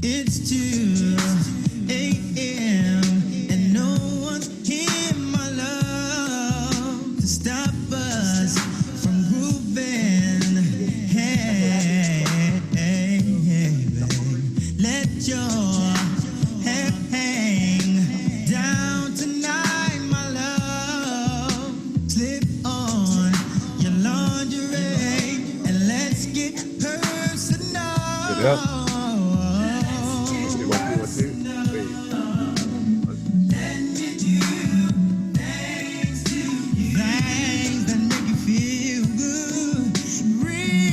It's 2 a.m. and no one's here, my love, to stop us from grooving. Hey, hey, hey, babe. Let your hair hang down tonight, my love. Slip on your lingerie and let's get personal. Yep.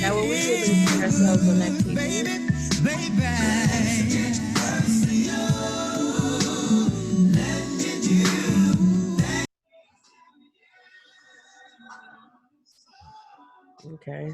Now, what we do is put ourselves on that TV. Okay.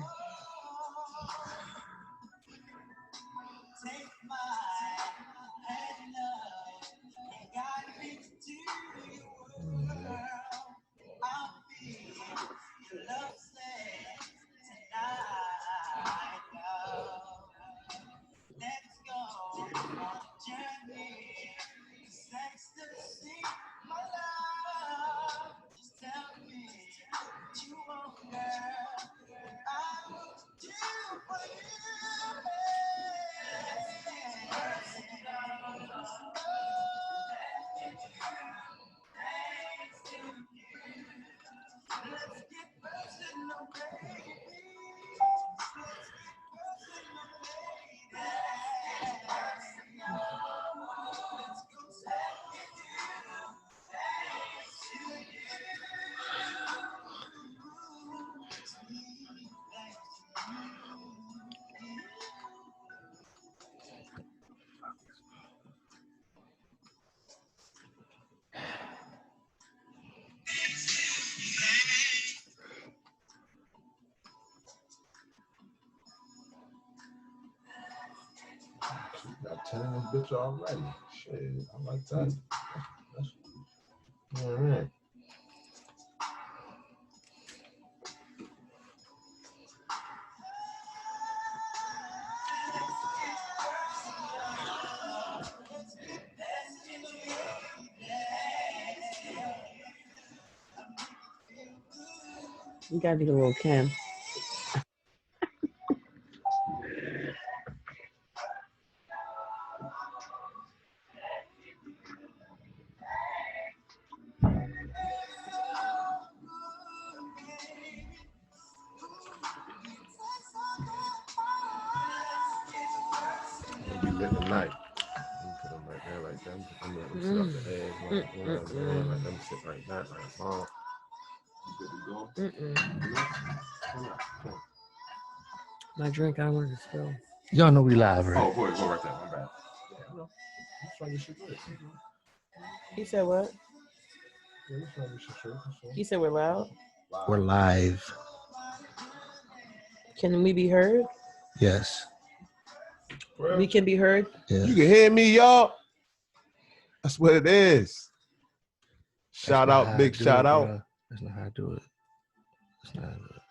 Got 10 in this bitch already. Shit, I like that. All right. You gotta be a little Kim. It'll be lit tonight. Put them right there, like them. I'm gonna sit up the edge, like them sit right there, like oh. My drink, I don't want to spill. Y'all know we live, right? Oh, boy, go right there. My bad. Yeah, He said what? He said we're loud? We're live. Can we be heard? Yes. We can be heard? Yeah. You can hear me, y'all. That's what it is. Shout out, big shout out. Bro. That's not how I do it. That's not how I do it.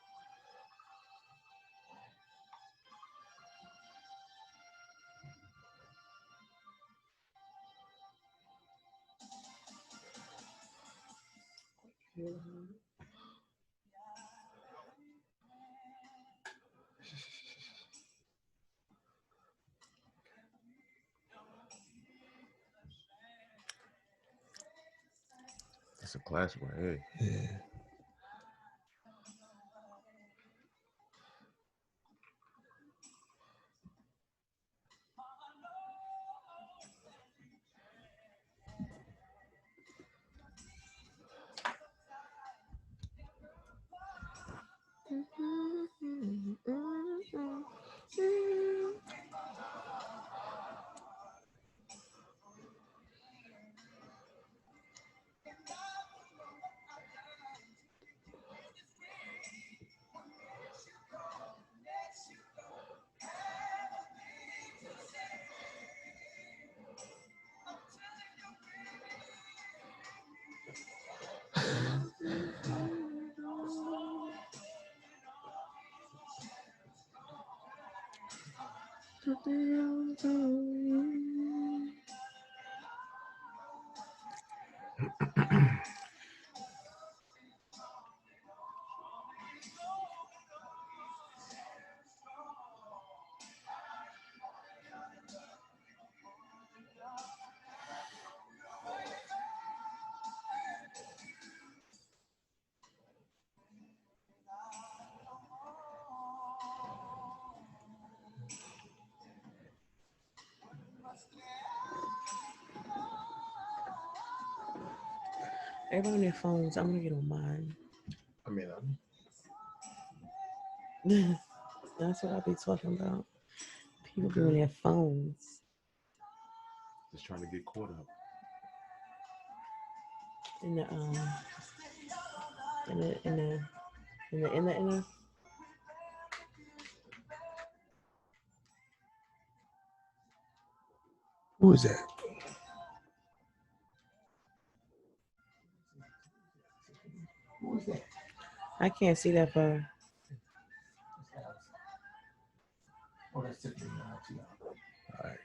That's a classic one, hey. Yeah. Everyone on their phones. I'm gonna get on mine. I mean, I'm That's what I'll be talking about. People Okay. be on their phones. just trying to get caught up. In the in the in the in the Who is that? I can't see that far. Oh, that's Tiffany. All right.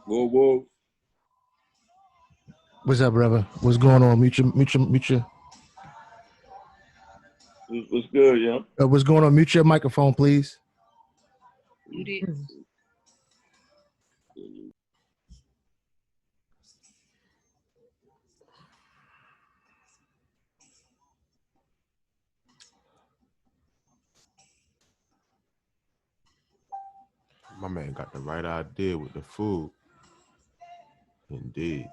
Whoa, whoa. What's up, brother? What's going on? Mute your. What's good, yeah? What's going on? Mute your microphone, please. My man got the right idea with the food. Indeed.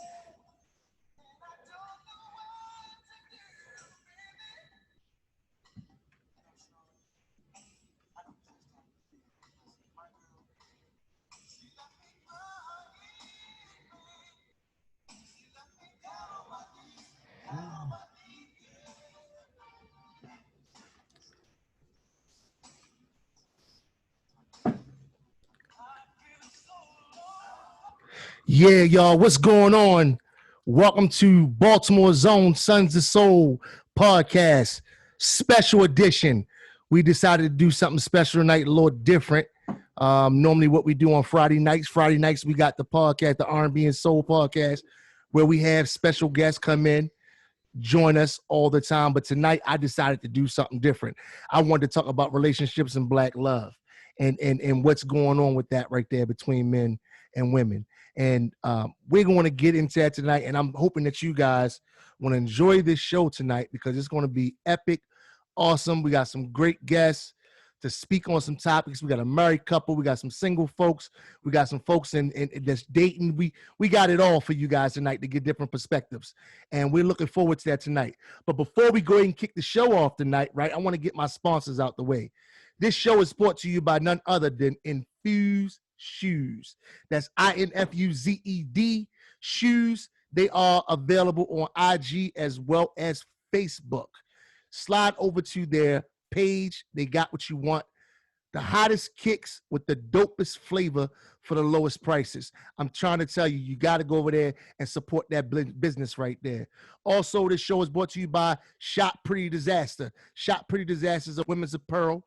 Yeah, y'all. What's going on? Welcome to Baltimore Zone Sons of Soul Podcast Special Edition. We decided to do something special tonight, a little different. Normally, what we do on Friday nights. Friday nights, we got the podcast, the R&B and Soul Podcast, where we have special guests come in, join us all the time. But tonight, I decided to do something different. I wanted to talk about relationships and Black love, and what's going on with that right there between men and women. And we're going to get into that tonight. And I'm hoping that you guys want to enjoy this show tonight because it's going to be epic, awesome. We got some great guests to speak on some topics. We got a married couple. We got some single folks. We got some folks in that's dating. We got it all for you guys tonight to get different perspectives. And we're looking forward to that tonight. But before we go ahead and kick the show off tonight, right, I want to get my sponsors out the way. This show is brought to you by none other than Infuse Shoes. That's INFUZED Shoes. They are available on IG as well as Facebook. Slide over to their page. They got what you want. The hottest kicks with the dopest flavor for the lowest prices. I'm trying to tell you, you got to go over there and support that business right there. Also, this show is brought to you by Shop Pretty Disaster. Shop Pretty Disaster is a women's apparel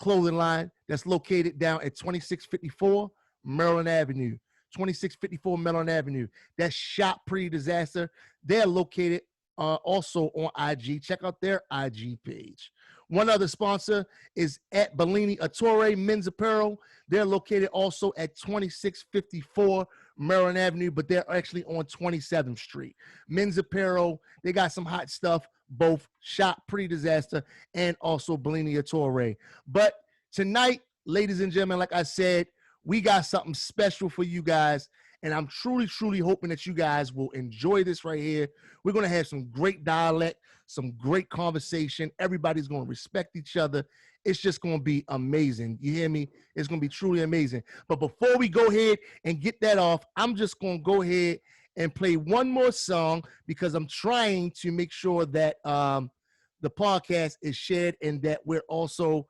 clothing line that's located down at 2654 Maryland Avenue. 2654 Maryland Avenue. That's Shop Pretty Disaster. They're located also on IG. Check out their IG page. One other sponsor is at Bellini Attore Men's Apparel. They're located also at 2654 Maryland Avenue, but they're actually on 27th Street. Men's Apparel, they got some hot stuff, both Shop Pretty Disaster and also Bellini Attore. But tonight, ladies and gentlemen, like I said, we got something special for you guys. And I'm truly, truly hoping that you guys will enjoy this right here. We're going to have some great dialect, some great conversation. Everybody's going to respect each other. It's just going to be amazing. You hear me? It's going to be truly amazing. But before we go ahead and get that off, I'm just going to go ahead and play one more song because I'm trying to make sure that the podcast is shared and that we're also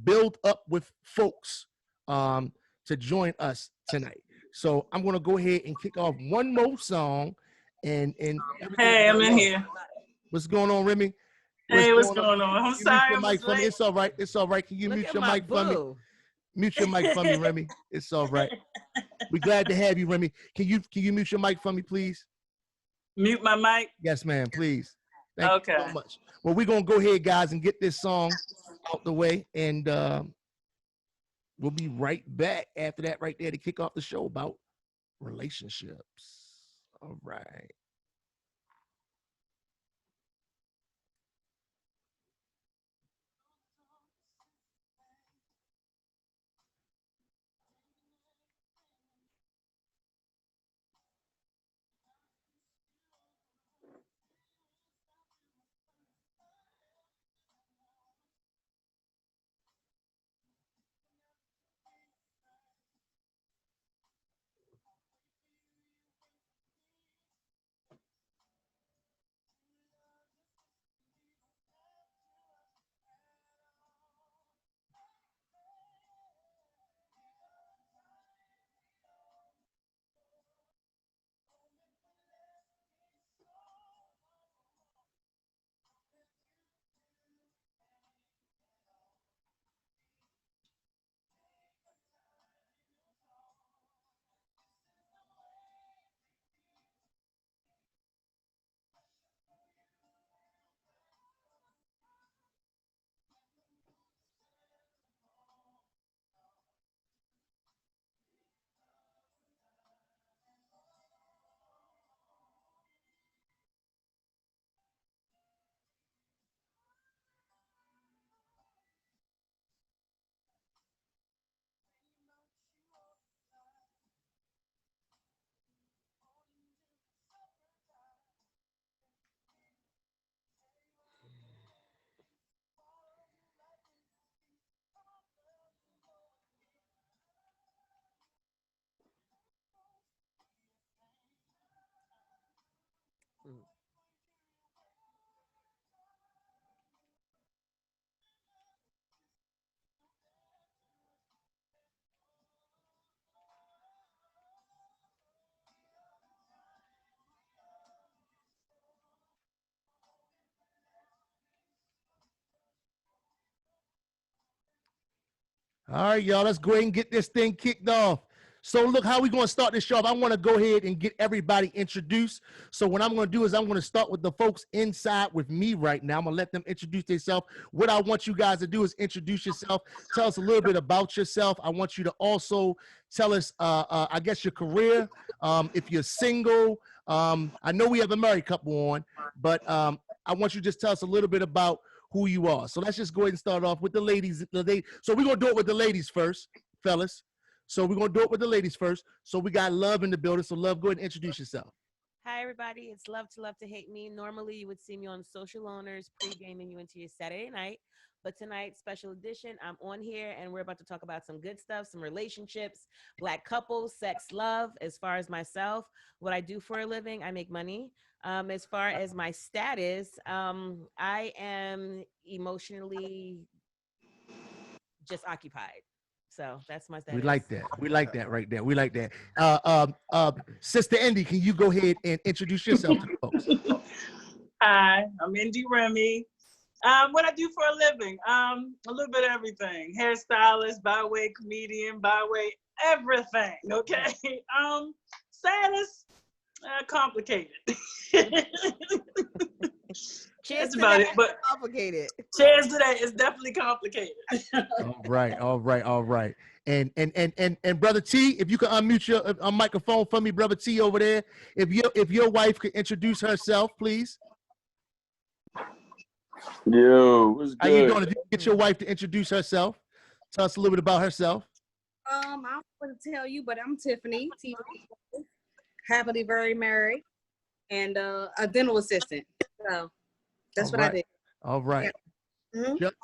built up with folks to join us tonight. So I'm gonna go ahead and kick off one more song and everything. Hey, I'm in here. What's going on, Remy? Hey, what's going on? I'm Can you sorry mute I your mic was for me? late. It's all right. It's all right. Can you Look mute at your my mic for me? boo. Mute your mic for me, Remy. It's all right. We're glad to have you, Remy. Can you mute your mic for me, please? Mute my mic? Yes, ma'am, please. Thank you Okay. so much. Well, we're gonna go ahead, guys, and get this song out the way, and we'll be right back after that right there to kick off the show about relationships. All right. All right, y'all, let's go ahead and get this thing kicked off. So look, how we going to start this show off. I want to go ahead and get everybody introduced. So what I'm going to do is I'm going to start with the folks inside with me right now. I'm going to let them introduce themselves. What I want you guys to do is introduce yourself. Tell us a little bit about yourself. I want you to also tell us, I guess, your career. If you're single, I know we have a married couple on, but I want you to just tell us a little bit about who you are. So let's just go ahead and start off with the ladies. So we're going to do it with the ladies first, fellas. So we're going to do it with the ladies first. So we got Love in the building. So Love, go ahead and introduce yourself. Hi, everybody. It's Love to Hate Me. Normally, you would see me on Social Owners pre-gaming you into your Saturday night. But tonight, special edition, I'm on here, and we're about to talk about some good stuff, some relationships, Black couples, sex, love. As far as myself, what I do for a living, I make money. As far as my status, I am emotionally just occupied. So that's my status. We like that. We like that right there. We like that. Sister Indy, can you go ahead and introduce yourself to the folks? Hi, I'm Indy Remy. What I do for a living, a little bit of everything. Hairstylist, byway comedian, byway everything, okay? Status, complicated. Cheers That's to about that. it, but Complicated. cheers to that. It's definitely complicated. All right. And Brother T, if you can unmute your microphone for me, Brother T over there. If your wife could introduce herself, please. Yo, what's good? How you doing? If you could get your wife to introduce herself, tell us a little bit about herself. I don't want to tell you, but I'm Tiffany, happily very married, and a dental assistant. So that's what I did. All right. Yeah. Mm-hmm. Yep.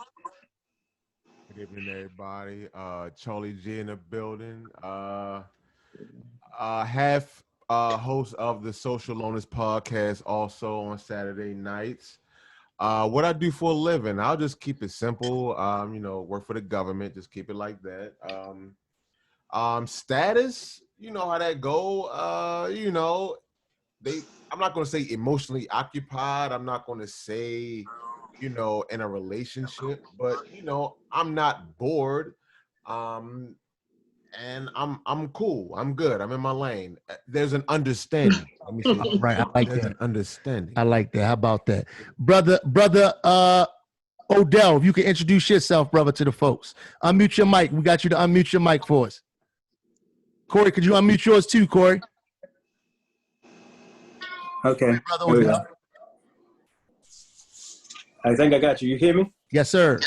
Good evening, everybody. Charlie G in the building. Half host of the Social Loners Podcast, also on Saturday nights. What I do for a living, I'll just keep it simple. Work for the government, just keep it like that. Status, you know how that go. I'm not going to say emotionally occupied. I'm not going to say, in a relationship, but I'm not bored. And I'm cool. I'm good. I'm in my lane. There's an understanding. Let me say that. Right. I like There's that. an understanding. I like that. How about that? Brother, Odell, if you can introduce yourself, brother, to the folks. Unmute your mic. We got you to unmute your mic for us. Corey, could you unmute yours too, Corey? Okay. Brother Here we Odell. go. I think I got you. You hear me? Yes, sir.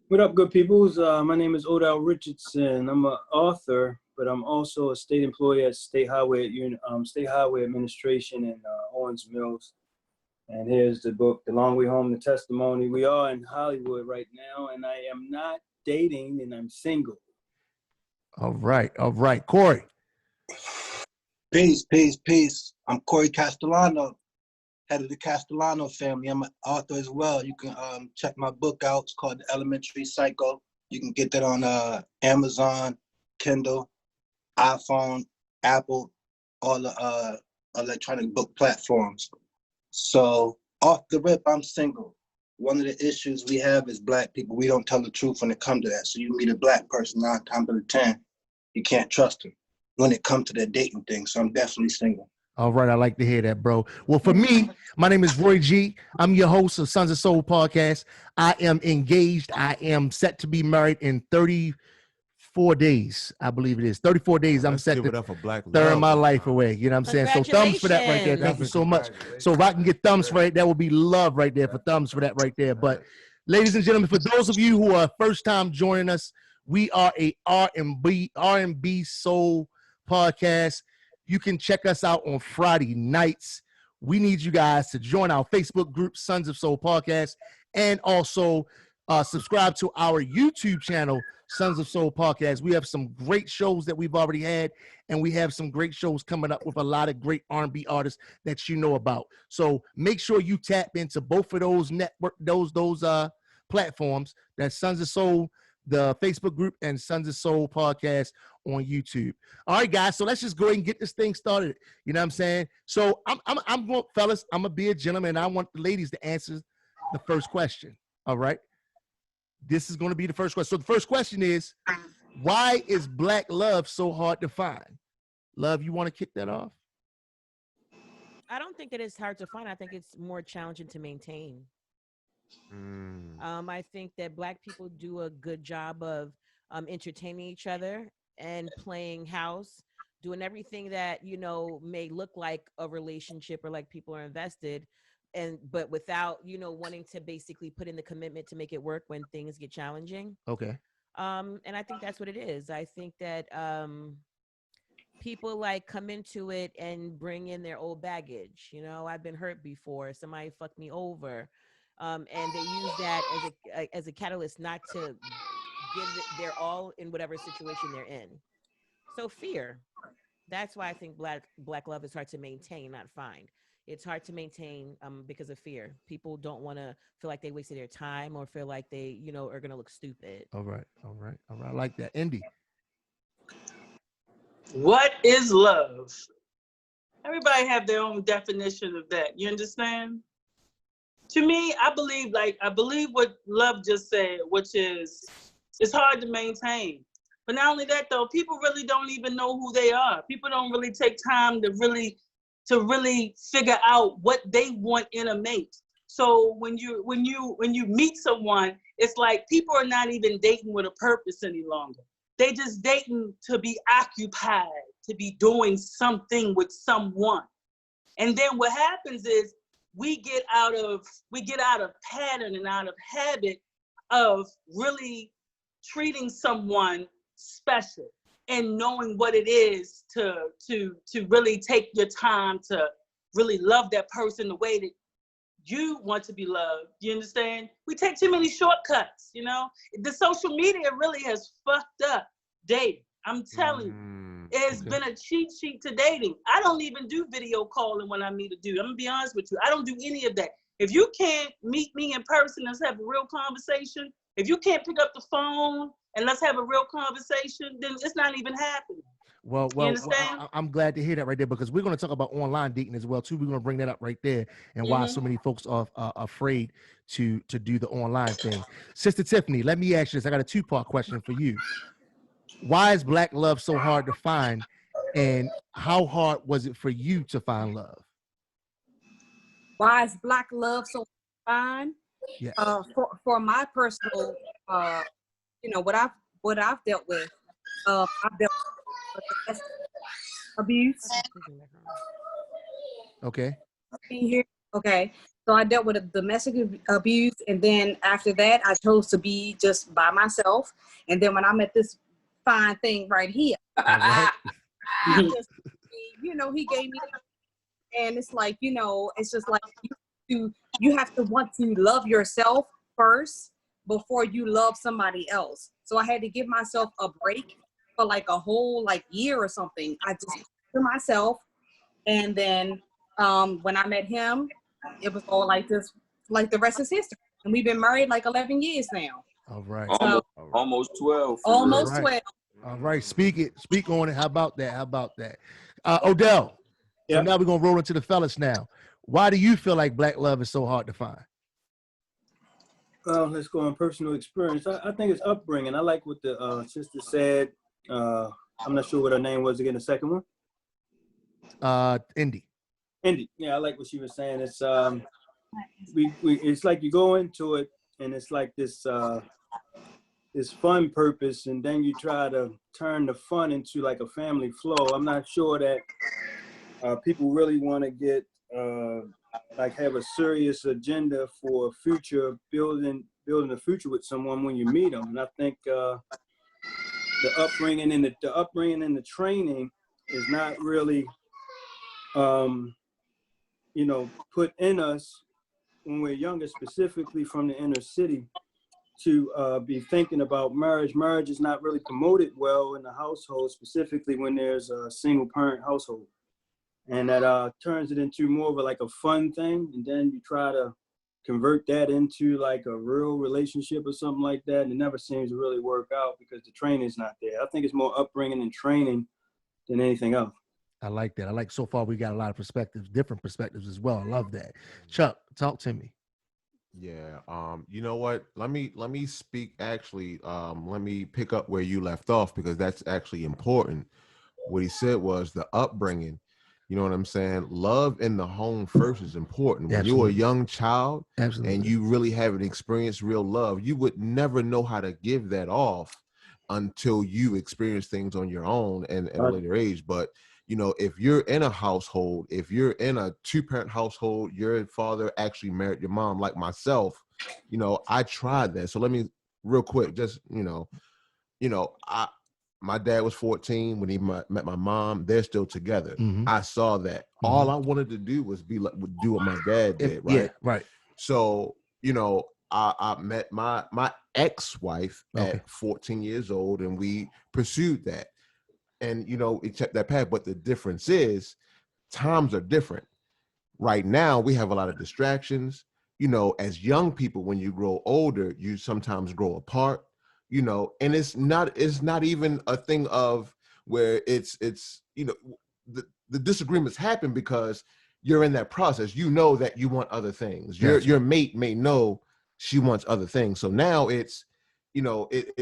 What up, good peoples? My name is Odell Richardson. I'm an author, but I'm also a state employee at State Highway Administration in Owens Mills. And here's the book, The Long Way Home, The Testimony. We are in Hollywood right now, and I am not dating, and I'm single. All right. Corey. Peace. I'm Corey Castellano, head of the Castellano family. I'm an author as well. You can check my book out. It's called The Elementary Cycle. You can get that on Amazon, Kindle, iPhone, Apple, all the electronic book platforms. So off the rip, I'm single. One of the issues we have is Black people. We don't tell the truth when it comes to that. So you meet a Black person 9 times out of 10, you can't trust them when it comes to that dating thing. So I'm definitely single. All right. I like to hear that, bro. Well, for me, my name is Roy G. I'm your host of Sons of Soul Podcast. I am engaged. I am set to be married in 34 days. I believe it is 34 days. I'm Let's set give to it up for Black throw love. my life away. You know what I'm saying? So thumbs for that right there. Thank you so much. So if I can get thumbs for it, that would be love right there for thumbs for that right there. But ladies and gentlemen, for those of you who are first time joining us, we are a R&B Soul Podcast. You can check us out on Friday nights. We need you guys to join our Facebook group, Sons of Soul Podcast, and also subscribe to our YouTube channel, Sons of Soul Podcast. We have some great shows that we've already had, and we have some great shows coming up with a lot of great R&B artists that you know about. So make sure you tap into both of those platforms. That's Sons of Soul, the Facebook group, and Sons of Soul Podcast on YouTube. All right, guys. So let's just go ahead and get this thing started. You know what I'm saying? So I'm going, fellas. I'm gonna be a gentleman. I want the ladies to answer the first question. All right. This is going to be the first question. So the first question is, why is Black love so hard to find? Love, you want to kick that off? I don't think that it's hard to find. I think it's more challenging to maintain. I think that Black people do a good job of entertaining each other and playing house, doing everything that, may look like a relationship or like people are invested, but without, wanting to basically put in the commitment to make it work when things get challenging. Okay. And I think that's what it is. I think that people come into it and bring in their old baggage. I've been hurt before. Somebody fucked me over. And they use that as a catalyst not to give their all in whatever situation they're in. So fear. That's why I think black love is hard to maintain, not find. It's hard to maintain because of fear. People don't want to feel like they wasted their time or feel like they, are going to look stupid. All right. I like that. Indy. What is love? Everybody have their own definition of that. You understand? To me, I believe what Love just said, which is it's hard to maintain. But not only that, though, people really don't even know who they are. People don't really take time to really figure out what they want in a mate. So when you meet someone, it's like people are not even dating with a purpose any longer. They just dating to be occupied, to be doing something with someone. And then what happens is we get out of pattern and out of habit of really treating someone special and knowing what it is to really take your time to really love that person the way that you want to be loved. You understand? We take too many shortcuts, The social media really has fucked up dating. I'm telling you. It's been a cheat sheet to dating. I don't even do video calling when I meet a dude. I'm gonna be honest with you. I don't do any of that. If you can't meet me in person, let's have a real conversation. If you can't pick up the phone and let's have a real conversation, then it's not even happening. Well, You understand? I'm glad to hear that right there, because we're going to talk about online dating as well too. We're going to bring that up right there, and why so many folks are afraid to do the online thing. Sister Tiffany, let me ask you this. I got a 2-part question for you. Why is Black love so hard to find, and how hard was it for you to find love? Why is Black love so fine? Yeah. For my personal, what I've dealt with, I've dealt with domestic abuse. Okay. Okay. So I dealt with a domestic abuse, and then after that, I chose to be just by myself. And then when I met this fine thing right here, he gave me, and it's like, it's just like you have to want to love yourself first before you love somebody else. So I had to give myself a break for like a whole year or something. I just to myself, and then when I met him, it was all like this, like the rest is history. And we've been married like 11 years now. All right. Almost 12. Almost 12. All right. Speak on it. How about that? Odell. Yeah. So now we're gonna roll into the fellas now. Why do you feel like Black love is so hard to find? Well, let's go on personal experience. I think it's upbringing. I like what the sister said. I'm not sure what her name was again, the second one. Indy. Yeah, I like what she was saying. It's it's like you go into it and it's like this fun purpose, and then you try to turn the fun into like a family flow. I'm not sure that people really want to get have a serious agenda for future building a future with someone when you meet them. And I think the upbringing and the training is not really put in us when we're younger, specifically from the inner city, to be thinking about marriage. Marriage is not really promoted well in the household, specifically when there's a single parent household. And that turns it into more of a fun thing. And then you try to convert that into like a real relationship or something like that. And it never seems to really work out because the training's not there. I think it's more upbringing and training than anything else. I like that. So far we got a lot of perspectives, different perspectives as well. I love that. Chuck, talk to me. Yeah. You know what? Let me speak actually. Let me pick up where you left off, because that's actually important. What he said was the upbringing. You know what I'm saying? Love in the home first is important. When you're a young child and you really haven't experienced real love, you would never know how to give that off until you experience things on your own and at a later age. But if you're in a household, if you're in a 2-parent household, your father actually married your mom, like myself, I tried that. So let me real quick, just, my dad was 14 when he met my mom. They're still together. Mm-hmm. I saw that. Mm-hmm. All I wanted to do was do what my dad did, right? Yeah, right. So, I met my ex-wife at 14 years old, and we pursued that. And, we checked that path. But the difference is times are different. Right now, we have a lot of distractions. As young people, when you grow older, you sometimes grow apart. And it's not even a thing of where it's the disagreements happen because you're in that process. That you want other things. Your mate may know she wants other things. So now it's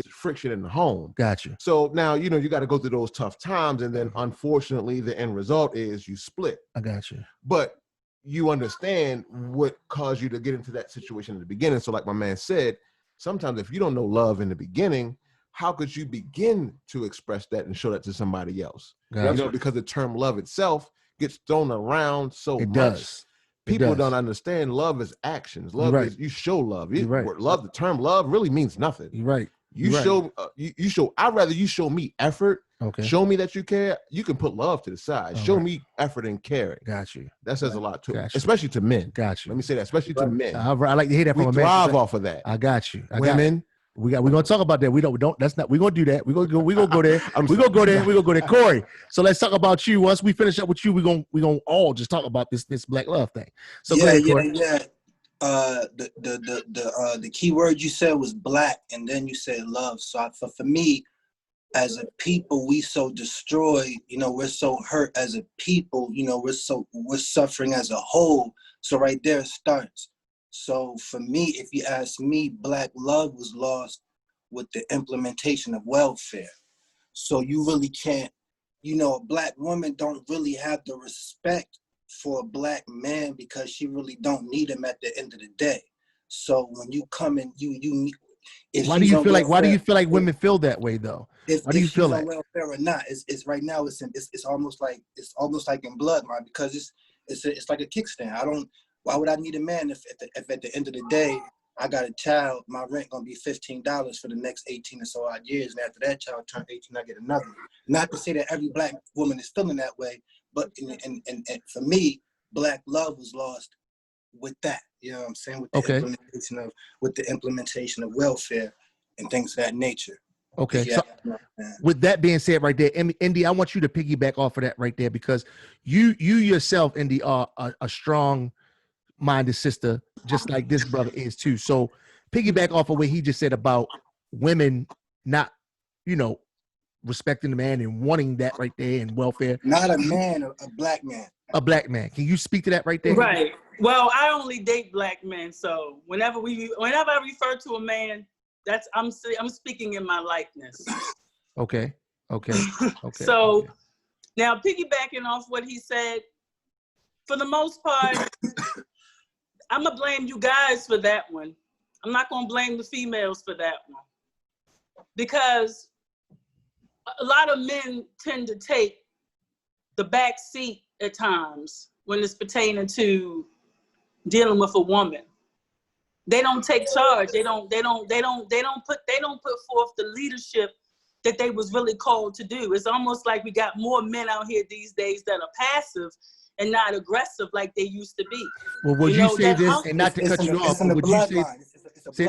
friction in the home. Gotcha. So now, you got to go through those tough times. And then unfortunately, the end result is you split. I got you. But you understand what caused you to get into that situation in the beginning. So like my man said, sometimes if you don't know love in the beginning, how could you begin to express that and show that to somebody else? Gotcha. Because the term love itself gets thrown around so much. Does. People don't understand love is actions. Love is you show love. Love, the term love really means nothing. You're right. You show. I'd rather you show me effort. Okay. Show me that you care. You can put love to the side. Show me effort and caring. Got you. That says a lot too, especially to men. Got you. Let me say that, especially to men. I like to hear that from a man. We thrive off of that. I got you. Women, We're gonna talk about that. We're gonna do that. We're gonna go there. We're gonna go there. Corey. So let's talk about you. Once we finish up with you, we're gonna all just talk about this Black Love thing. So go ahead, Corey. The key word you said was black, and then you said love. So for me, as a people, we so destroyed, we're so hurt as a people, we're suffering as a whole. So right there it starts. So for me, if you ask me, Black love was lost with the implementation of welfare. So you really can't, a Black woman don't really have the respect for a Black man because she really don't need him at the end of the day. So when you come in, why do you feel like women feel that way though? Why do you feel that? Welfare or not? It's right now. It's almost like in bloodline because it's like a kickstand. Why would I need a man if at the end of the day I got a child, my rent gonna be $15 for the next 18 or so odd years, and after that child turns 18, I get another. Not to say that every Black woman is feeling that way, but and for me, Black love was lost with that. You know what I'm saying? With the implementation of welfare and things of that nature. Okay. Yeah. So with that being said right there, Indy, I want you to piggyback off of that right there because you yourself, Indy, are a strong-minded sister, just like this brother is too. So piggyback off of what he just said about women not, respecting the man and wanting that right there and welfare. Not a man, a Black man. A Black man. Can you speak to that right there? Right. Well, I only date Black men, so whenever I refer to a man, I'm speaking in my likeness. Okay. So now piggybacking off what he said, for the most part, I'm gonna blame you guys for that one. I'm not gonna blame the females for that one because a lot of men tend to take the back seat at times when it's pertaining to dealing with a woman. They don't take charge. They don't put forth the leadership that they was really called to do. It's almost like we got more men out here these days that are passive and not aggressive like they used to be. Well, would you say this, and not to cut you off, would you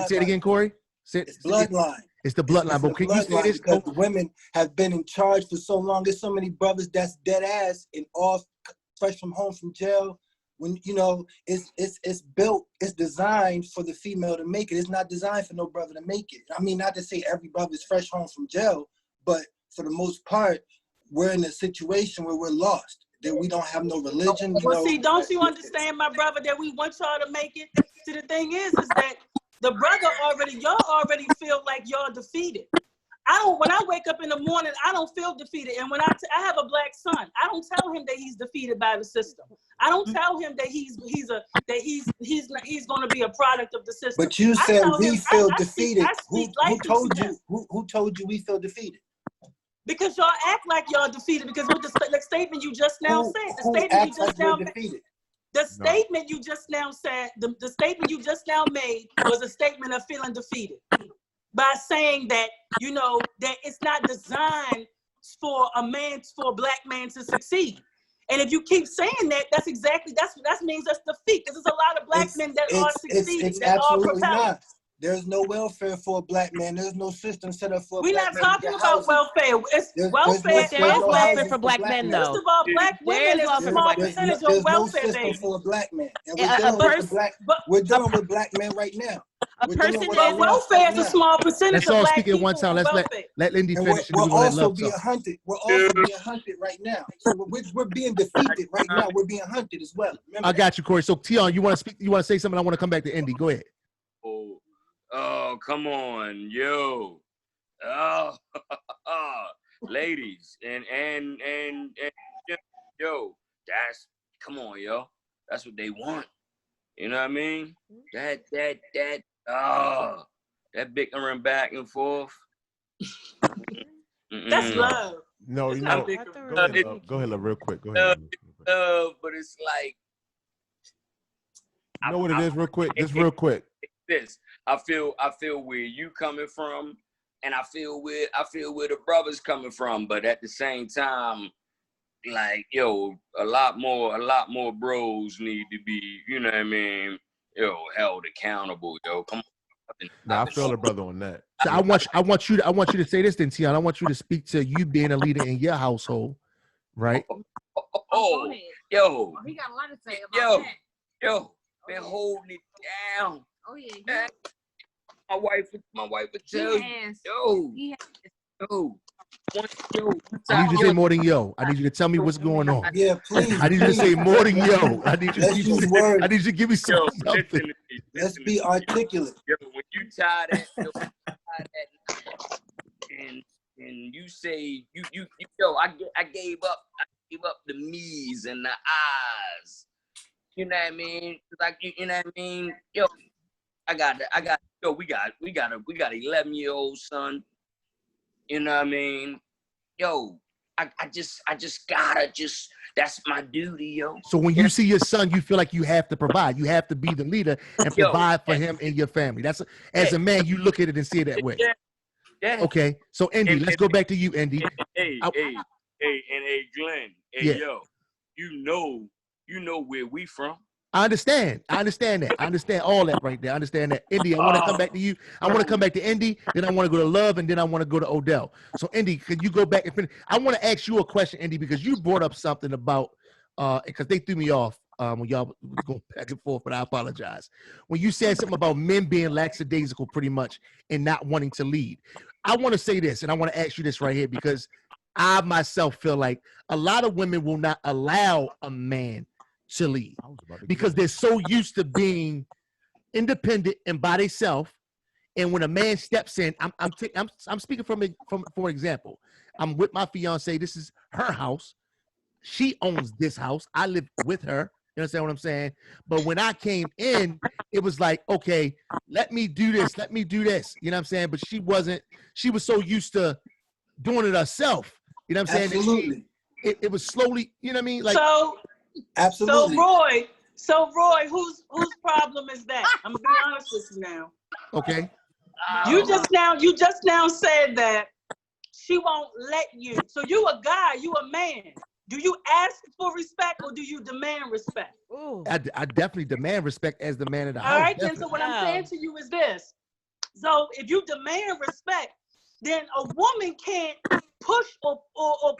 say it again, Corey? It's bloodline. It's the bloodline. But can you say this? Because the women have been in charge for so long. There's so many brothers that's dead ass and off, fresh from home from jail. When it's built, it's designed for the female to make it. It's not designed for no brother to make it. I mean, not to say every brother is fresh home from jail, but for the most part, we're in a situation where we're lost. That we don't have no religion. See, don't you understand, my brother, that we want y'all to make it? See, the thing is that the brother y'all already feel like y'all defeated. When I wake up in the morning, I don't feel defeated. And when I have a Black son, I don't tell him that he's defeated by the system. I don't tell him that he's going to be a product of the system. But you said we feel defeated. Who told you we feel defeated? Because y'all act like y'all defeated. Because with the statement you just now said, the statement you just now made. The statement you just now said, the statement you just now made was a statement of feeling defeated. By saying that, that it's not designed for a Black man to succeed. And if you keep saying that, that means that's defeat. Because there's a lot of Black men that are succeeding, it's that are absolutely propelling. not. There's no welfare for a Black man. There's no system set up for a We're Black man. We're not talking about welfare. It's welfare. There is welfare for Black men, though. First of all, Black women is a small percentage of welfare. There's no system for a Black man. And we're dealing with Black men right now. Welfare is a small percentage. Let's all speak at one time. Let's let Lindy finish. We're also being hunted. We're also being hunted right now. So we're being defeated right now. We're being hunted as well. I got you, Corey. So Tion, you want to speak? You want to say something? I want to come back to Indy. Go ahead. Oh, come on, yo. Oh, ladies and yo, come on, yo. That's what they want. You know what I mean? That bickering back and forth. That's love. No, it's go ahead, love, real quick. Go ahead. But it's like, you know what it is, real quick. Just real quick. I feel where you coming from, and I feel where the brothers coming from. But at the same time, like, yo, a lot more bros need to be, you know what I mean, held accountable, yo. Come on, Nah, I feel the brother on that. So I want you to say this then, Tiana. I want you to speak to you being a leader in your household, right? Oh, yo, he got a lot to say about that. yo, been holding it down. Oh yeah. My wife would tell you, yo. I need you to say more than yo. I need you to tell me what's going on. Yeah, please. I need you to say more than yo. I need you Let's use words. I need you to give me something. Let's be articulate. Yo, when you tie that, and you say you I gave up the me's and the I's. You know what I mean? Like you know what I mean? Yo, we got a 11-year-old son. You know what I mean? Yo, I just gotta that's my duty, yo. So when you see your son, you feel like you have to provide. You have to be the leader and provide for him and your family. That's as a man, you look at it and see it that way. Yeah. Okay. So Indy, let's go back to you, Indy. Hey, Glenn. Hey, Yeah. yo, you know where we from. I understand that. I understand all that right there. I understand that. Indy, I want to come back to you. I want to come back to Indy, then I want to go to Love, and then I want to go to Odell. So Indy, could you go back and finish? I want to ask you a question, Indy, because you brought up something about because they threw me off when y'all were going back and forth, but I apologize. When you said something about men being lackadaisical pretty much and not wanting to lead. I want to say this, and I want to ask you this right here because I myself feel like a lot of women will not allow a man to lead because they're so used to being independent and by themselves. And when a man steps in, I'm speaking for example. I'm with my fiance. This is her house. She owns this house. I live with her. You understand what I'm saying? But when I came in, it was like, okay, let me do this. Let me do this. You know what I'm saying? But she was so used to doing it herself. You know what I'm saying? Absolutely. It was slowly, you know what I mean? Like, absolutely. So Roy, whose problem is that? I'm gonna be honest with you now. Okay. You just now said that she won't let you. So you a guy, you a man. Do you ask for respect or do you demand respect? Ooh. I definitely demand respect as the man of the house. All right, definitely. then. So what I'm saying to you is this. So if you demand respect, then a woman can't push or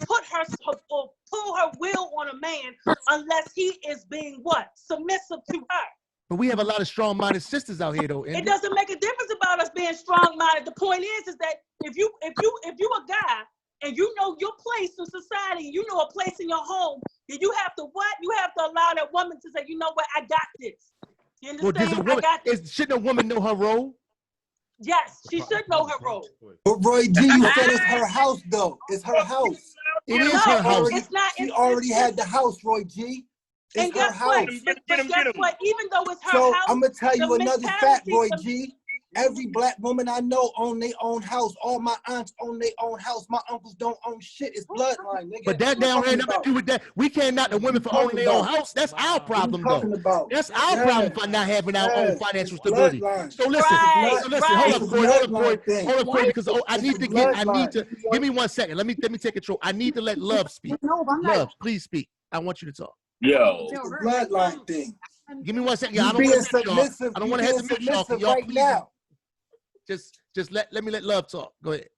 put her or pull her will on a man unless he is being what? Submissive to her. But we have a lot of strong-minded sisters out here, though. It doesn't make a difference about us being strong-minded. The point is that if you a guy and you know your place in society, you know a place in your home, then you have to what? You have to allow that woman to say, you know what, I got this. You understand? I got this. Shouldn't a woman know her role? Yes, she should know her role. But Roy G, you said it's her house, though. It's her house. It is her house. It's not. She already had the house, Roy G. It's her house. But guess what? Even though it's her house, I'm gonna tell you another fact, Roy G. Every black woman I know own their own house. All my aunts own their own house. My uncles don't own shit. It's bloodline, nigga. But that down here nothing to do with that. We can't knock the women for owning their own house. That's our problem, though. That's our problem for not having our own financial stability. So listen, hold up, Corey, because I need to give me 1 second. Let me take control. I need to let Love speak. Love, please speak. I want you to talk. Yo, it's a bloodline thing. Give me 1 second. I don't want to have to miss y'all. Can y'all please just let me let Love talk. Go ahead.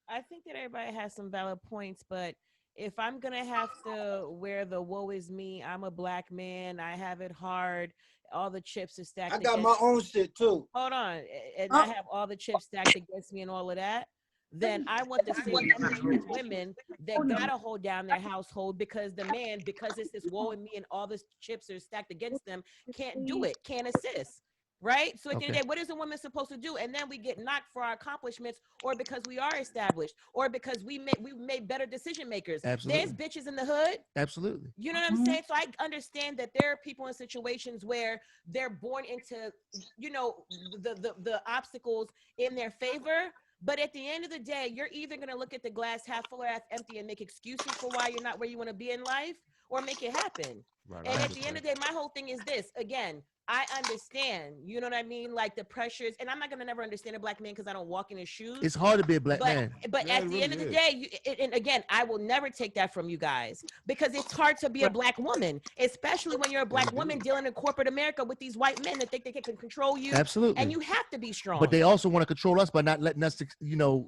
I think that everybody has some valid points, but if I'm gonna have to wear the woe is me, I'm a black man, I have it hard, all the chips are stacked. I got my own shit too. Hold on, and I have all the chips stacked against me and all of that. Then I want the same with women that gotta hold down their household because the man, because it's this woe in me and all the chips are stacked against them, can't do it, can't assist. Right? So at the end of the day, what is a woman supposed to do? And then we get knocked for our accomplishments or because we are established or because we made better decision makers. Absolutely. There's bitches in the hood. Absolutely. You know what I'm saying? So I understand that there are people in situations where they're born into, you know, the obstacles in their favor. But at the end of the day, you're either going to look at the glass half full or half empty and make excuses for why you're not where you want to be in life or make it happen. Right, And at the end of the day, my whole thing is this. Again, I understand, you know what I mean? Like the pressures, and I'm not gonna never understand a black man because I don't walk in his shoes. It's hard to be a black man. But Yeah, at it the end of really the day, and again, I will never take that from you guys because it's hard to be a black woman, especially when you're a black woman dealing in corporate America with these white men that think they can control you. Absolutely. And you have to be strong. But they also want to control us by not letting us,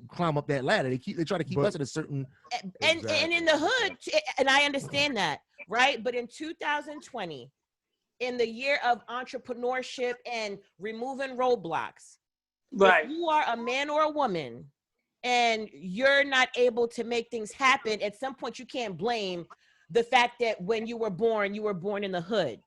climb up that ladder. They try to keep us at a certain. And in the hood, and I understand that, right? But in 2020, in the year of entrepreneurship and removing roadblocks, Right. if you are a man or a woman and you're not able to make things happen, at some point you can't blame the fact that when you were born in the hood.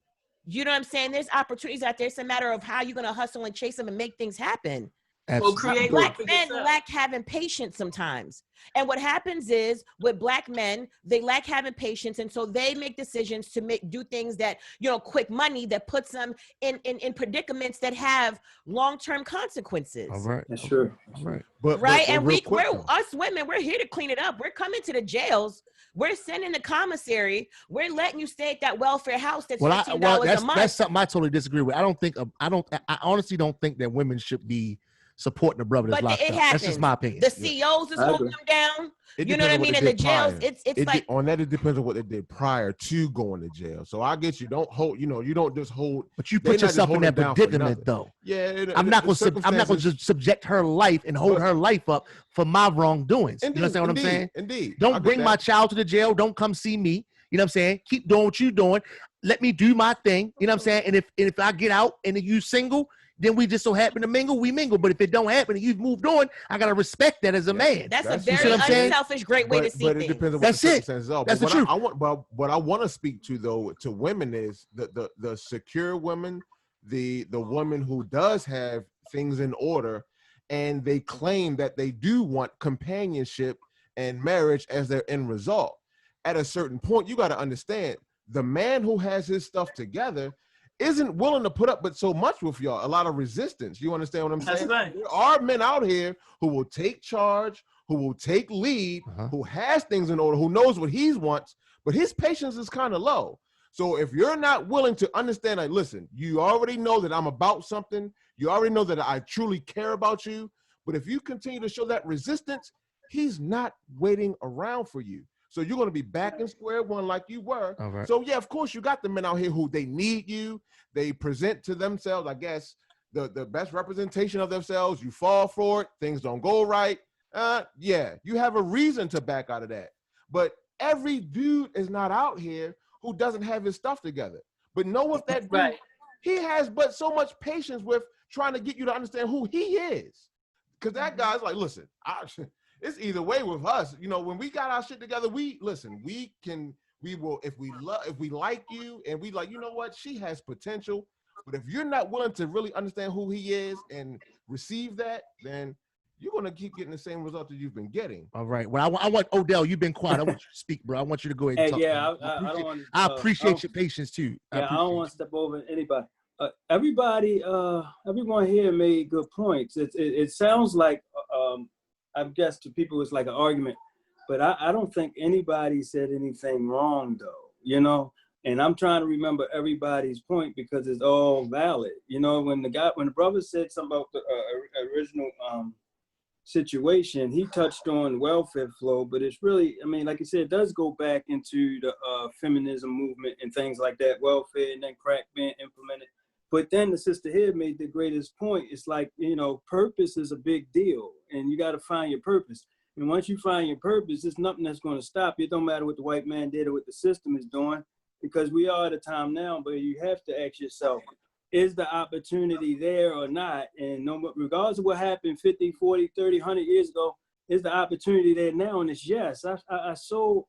You know what I'm saying? There's opportunities out there. It's a matter of how you're going to hustle and chase them and make things happen. Well, create Black men lack having patience sometimes. And what happens is with black men, they lack having patience. And so they make decisions to do things that, quick money that puts them in predicaments that have long-term consequences. All right. That's true. All right. But and real quick, we're us women, we're here to clean it up. We're coming to the jails. We're sending the commissary. We're letting you stay at that welfare house that's $15 a month. That's something I totally disagree with. I honestly don't think that women should be supporting the brother that's locked up. That's just my opinion. The CEOs is holding them down. You know what I mean? In the jails, it's like on that. It depends on what they did prior to going to jail. So I get you. Don't hold. You don't just hold. But you put yourself in that predicament, though. Yeah. I'm not going to just subject her life and hold her life up for my wrongdoings. You understand what I'm saying? Indeed. Don't bring my child to the jail. Don't come see me. You know what I'm saying? Keep doing what you're doing. Let me do my thing. You know what I'm saying? And if I get out and you single, then we just so happen to mingle, we mingle. But if it don't happen and you've moved on, I gotta respect that as a man. That's a very unselfish, great way to see but things. It depends on what that's the it. circumstances are. That's But the truth. what I want to speak to though to women is the secure women, the woman who does have things in order, and they claim that they do want companionship and marriage as their end result. At a certain point, you got to understand the man who has his stuff together isn't willing to put up but so much with y'all. A lot of resistance. You understand what I'm saying? That's right. There are men out here who will take charge, who will take lead, who has things in order, who knows what he wants, but his patience is kind of low. So if you're not willing to understand, like, listen, you already know that I'm about something. You already know that I truly care about you. But if you continue to show that resistance, he's not waiting around for you. So you're going to be back in square one like you were. Right. So, yeah, of course, you got the men out here who they need you. They present to themselves, I guess, the best representation of themselves. You fall for it. Things don't go right. Yeah, you have a reason to back out of that. But every dude is not out here who doesn't have his stuff together. But know if that dude, he has but so much patience with trying to get you to understand who he is. Because that guy's like, listen, it's either way with us. When we got our shit together, we will, if we like you and we like, you know what, she has potential. But if you're not willing to really understand who he is and receive that, then you're going to keep getting the same result that you've been getting. All right. Well, I want Odell, you've been quiet. I want you to speak, bro. I want you to go ahead and talk. Yeah, I appreciate your patience too. I don't want to step over anybody. Everyone here made good points. It sounds like, I guess to people it's like an argument, but I don't think anybody said anything wrong though, and I'm trying to remember everybody's point because it's all valid. When the brother said something about the original situation, he touched on welfare flow, but it's really, like you said, it does go back into the feminism movement and things like that, welfare and then crack being implemented. But then the sister here made the greatest point. It's like, purpose is a big deal and you got to find your purpose. And once you find your purpose, there's nothing that's going to stop you. It don't matter what the white man did or what the system is doing, because we are at a time now, but you have to ask yourself, is the opportunity there or not? And regardless of what happened 50, 40, 30, 100 years ago, is the opportunity there now? And it's yes. I sold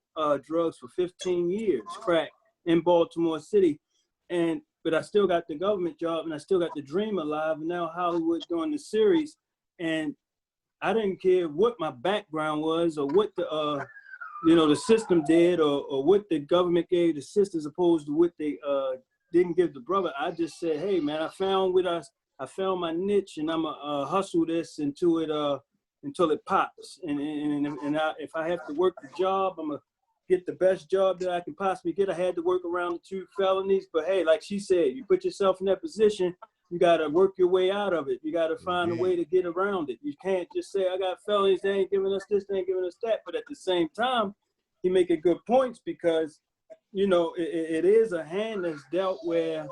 drugs for 15 years, crack, in Baltimore City. But I still got the government job and I still got the dream alive. And now Hollywood doing the series. And I didn't care what my background was or what the system did or what the government gave the sisters opposed to what they didn't give the brother. I just said, hey man, I found my niche and I'm gonna hustle this until it pops. And if I have to work the job, I'm gonna get the best job that I can possibly get. I had to work around the 2 felonies, but hey, like she said, you put yourself in that position, you got to work your way out of it. You got to find a way to get around it. You can't just say, I got felonies, they ain't giving us this, they ain't giving us that. But at the same time, he making good points because, you know, it is a hand that's dealt where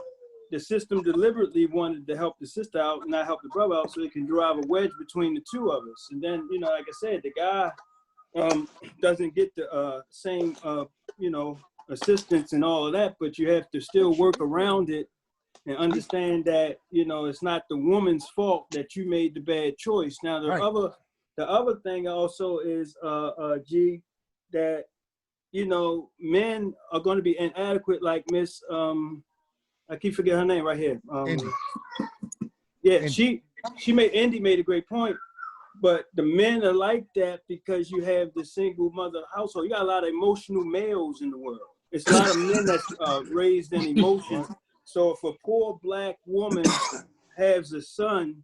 the system deliberately wanted to help the sister out, not help the brother out, so they can drive a wedge between the 2 of us. And then, you know, like I said, the guy doesn't get the same, you know, assistance and all of that, but you have to still work around it and understand that, you know, it's not the woman's fault that you made the bad choice. Now, the other thing also is, G, that, you know, men are going to be inadequate, like Miss, I keep forgetting her name right here. Indy. Yeah, Indy. Indy made a great point, but the men are like that because you have the single mother household. You got a lot of emotional males in the world. It's a lot of men that's raised in emotions. So if a poor Black woman has a son,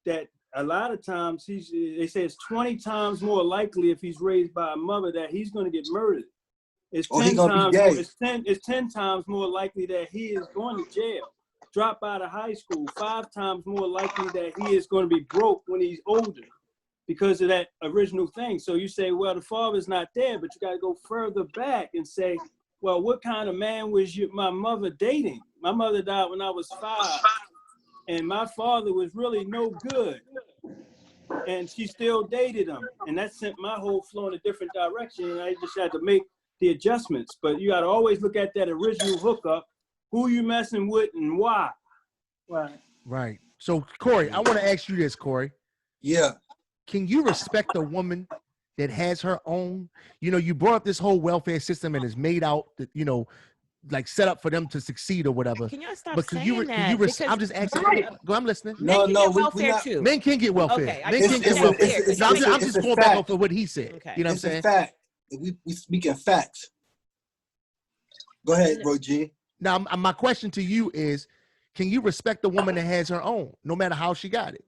that a lot of times they say it's 20 times more likely if he's raised by a mother that he's going to get murdered. It's 10 times more, it's 10 times more likely that he is going to jail, drop out of high school, 5 times more likely that he is going to be broke when he's older because of that original thing. So you say, well, the father's not there, but you got to go further back and say, well, what kind of man was my mother dating? My mother died when I was 5, and my father was really no good. And she still dated him. And that sent my whole flow in a different direction. And I just had to make the adjustments. But you got to always look at that original hookup, who you messing with and why. Right. So, Corey, I want to ask you this, Corey. Yeah. Can you respect a woman that has her own, you know, you brought up this whole welfare system and is made out that, you know, like set up for them to succeed or whatever. Can y'all stop but saying that? I'm just asking. Go, I'm listening. No, Men can get welfare too. Men can get welfare. Okay, Men can get welfare. I'm just going back off of what he said. Okay. You know what I'm saying? It's a fact. We speaking facts. Go ahead, bro G. Now, my question to you is, can you respect a woman that has her own, no matter how she got it?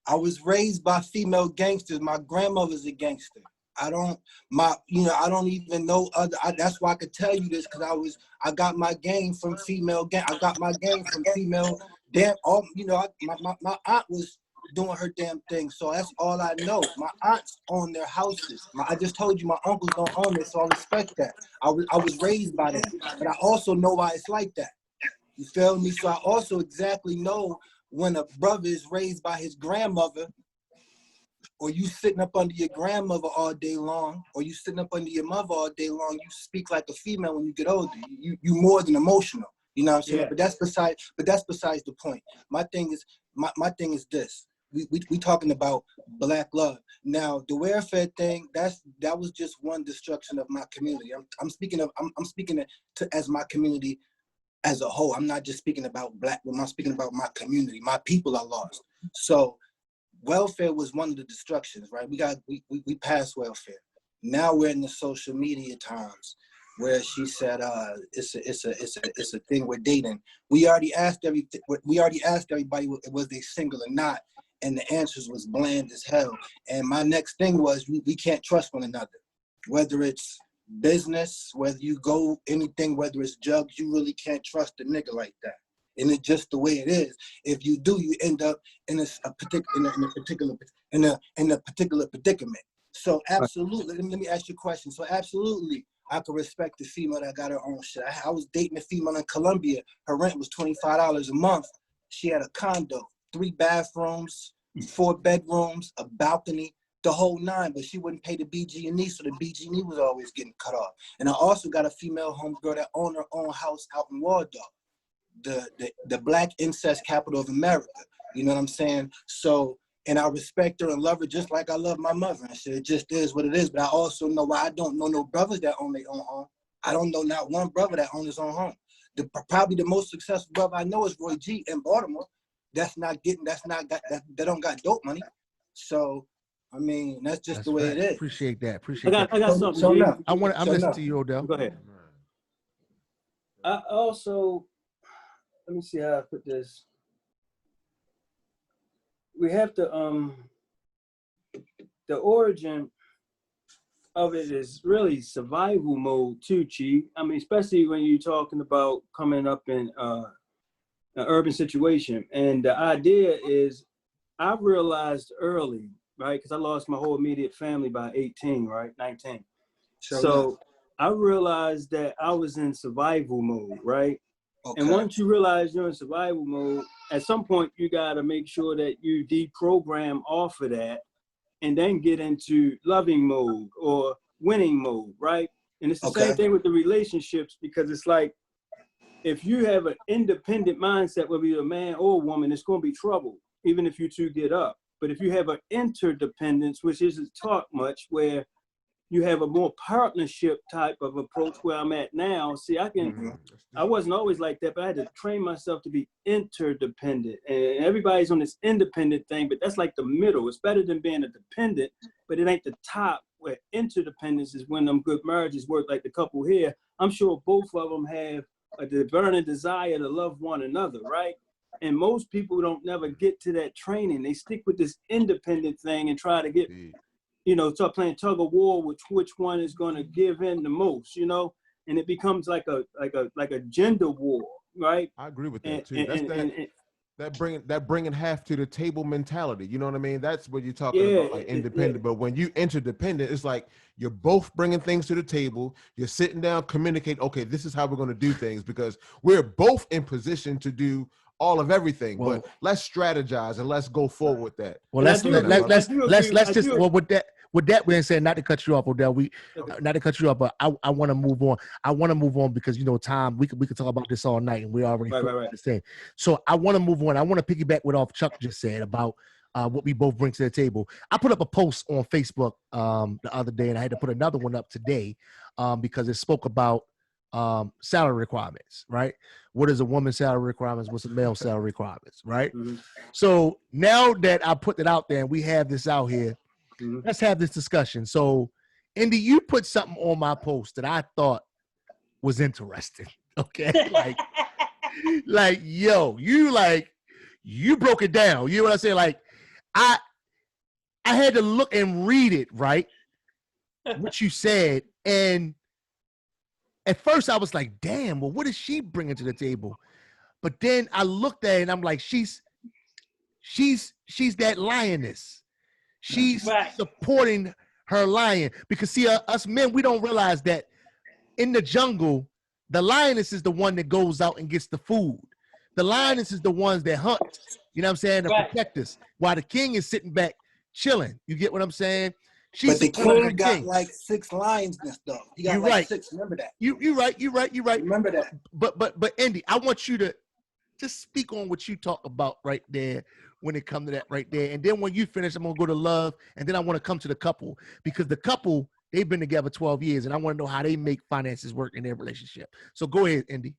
I was raised by female gangsters. My grandmother's a gangster. I don't even know other. That's why I could tell you this, because I got my game from female gang. I got my game from female. My aunt was doing her damn thing, so that's all I know. My aunts own their houses. I just told you my uncles don't own it, so I respect that. I was raised by that, but I also know why it's like that. You feel me? So I also exactly know when a brother is raised by his grandmother, or you sitting up under your grandmother all day long, or you sitting up under your mother all day long, you speak like a female when you get older. You more than emotional. You know what I'm saying? Yeah. But that's besides the point. My thing is this. We talking about Black love. Now the welfare thing, that was just one destruction of my community. I'm speaking to as my community as a whole. I'm not just speaking about Black women. I'm speaking about my community. My people are lost. So welfare was one of the destructions, right? We passed welfare. Now we're in the social media times where she said it's a thing we're dating. We already asked everybody was they single or not, and the answers was bland as hell. And my next thing was we can't trust one another, whether it's business, whether you go anything, whether it's drugs, you really can't trust a nigga like that. And it's just the way it is. If you do, you end up in a particular predicament. So absolutely, let me ask you a question. So absolutely, I could respect the female that got her own shit. I was dating a female in Colombia. Her rent was $25 a month. She had a condo, 3 bathrooms, 4 bedrooms, a balcony, the whole 9, but she wouldn't pay the BG&E, so the BG&E was always getting cut off. And I also got a female homegirl that owned her own house out in Waldorf, the Black incest capital of America. You know what I'm saying? So, and I respect her and love her just like I love my mother. And shit, it just is what it is. But I also know why I don't know no brothers that own their own home. I don't know not one brother that owns his own home. Probably the most successful brother I know is Roy G in Baltimore. That don't got dope money. So, I mean, that's just the way it is. Appreciate that. I got something. I'm listening to you, Odell. Go ahead. I also, let me see how I put this. We have to, the origin of it is really survival mode too, Chief. I mean, especially when you're talking about coming up in an urban situation. And the idea is, I realized early, right? Because I lost my whole immediate family by 18, right? 19. So I realized that I was in survival mode, right? Okay. And once you realize you're in survival mode, at some point you got to make sure that you deprogram off of that and then get into loving mode or winning mode, right? And it's the same thing with the relationships, because it's like, if you have an independent mindset, whether you're a man or a woman, it's going to be trouble, even if you two get up. But if you have an interdependence, which isn't taught much, where you have a more partnership type of approach where I'm at now. See, I wasn't always like that, but I had to train myself to be interdependent. And everybody's on this independent thing, but that's like the middle. It's better than being a dependent, but it ain't the top, where interdependence is when them good marriages work, like the couple here. I'm sure both of them have the burning desire to love one another, right? And most people don't never get to that training. They stick with this independent thing and try to get, start playing tug of war with which one is going to give in the most, and it becomes like a gender war, right? I agree with that too. That bringing half to the table mentality. You know what I mean? That's what you're talking about, like independent. But when you interdependent, it's like you're both bringing things to the table. You're sitting down, communicate. Okay, this is how we're going to do things, because we're both in position to do all of everything. But let's strategize and let's go forward with that. Well, let's just with that being said, not to cut you off, Odell. Not to cut you off, but I want to move on. I want to move on because time. We could talk about this all night, and we already the same. So I want to move on. I want to piggyback what off Chuck just said about what we both bring to the table. I put up a post on Facebook the other day, and I had to put another one up today because it spoke about salary requirements, right? What is a woman's salary requirements? What's a male salary requirements, right? Mm-hmm. So now that I put it out there and we have this out here, let's have this discussion. So, Indy, you put something on my post that I thought was interesting. Okay, you broke it down. You know what I say? Like, I had to look and read it, right? What you said, and at first I was like, damn, well, what is she bringing to the table? But then I looked at it and I'm like, she's that lioness. She's supporting her lion. Because see, us men, we don't realize that in the jungle, the lioness is the one that goes out and gets the food. The lioness is the ones that hunt, you know what I'm saying, to protect us, while the king is sitting back chilling. You get what I'm saying? But the king got like 6 lions and stuff. He got like 6. Remember that. You're right. Remember that. But Indy, I want you to just speak on what you talk about right there when it comes to that right there. And then when you finish, I'm gonna go to love, and then I want to come to the couple, because the couple, they've been together 12 years, and I want to know how they make finances work in their relationship. So go ahead, Indy.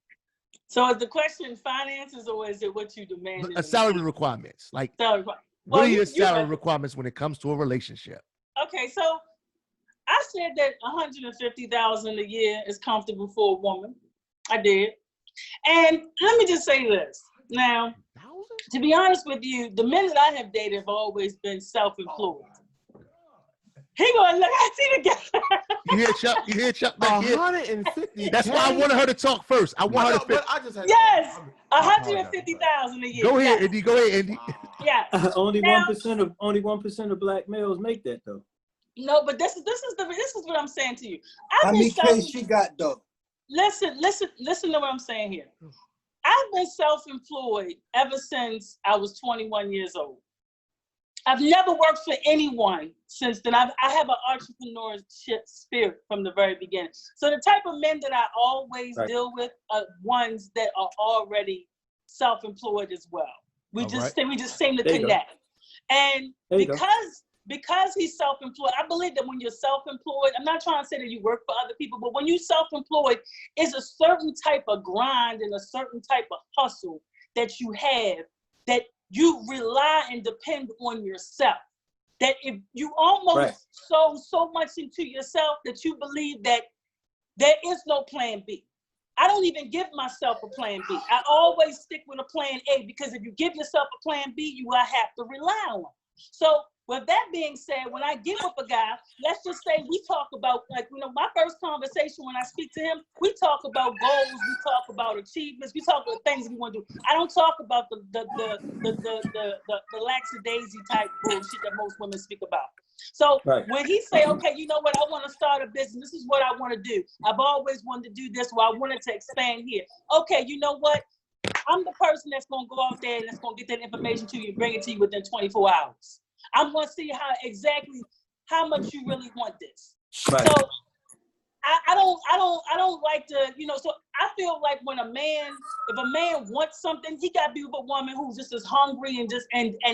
So is the question finances, or is it what you demand? Salary requirements. Like, what are your salary requirements when it comes to a relationship? Okay, so I said that $150,000 a year is comfortable for a woman. I did. And let me just say this. Now, to be honest with you, the men that I have dated have always been self-employed. He gonna look, I see the guy. You hear Chuck back here? 150. That's why I wanted her to talk first. I want her to Yes, $150,000 a year. Go ahead, Indy. Go ahead, Indy. Yeah. Only 1% of black males make that though. No, but this is what I'm saying to you. How many kids she got though? Listen to what I'm saying here. I've been self-employed ever since I was 21 years old. I've never worked for anyone since then. I have an entrepreneurship spirit from the very beginning. So the type of men that I always deal with are ones that are already self-employed as well. We just seem to connect. And because he's self-employed, I believe that when you're self-employed, I'm not trying to say that you work for other people, but when you're self-employed, it's a certain type of grind and a certain type of hustle that you have, that you rely and depend on yourself. That if you almost so much into yourself that you believe that there is no plan B. I don't even give myself a plan B. I always stick with a plan A, because if you give yourself a plan B, you will have to rely on. So with that being said, when I get with a guy, let's just say we talk about, like, you know, my first conversation when I speak to him, we talk about goals, we talk about achievements, we talk about things we want to do. I don't talk about the lackadaisy type bullshit that most women speak about. So when he say, okay, you know what, I want to start a business, this is what I want to do. I've always wanted to do this, or I wanted to expand here. Okay, you know what? I'm the person that's going to go out there and that's going to get that information to you and bring it to you within 24 hours. I'm going to see how much you really want this. Right. So I don't like to, you know, so I feel like if a man wants something, he got to be with a woman who's just as hungry and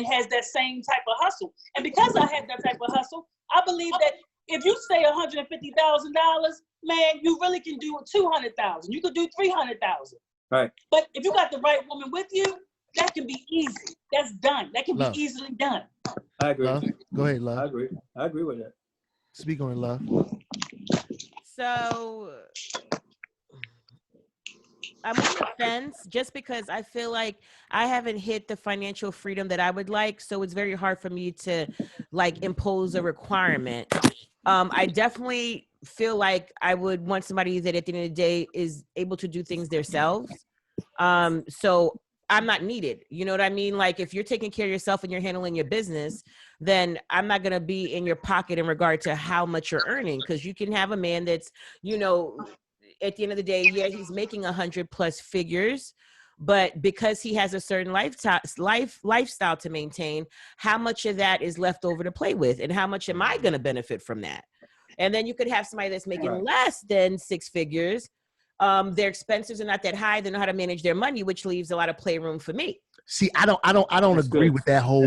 has that same type of hustle. And because I have that type of hustle, I believe that if you say $150,000, man, you really can do $200,000. You could do $300,000. Right. But if you got the right woman with you, that can be easy. That's done. That can be easily done. I agree. Love. Go ahead, Love. I agree with that. Speak on it, Love. So I'm on the fence just because I feel like I haven't hit the financial freedom that I would like. So it's very hard for me to like impose a requirement. I definitely feel like I would want somebody that at the end of the day is able to do things themselves. So I'm not needed. You know what I mean? Like if you're taking care of yourself and you're handling your business, then I'm not going to be in your pocket in regard to how much you're earning. Cause you can have a man that's, you know, at the end of the day, yeah, he's making 100+ figures, but because he has a certain lifestyle to maintain, how much of that is left over to play with? And how much am I going to benefit from that? And then you could have somebody that's making less than 6 figures. Their expenses are not that high. They know how to manage their money, which leaves a lot of playroom for me. See, I don't agree with that whole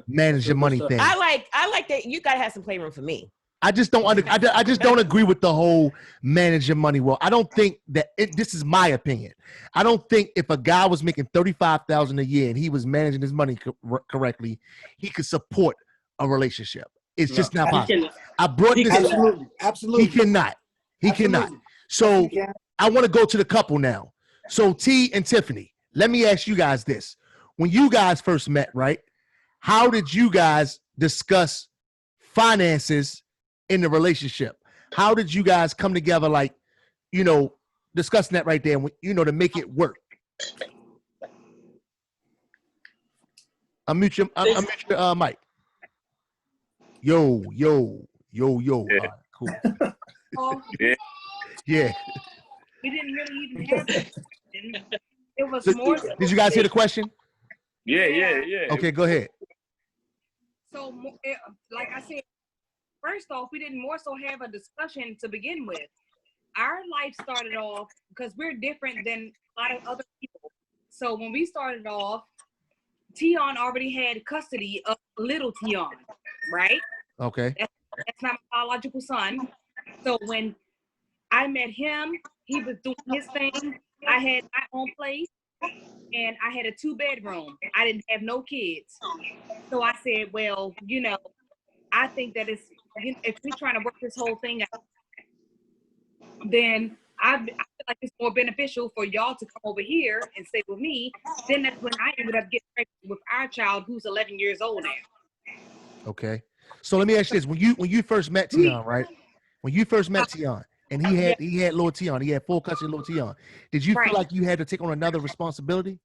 manage your money thing. I like that. You gotta have some playroom for me. I just don't agree with the whole manage your money well. I don't think that this is my opinion. I don't think if a guy was making $35,000 a year and he was managing his money correctly, he could support a relationship. It's just not possible. I brought this absolutely. He cannot. So I want to go to the couple now. So T and Tiffany, let me ask you guys this. When you guys first met, right? How did you guys discuss finances in the relationship? How did you guys come together, like, you know, discussing that right there, you know, to make it work? Unmute your mic. Yo. Yeah. All right, cool. Yeah. We didn't really even have it. It was more. Did you guys hear the question? Yeah. Okay, go ahead. So, like I said, first off, we didn't more so have a discussion to begin with. Our life started off because we're different than a lot of other people. So when we started off, Tion already had custody of little Tion, right? Okay. That's not my biological son. So when I met him, he was doing his thing. I had my own place and I had a 2-bedroom. I didn't have no kids. So I said, well, you know, I think that if we're trying to work this whole thing out, then I feel like it's more beneficial for y'all to come over here and stay with me. Then that's when I ended up getting pregnant with our child, who's 11 years old now. Okay. So let me ask you this: when you first met Tion, right? When you first met Tion, and he had little Tion, he had full custody of little Tion. Did you feel like you had to take on another responsibility?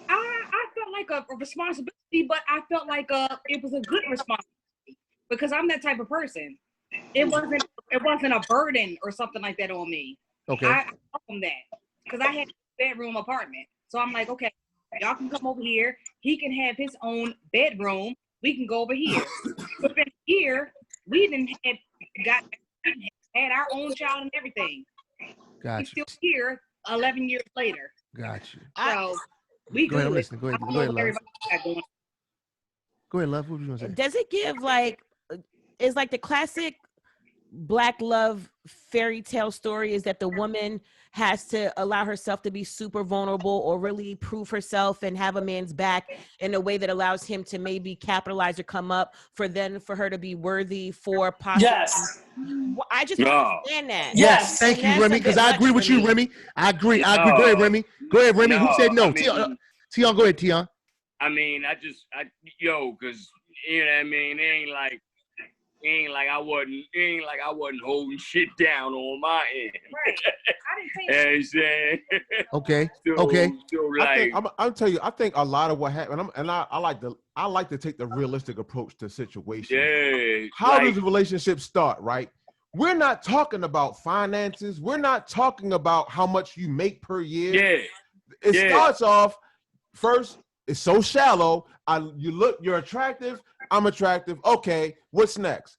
I felt like a responsibility, but I felt like it was a good responsibility because I'm that type of person. It wasn't a burden or something like that on me. Okay. I welcome that because I had a bedroom apartment. So I'm like, okay, y'all can come over here. He can have his own bedroom. We can go over here. But then here, we didn't had our own child and everything. Gotcha. He's still here 11 years later. Gotcha. So we go ahead, I'm listening. Go ahead, love. Go ahead, love. What were you gonna say? Does it give is like the classic Black love fairy tale story is that the woman has to allow herself to be super vulnerable or really prove herself and have a man's back in a way that allows him to maybe capitalize or come up for her to be worthy for possibly. Yes. I just don't understand that. Yes. Thank you, Remy, because I agree with you, Remy. I agree. Go ahead, Remy. Who said no? Tion, go ahead, Tion. cause you know what I mean. It ain't like I wasn't holding shit down on my end. Right. I didn't You know what I'm saying? Okay. So, Okay. So I like, think I'll tell you. I think a lot of what happened, and I like to take the realistic approach to situations. yeah. How does a relationship start? Right. We're not talking about finances. We're not talking about how much you make per year. Yeah. It Yeah. starts off first. It's so shallow. You're attractive. I'm attractive. Okay. What's next?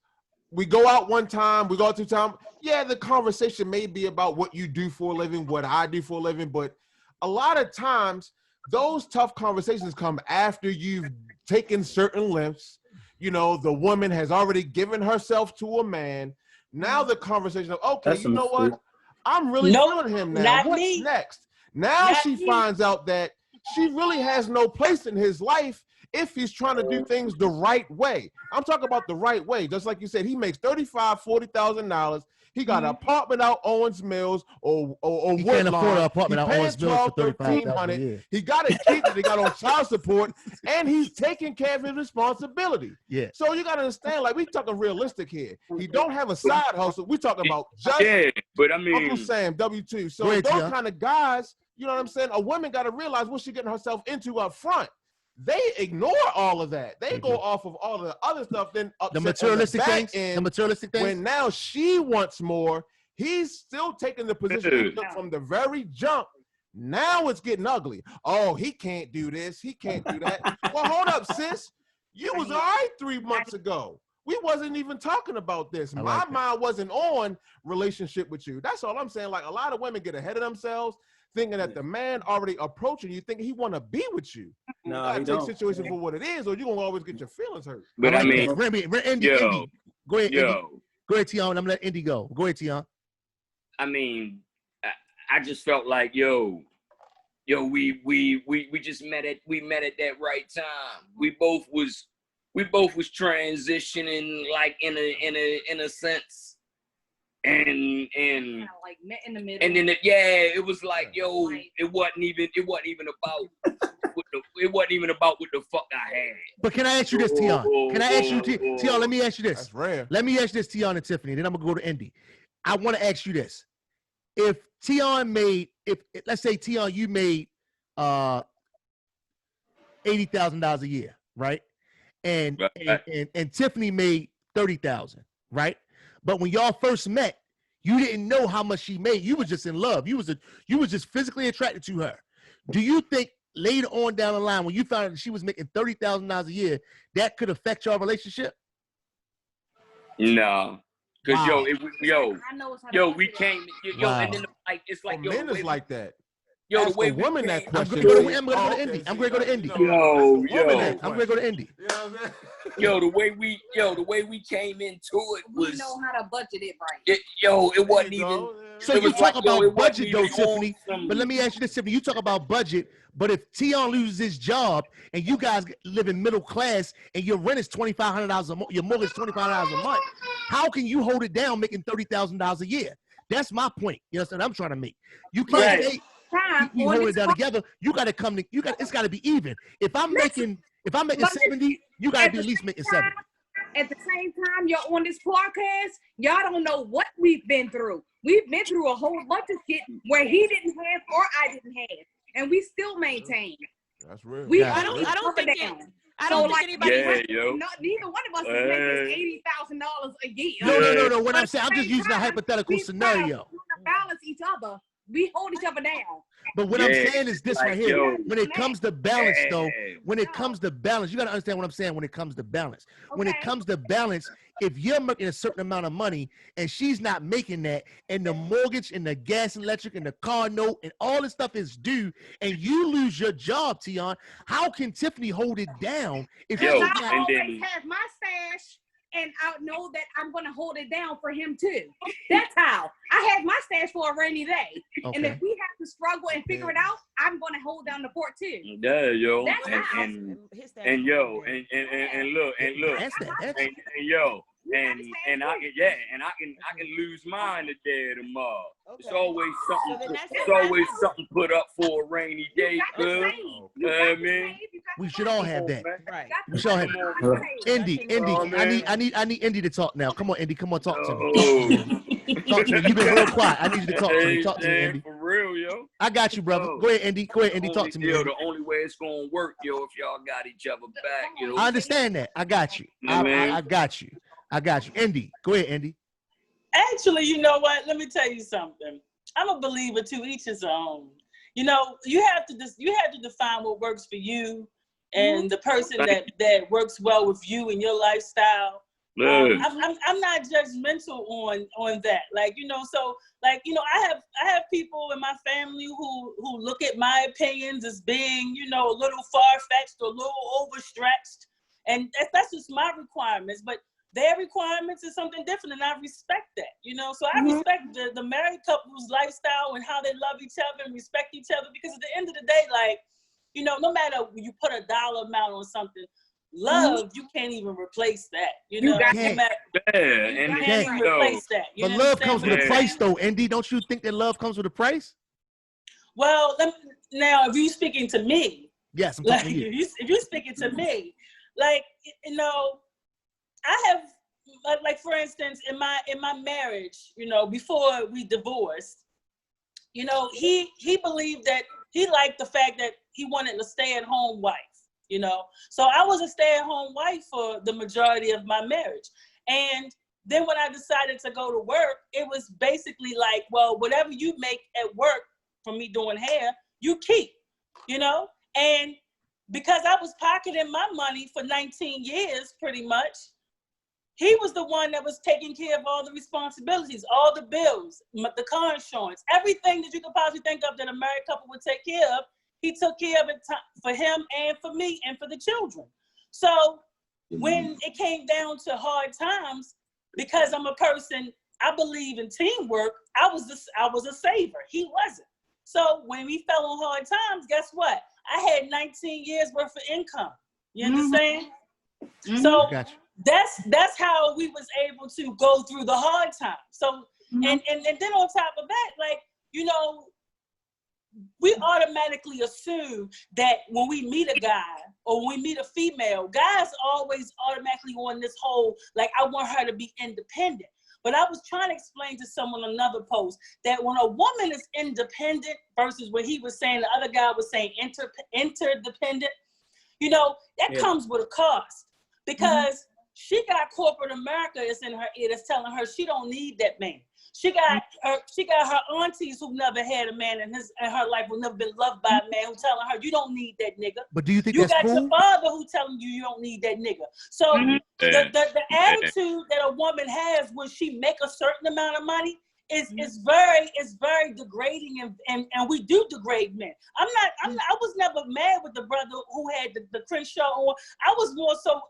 We go out one time. We go out 2 times. Yeah, the conversation may be about what you do for a living, what I do for a living, but a lot of times those tough conversations come after you've taken certain lengths. You know, the woman has already given herself to a man. Now the conversation of, okay, That's you know some what? I'm really Nope, feeling him now. not What's me. next? Now Not she me. finds out that she really has no place in his life if he's trying to do things the right way. I'm talking about the right way. Just like you said, he makes $35,000-$40,000. He got an apartment out Owens Mills or He can't afford an Woodlawn. apartment He out paying Owens Mills for $35,000 a $1,300. year. He got a kid that he got on child support, and he's taking care of his responsibility. Yeah. So you got to understand, like, we talking realistic here. He don't have a side hustle. We talking about just but I mean, Uncle Sam, W-2. So Go ahead, those Tia. kind of guys, you know what I'm saying? A woman got to realize what she's getting herself into up front. They ignore all of that. They go off of all of the other stuff. Then The materialistic things. The materialistic things. when now she wants more, he's still taking the position he took from the very jump. Now it's getting ugly. Oh, he can't do this. He can't do that. Well, hold up, sis. You was all right 3 months ago. We wasn't even talking about this. I My like that. mind wasn't on relationship with you. That's all I'm saying. Like, a lot of women get ahead of themselves, thinking that the man already approaching you, thinking he want to be with you. No, You gotta he take don't. situation for what it is, or you're gonna always get your feelings hurt. but I like mean, that. Indy, yo, Indy. Go ahead, Indy. yo, Go ahead, Tion. I'm gonna let Indy go. Go ahead, Tion. I mean, I just felt like, yo, we just met at that right time. We both was transitioning, like in a sense. And Kind of like met in the middle. and then it was like, yo, it wasn't even about what the fuck I had. But can I ask you this, Tion? Can I ask you, Tion? Let me ask you this. That's rare. Let me ask this, Tion and Tiffany. Then I'm gonna go to Indy. I want to ask you this: if Tion made, let's say Tion, you made $80,000 a year, right? And Tiffany made $30,000, right? But when y'all first met, you didn't know how much she made. You was just in love. You was just physically attracted to her. Do you think later on down the line, when you found out that she was making $30,000 a year, that could affect your relationship? No, because Wow. we came, Wow. and then like it's like, Men is like that. yo, the Ask way a we woman came, that I'm question. gonna go see? to Indy. I'm gonna go to Indy. Yo, I'm gonna go to Indy. You know what I'm saying? yo, the way we came into it We was, know how to budget it right. it wasn't There you even. go. So It you was talk like, yo, about it wasn't budget though, even Tiffany. on But let me ask you this, Tiffany. You talk about budget, but if Tion loses his job and you guys live in middle class and your rent is $2,500 a month, your mortgage is $2,500 a month, how can you hold it down making $30,000 a year? That's my point. You know what I'm trying to make. You can't say you hold it down together. You got to come to. It's got to be even. If I'm making 70, you got to be at least making 70. At the same time, you're on this podcast, y'all don't know what we've been through. We've been through a whole bunch of shit where he didn't have or I didn't have, and we still maintain. That's real. We Yeah. I don't think anybody. neither one of us is making $80,000 a year. No. What I'm saying, I'm just using a hypothetical scenario. To balance each other. We hold each other down. But what I'm saying is this right here. yo. When it comes to balance, though, when it comes to balance, you got to understand what I'm saying when it comes to balance. When it comes to balance, if you're making a certain amount of money and she's not making that, and the mortgage and the gas and electric and the car note and all this stuff is due, and you lose your job, Tion, how can Tiffany hold it down if Yo, she's I not? always have my stash, and I know that I'm going to hold it down for him too. That's how. I have my stash for a rainy day. Okay. And if we have to struggle and figure it out, I'm going to hold down the fort too. Yeah, yo, That's how. and look, That's that. and yo, and I can lose mine today or tomorrow. Okay. It's always So something. then that's It's it, right? always something put up for a rainy day, cuz. You know what I mean? We should all have that. Right. We should all have. Come on, Indy, I need Indy to talk now. Come on, Indy, come on, talk to me. man. Talk to me. You've been real quiet. I need you to talk to me. Talk to me, Hey, Indy. for real, yo. I got you, brother. Go ahead, Indy. Go ahead, Indy. Talk to me. Indy. The only way it's gonna work, yo, if y'all got each other back, yo. I understand that. I got you. I got you. I got you. Indy, go ahead, Indy. Actually, you know what? Let me tell you something. I'm a believer to each his own. You know, you have to define what works for you and the person that works well with you and your lifestyle. I'm not judgmental on that. Like, you know, so like, you know, I have people in my family who look at my opinions as being, you know, a little far-fetched or a little overstretched. And that's just my requirements. But their requirements is something different, and I respect that, you know. So I respect the married couple's lifestyle and how they love each other and respect each other, because at the end of the day, like, you know, no matter you put a dollar amount on something, love, you can't even replace that, you know. You No matter, and you can't even replace that. You But know love what I'm comes saying? with a price, though, Indy. Don't you think that love comes with a price? Well, now if you're speaking to me, Yes, I'm like talking to you. if you're speaking to me, like, you know, I have, like, for instance, in my marriage, you know, before we divorced, you know, he believed that he liked the fact that he wanted a stay-at-home wife, you know. So I was a stay-at-home wife for the majority of my marriage. And then when I decided to go to work, it was basically like, well, whatever you make at work from me doing hair, you keep, you know. And because I was pocketing my money for 19 years, pretty much, he was the one that was taking care of all the responsibilities, all the bills, the car insurance, everything that you could possibly think of that a married couple would take care of. He took care of it for him and for me and for the children. So when it came down to hard times, because I'm a person, I believe in teamwork, I was a saver. He wasn't. So when we fell on hard times, guess what? I had 19 years worth of income. You understand? So that's how we was able to go through the hard times. So and then on top of that, like, you know, we automatically assume that when we meet a guy or when we meet a female, guys always automatically on this whole, like, I want her to be independent. But I was trying to explain to someone on another post that when a woman is independent versus what he was saying, the other guy was saying interdependent, you know, that comes with a cost, because she got corporate America is in her ear that's telling her she don't need that man. She got her aunties who never had a man in her life, who never been loved by a man, who telling her you don't need that nigga. But do you think you that's cool? You got your father who telling you don't need that nigga. So the attitude that a woman has when she make a certain amount of money is very degrading, and we do degrade men. I was never mad with the brother who had the Crenshaw on. I was more so,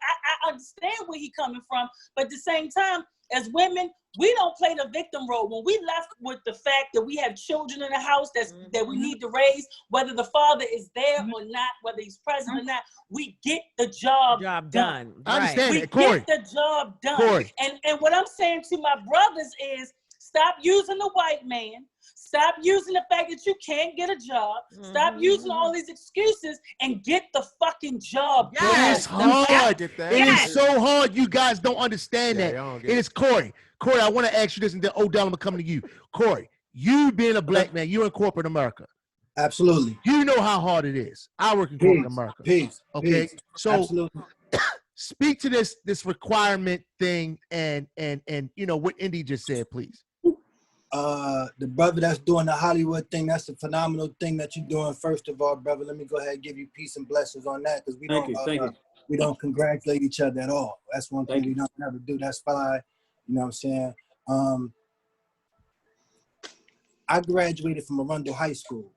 I understand where he coming from, but at the same time, as women, we don't play the victim role. When we left with the fact that we have children in the house that we need to raise, whether the father is there or not, whether he's present or not, we get the job done. I understand we it, Corey. get the job done. Corey. And what I'm saying to my brothers is, stop using the white man. Stop using the fact that you can't get a job. Stop using all these excuses and get the fucking job done. It's hard. It is so hard. You guys don't understand that. It is Corey. Corey, I want to ask you this, and then Odell, I'm going to come to you. Corey, you being a black man, you're in corporate America. Absolutely. You know how hard it is. I work in corporate America. Okay? So absolutely. Speak to this requirement thing and you know what Indy just said, please. The brother that's doing the Hollywood thing, that's a phenomenal thing that you're doing. First of all, brother, let me go ahead and give you peace and blessings on that, because we don't congratulate each other at all. That's one thing we don't ever do. That's fine. You know what I'm saying? I graduated from Arundel High School.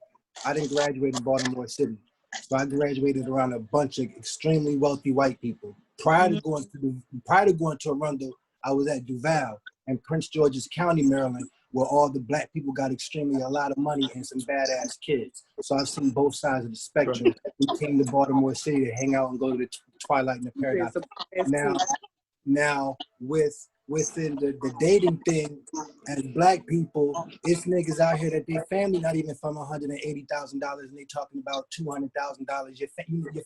I didn't graduate in Baltimore City. So I graduated around a bunch of extremely wealthy white people. Prior to going to Arundel, I was at Duval in Prince George's County, Maryland, where all the black people got a lot of money and some badass kids. So I've seen both sides of the spectrum. We came to Baltimore City to hang out and go to the Twilight and the Paradise. Now, within the dating thing, as black people, it's niggas out here that their family not even from $180,000 and they talking about $200,000. Your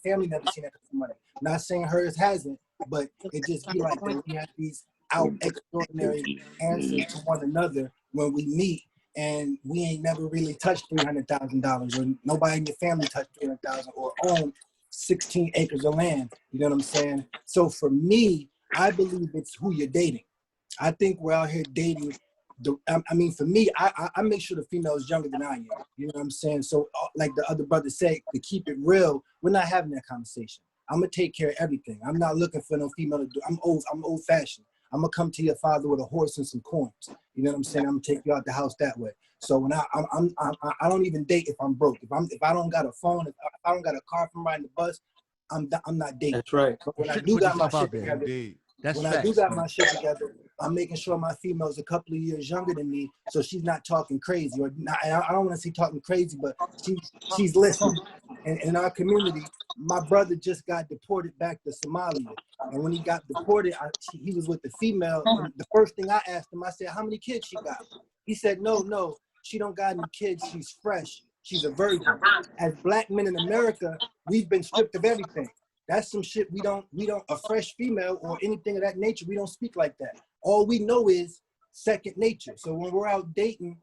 family never seen that kind of money. Not saying hers hasn't, but it just be like that. We have these out extraordinary answers to one another when we meet, and we ain't never really touched $300,000, or nobody in your family touched $300,000 or own 16 acres of land. You know what I'm saying? So for me, I believe it's who you're dating. I think we're out here dating. I mean, for me, I make sure the female is younger than I am. You know what I'm saying? So like the other brother said, to keep it real, we're not having that conversation. I'm gonna take care of everything. I'm not looking for no female to do. I'm old fashioned. I'm gonna come to your father with a horse and some coins. You know what I'm saying? I'm gonna take you out the house that way. So when I don't even date if I'm broke. If I don't got a phone, if I don't got a car from riding the bus, I'm not dating. That's right. But when I do got my shit together, I'm making sure my female is a couple of years younger than me, so she's not talking crazy. Or not, I don't want to say talking crazy, but she's listening. And in our community, my brother just got deported back to Somalia. And when he got deported, he was with the female. And the first thing I asked him, I said, how many kids she got? He said, no, she don't got any kids. She's fresh. She's a virgin. As black men in America, we've been stripped of everything. That's some shit we don't, a fresh female or anything of that nature, we don't speak like that. All we know is second nature. So when we're out dating,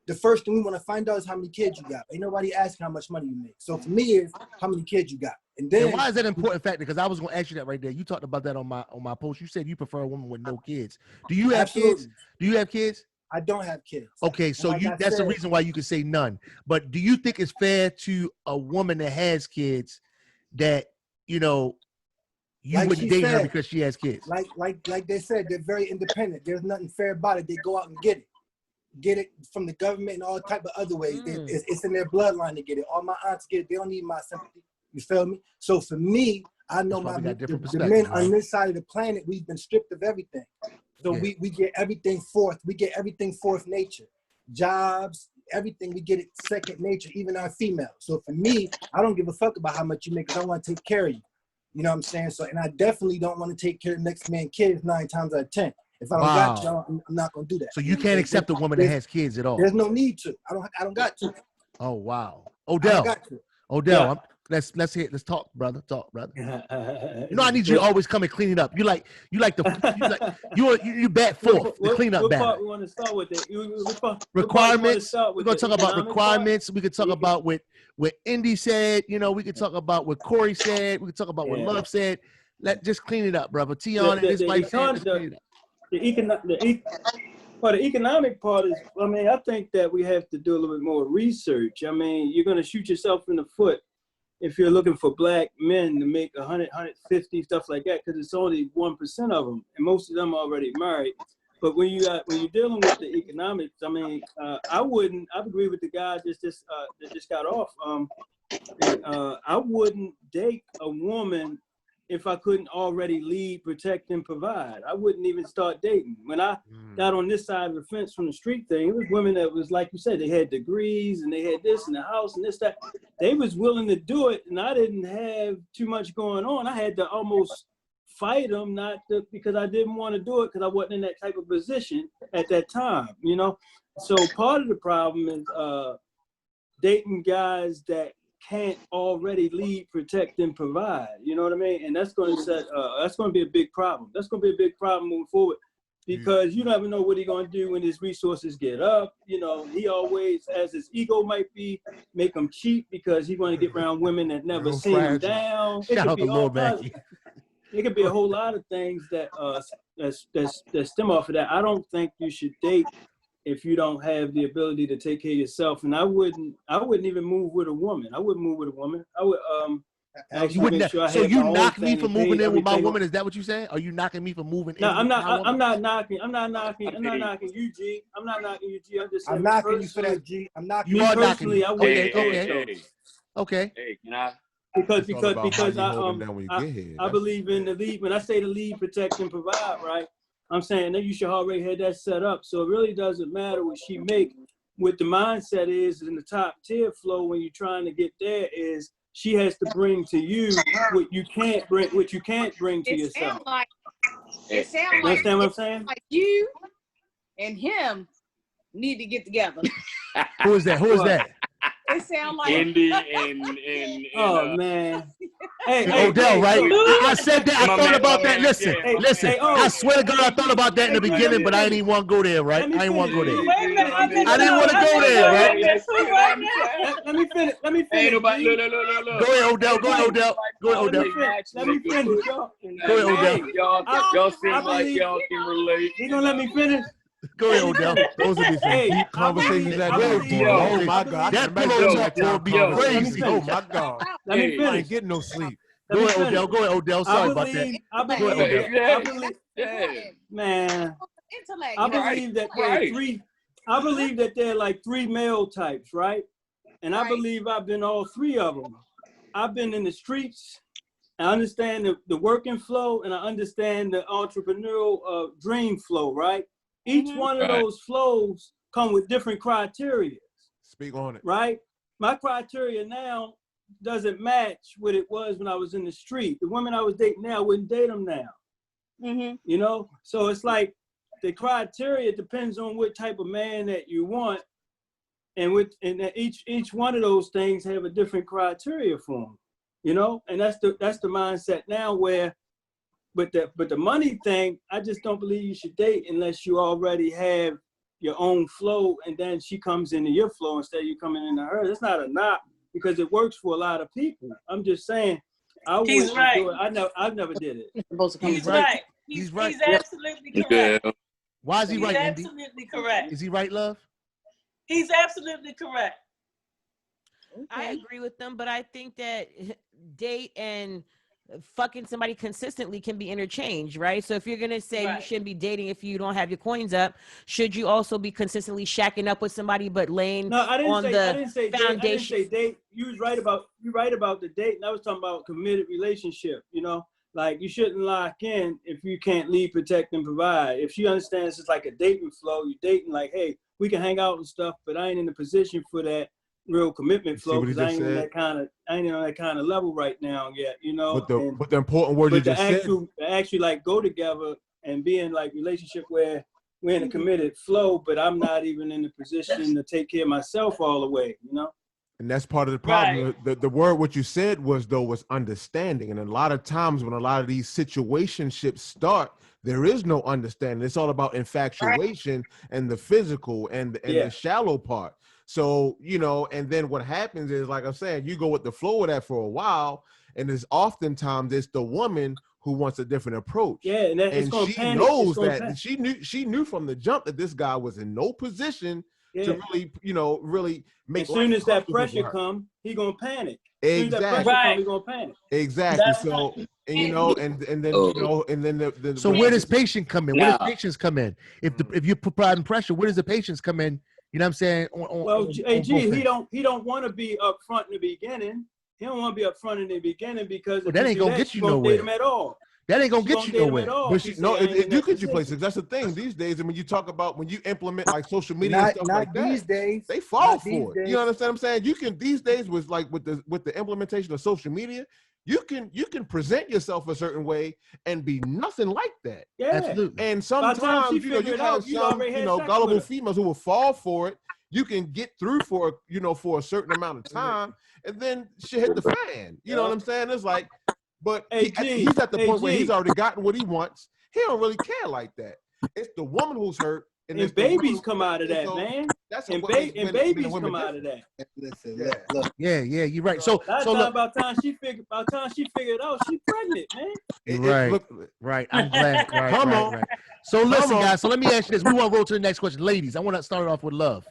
the first thing we want to find out is how many kids you got. Ain't nobody asking how much money you make. So for me, is how many kids you got. And then why is that an important factor? Because I was going to ask you that right there. You talked about that on my post. You said you prefer a woman with no kids. Do you have kids? Do you have kids? I don't have kids. Okay, so like that's the reason why you can say none. But do you think it's fair to a woman that has kids that, you know, you like wouldn't date her because she has kids? Like they said, they're very independent. There's nothing fair about it. They go out and get it from the government and all type of other ways. It's in their bloodline to get it. All my aunts get it. They don't need my sympathy. You feel me? So for me, I know the men on this side of the planet, we've been stripped of everything. So we get everything fourth. We get everything fourth nature. Jobs, everything, we get it second nature, even our females. So for me, I don't give a fuck about how much you make because I want to take care of you. You know what I'm saying? So, and I definitely don't want to take care of the next man's kids 9 times out of 10. If I don't got you, I'm not going to do that. So you can't accept a woman that has kids at all? There's no need to. I don't got to. Oh, wow. Odell. Yeah. Let's talk, brother. You know, I need you to always come and clean it up. You bat fourth, the cleanup battle. What we want to start with it? Requirements. We're gonna talk about requirements. We could talk about what Indy said. You know, we could talk about what Corey said. We could talk about what Love said. Just clean it up, brother. Tion and his wife said, clean it up. The economic part is, I mean, I think that we have to do a little bit more research. I mean, you're gonna shoot yourself in the foot if you're looking for black men to make 100, 150, stuff like that, because it's only 1% of them, and most of them are already married. But when you're dealing with the economics, I mean, I agree with the guy that just got off. I wouldn't date a woman if I couldn't already lead, protect, and provide. I wouldn't even start dating. When I got on this side of the fence from the street thing, it was women that was, like you said, they had degrees and they had this in the house and this, that. They was willing to do it, and I didn't have too much going on. I had to almost fight them, because I didn't want to do it because I wasn't in that type of position at that time, you know? So part of the problem is dating guys that can't already lead, protect, and provide. You know what I mean? And that's going to be a big problem. That's going to be a big problem moving forward, because you never know what he's going to do when his resources get up. You know, he always, as his ego might be, make him cheap because he's going to get around women that never see him down. Shout out to Lil Mackie. It could be a whole lot of things that stem off of that. I don't think you should date if you don't have the ability to take care of yourself. And I wouldn't even move with a woman. I wouldn't move with a woman. I would you wouldn't. So you knock me for moving in with my woman? Is that what you saying? Are you knocking me for moving in? No, I'm not knocking you, G. I'm not knocking you, G. I'm just saying. I'm knocking you for that, G. I'm knocking you. You are knocking me. Okay. Hey, can I? Because I believe in the lead. When I say the lead, protect, and provide, right? I'm saying that you should already have that set up. So it really doesn't matter what she make. What the mindset is in the top tier flow when you're trying to get there is she has to bring to you what you can't bring to yourself. It sounds You like, understand what I'm saying? like you and him need to get together. Who is that? Who is that? It sounds like Indy and Oh man. Hey, And hey, Odell, hey, right? look. I said that. I My thought man, about my that. man, Listen, yeah, my listen. man. I swear to God, I thought about that in the Hey, beginning, but I let me didn't want to go there, right? Let me I didn't want to go finish. there. Wait a minute, I missed I didn't want to go there, right? Who right now? Let me finish. Let me Ain't finish. nobody, G. look. Go ahead, Odell. Go ahead, Odell. Go ahead, Let Odell. me finish. Let me finish, y'all. Go ahead, Odell. Y'all seem I like believe- y'all can relate. He gonna let me finish? Go ahead, Odell. Those would be some Hey, deep conversations I at believe- work, I boy. believe- Oh my I God, I That can pillow imagine talk that type will of be conversation. crazy. Oh my God, Let me Hey, I finish. ain't getting no sleep. Go Let me ahead, finish. Odell. Go ahead, Odell. Sorry about that. I Go ahead, believe, Odell. I believe, Yeah. man, intellect. I believe that there are right. three. I believe that there are like three male types, right? And I Right. believe I've been all three of them. I've been in the streets. I understand the working flow, and I understand the entrepreneurial dream flow, right? Each one of Right. those flows come with different criteria, Speak on it. right? My criteria now doesn't match what it was when I was in the street. The women I was dating now, I wouldn't date them now. You know, so it's like the criteria depends on what type of man that you want, and that each one of those things have a different criteria for them. You know, and that's the mindset now. Where, but the money thing, I just don't believe you should date unless you already have your own flow, and then she comes into your flow instead of you coming into hers. It's not a knock because it works for a lot of people. I'm just saying, I He's wouldn't right. do it. I never did it. He's right. right. He's right. He's absolutely correct. Yeah. Why is he He's right, Indy? absolutely correct. Is he right, love? He's absolutely correct. I agree with them, but I think that date and fucking somebody consistently can be interchanged, right? So if you're gonna say you Right. shouldn't be dating if you don't have your coins up, should you also be consistently shacking up with somebody but laying No, I on didn't the say date. I didn't foundation? say date. You right about the date, and I was talking about committed relationship. You know, like you shouldn't lock in if you can't lead, protect, and provide. If she understands it's like a dating flow, you're dating like, hey, we can hang out and stuff, but I ain't in the position for that real commitment flow what he because I just ain't on said? that kind of level right now yet. You know, But the important word you but the just said. actually like go together and be in like relationship where we're in a committed flow, but I'm not even in the position to take care of myself all the way, you know? And that's part of the problem. Right. The word what you said was understanding. And a lot of times when a lot of these situationships start, there is no understanding. It's all about infatuation and the physical and the shallow part. So, you know, and then what happens is, like I'm saying, you go with the flow of that for a while, and it's oftentimes it's the woman who wants a different approach. Yeah, and she panic. knows that she knew from the jump that this guy was in no position to really, you know, really make. As soon as that pressure come, he gonna panic. As soon as that pressure come, he gonna panic. Exactly. That's So, and you know, and then you know, and then the So where does patience come in? Where does patience come in? If you're providing pressure, where does the patience come in? You know what I'm saying? He don't want to be up front in the beginning. He don't want to be up front in the beginning because that ain't gonna get you nowhere. Date him at all. That ain't gonna get you nowhere. But it do get you places. That's the thing. These days, and when you talk about when you implement like social media and stuff like that, these days, they fall for it. You understand what I'm saying? You can these days with like with the implementation of social media, you can present yourself a certain way and be nothing like that. Yeah, absolutely. And sometimes you have some gullible females who will fall for it. You can get through for a certain amount of time, and then shit hit the fan. You know what I'm saying? It's like. But he's at the point where he's already gotten what he wants. He don't really care like that. It's the woman who's hurt. And babies come out of that, man. That's and babies come out of that. Listen, look. Yeah, you're right. So look, by the time she figured it out, she's pregnant, man. Right. I'm glad. Right, Come on. Right. So listen, guys. So let me ask you this. We want to roll to the next question, ladies. I want to start off with love.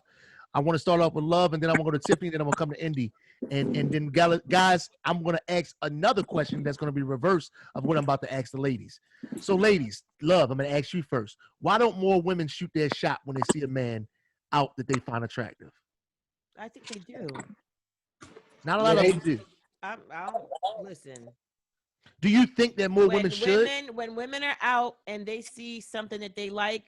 I want to start off with love, and then I'm gonna go to Tiffany, then I'm gonna come to Indy, and then guys, I'm gonna ask another question that's gonna be reverse of what I'm about to ask the ladies. So, ladies, love, I'm gonna ask you first. Why don't more women shoot their shot when they see a man out that they find attractive? I think they do. Not a lot of them do. I don't listen. Do you think that more women should? When women are out and they see something that they like,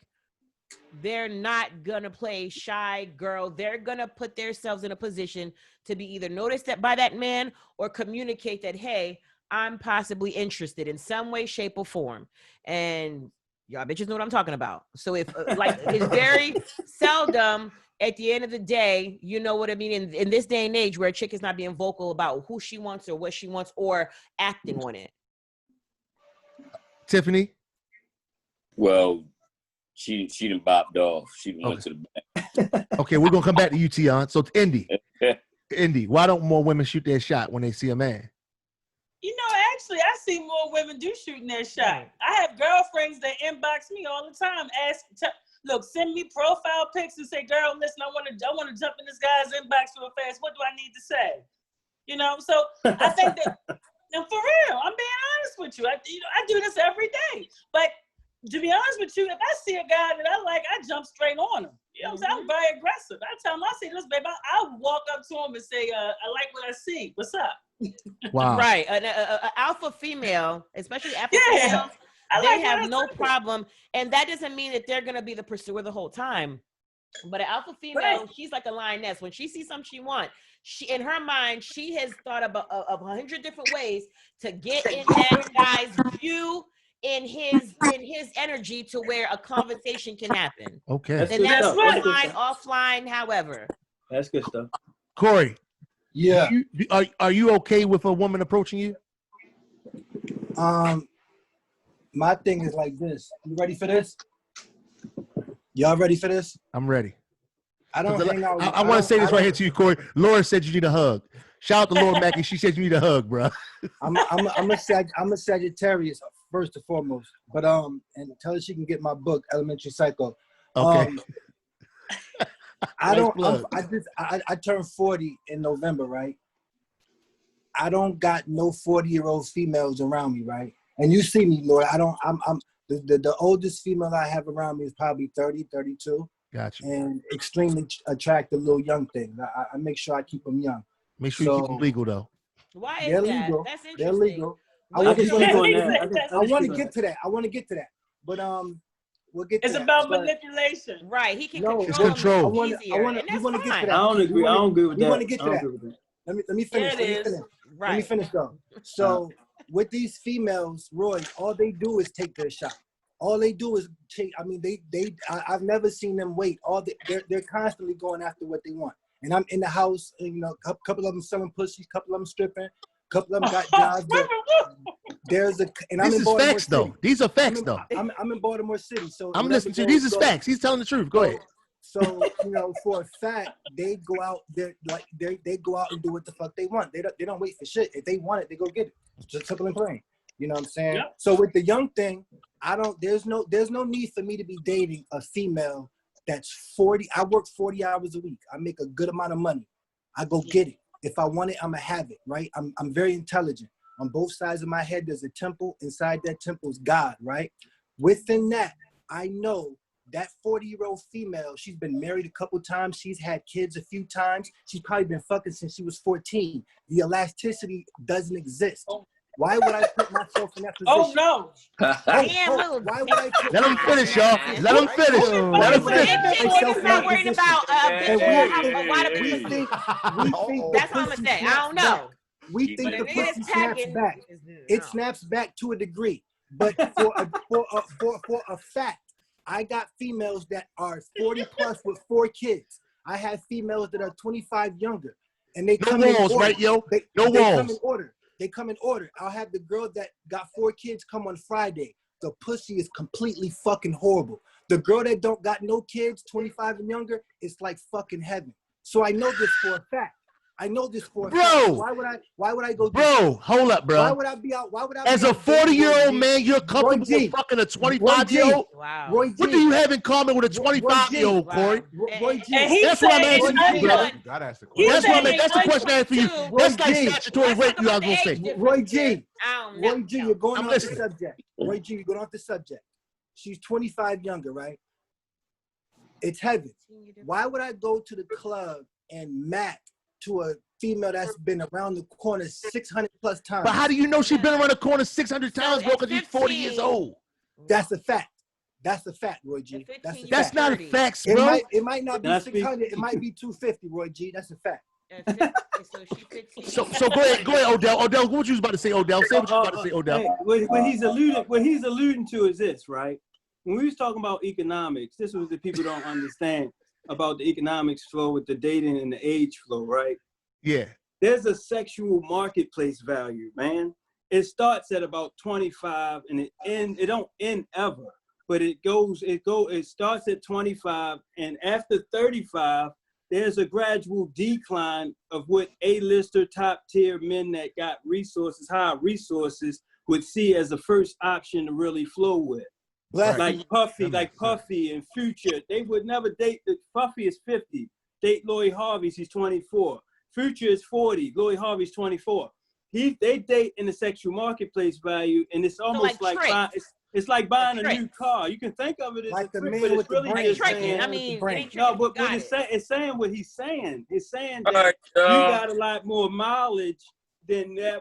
they're not gonna play shy girl. They're gonna put themselves in a position to be either noticed by that man or communicate that, hey, I'm possibly interested in some way, shape, or form. And y'all bitches know what I'm talking about. So if like it's very seldom at the end of the day, you know what I mean? In this day and age where a chick is not being vocal about who she wants or what she wants or acting on it. Tiffany? Well, she done bopped off. She done went to the back. Okay, we're going to come back to you, Tion. So, Indy, why don't more women shoot their shot when they see a man? You know, actually, I see more women do shooting their shot. I have girlfriends that inbox me all the time, look, send me profile pics and say, girl, listen, I want to jump in this guy's inbox real fast. What do I need to say? You know, so I think that, and for real, I'm being honest with you. I do this every day. But to be honest with you, if I see a guy that I like, I jump straight on him. You know what I'm saying? I'm very aggressive. I tell him, I see this, babe, I'll walk up to him and say, I like what I see. What's up? Wow. Right. An alpha female, especially alpha females, they have no problem. And that doesn't mean that they're going to be the pursuer the whole time. But an alpha female, she's like a lioness. When she sees something she wants, in her mind, she has thought of 100 different ways to get in that guy's view, in his energy, to where a conversation can happen. Okay. And that's online, offline, however. That's good stuff. Corey. Yeah. Are you okay with a woman approaching you? My thing is like this. You ready for this? Y'all ready for this? I'm ready. I don't hang out. I want to say this right here to you, Corey. Laura said you need a hug. Shout out to Laura Mackey. She said you need a hug, bro. I'm a Sagittarius first and foremost, but and tell her she can get my book, Elementary Psycho. Okay. I turned 40 in November, right? I don't got no 40-year-old females around me, right? And you see me, Laura. I'm the oldest female I have around me is probably 30, 32. Gotcha. And extremely attractive little young thing. I make sure I keep them young. Make sure you keep them legal, though. Why is that? Legal. That's interesting. They're legal. I want to get to that. But we'll get to it's that. about manipulation. Right. He can control. I want to get to that. I don't agree with that. We want to get to that. Let me finish. Right. Let me finish though. So with these females, Roy, all they do is take their shot. All they do is take. I mean, I've never seen them wait. They're constantly going after what they want. And I'm in the house, and, you know, a couple of them selling pussy, a couple of them stripping, a couple of them got jobs. This is facts, though. These are facts, though. I'm in Baltimore City, so I'm listening to you. These is facts. He's telling the truth. Go ahead. So you know, for a fact, they go out. They go out and do what the fuck they want. They don't wait for shit. If they want it, they go get it. Just simple and plain. You know what I'm saying? Yep. So with the young thing, there's no need for me to be dating a female that's 40. I work 40 hours a week. I make a good amount of money. I go get it. If I want it, I'ma have it, right? I'm very intelligent. On both sides of my head, there's a temple. Inside that temple is God, right? Within that, I know that 40-year-old female, she's been married a couple times. She's had kids a few times. She's probably been fucking since she was 14. The elasticity doesn't exist. Why would I put myself in that position? Oh, no. Why would I put Let him finish, y'all. Let him finish. Let him finish. He's not worried about that's what I'm going to say. I don't know. We think the pussy snaps back. It snaps back to a degree. But for a fact, I got females that are 40 plus with 4 kids. I have females that are 25 younger. And they come in order. Right, yo? No walls. They come in order. I'll have the girl that got 4 kids come on Friday. The pussy is completely fucking horrible. The girl that don't got no kids, 25 and younger, it's like fucking heaven. So I know this for a fact. Fact. Why would I go? Bro, hold up, bro. Why would I be out? Why would I? As a 40-year-old man, you're comfortable with fucking a 25-year-old? Wow. Roy G. What do you have in common with a 25-year-old, Corey? Roy G. That's what I'm asking you, brother. That's the question. That's the question I have for you. That's like statutory rape, you are going to say. Roy G. Roy G, you're going off the subject. Roy G, you're going off the subject. She's 25 younger, right? It's heaven. Why would I go to the club and mat to a female that's been around the corner 600 plus times? But how do you know she's been around the corner 600 times, bro? Because she's 40 years old. That's a fact. That's a fact, Roy G. That's not a fact, bro. It might not be 600. It might be 250, Roy G. That's a fact. So she 15. So go ahead, Odell. Odell, what you was about to say, Odell? Say what you was about to say, Odell. Hey, what he's alluding to is this, right? When we was talking about economics, this was the people don't understand about the economics flow with the dating and the age flow, right? Yeah. There's a sexual marketplace value, man. It starts at about 25 and it don't end ever, but it starts at 25, and after 35, there's a gradual decline of what A-lister top tier men that got resources, high resources, would see as the first option to really flow with. Like Puffy and Future, they would never date. Puffy is 50. Date Lloyd Harvey, he's 24. Future is 40. Lloyd Harvey's 24. They date in the sexual marketplace value, and it's almost it's like buying a new car. You can think of it as like the trick, man but with it's the really brain. just Tricking. saying. I mean, it ain't No, tricking. but it's saying what he's saying. It's saying All that right, you y'all. got a lot more mileage than that.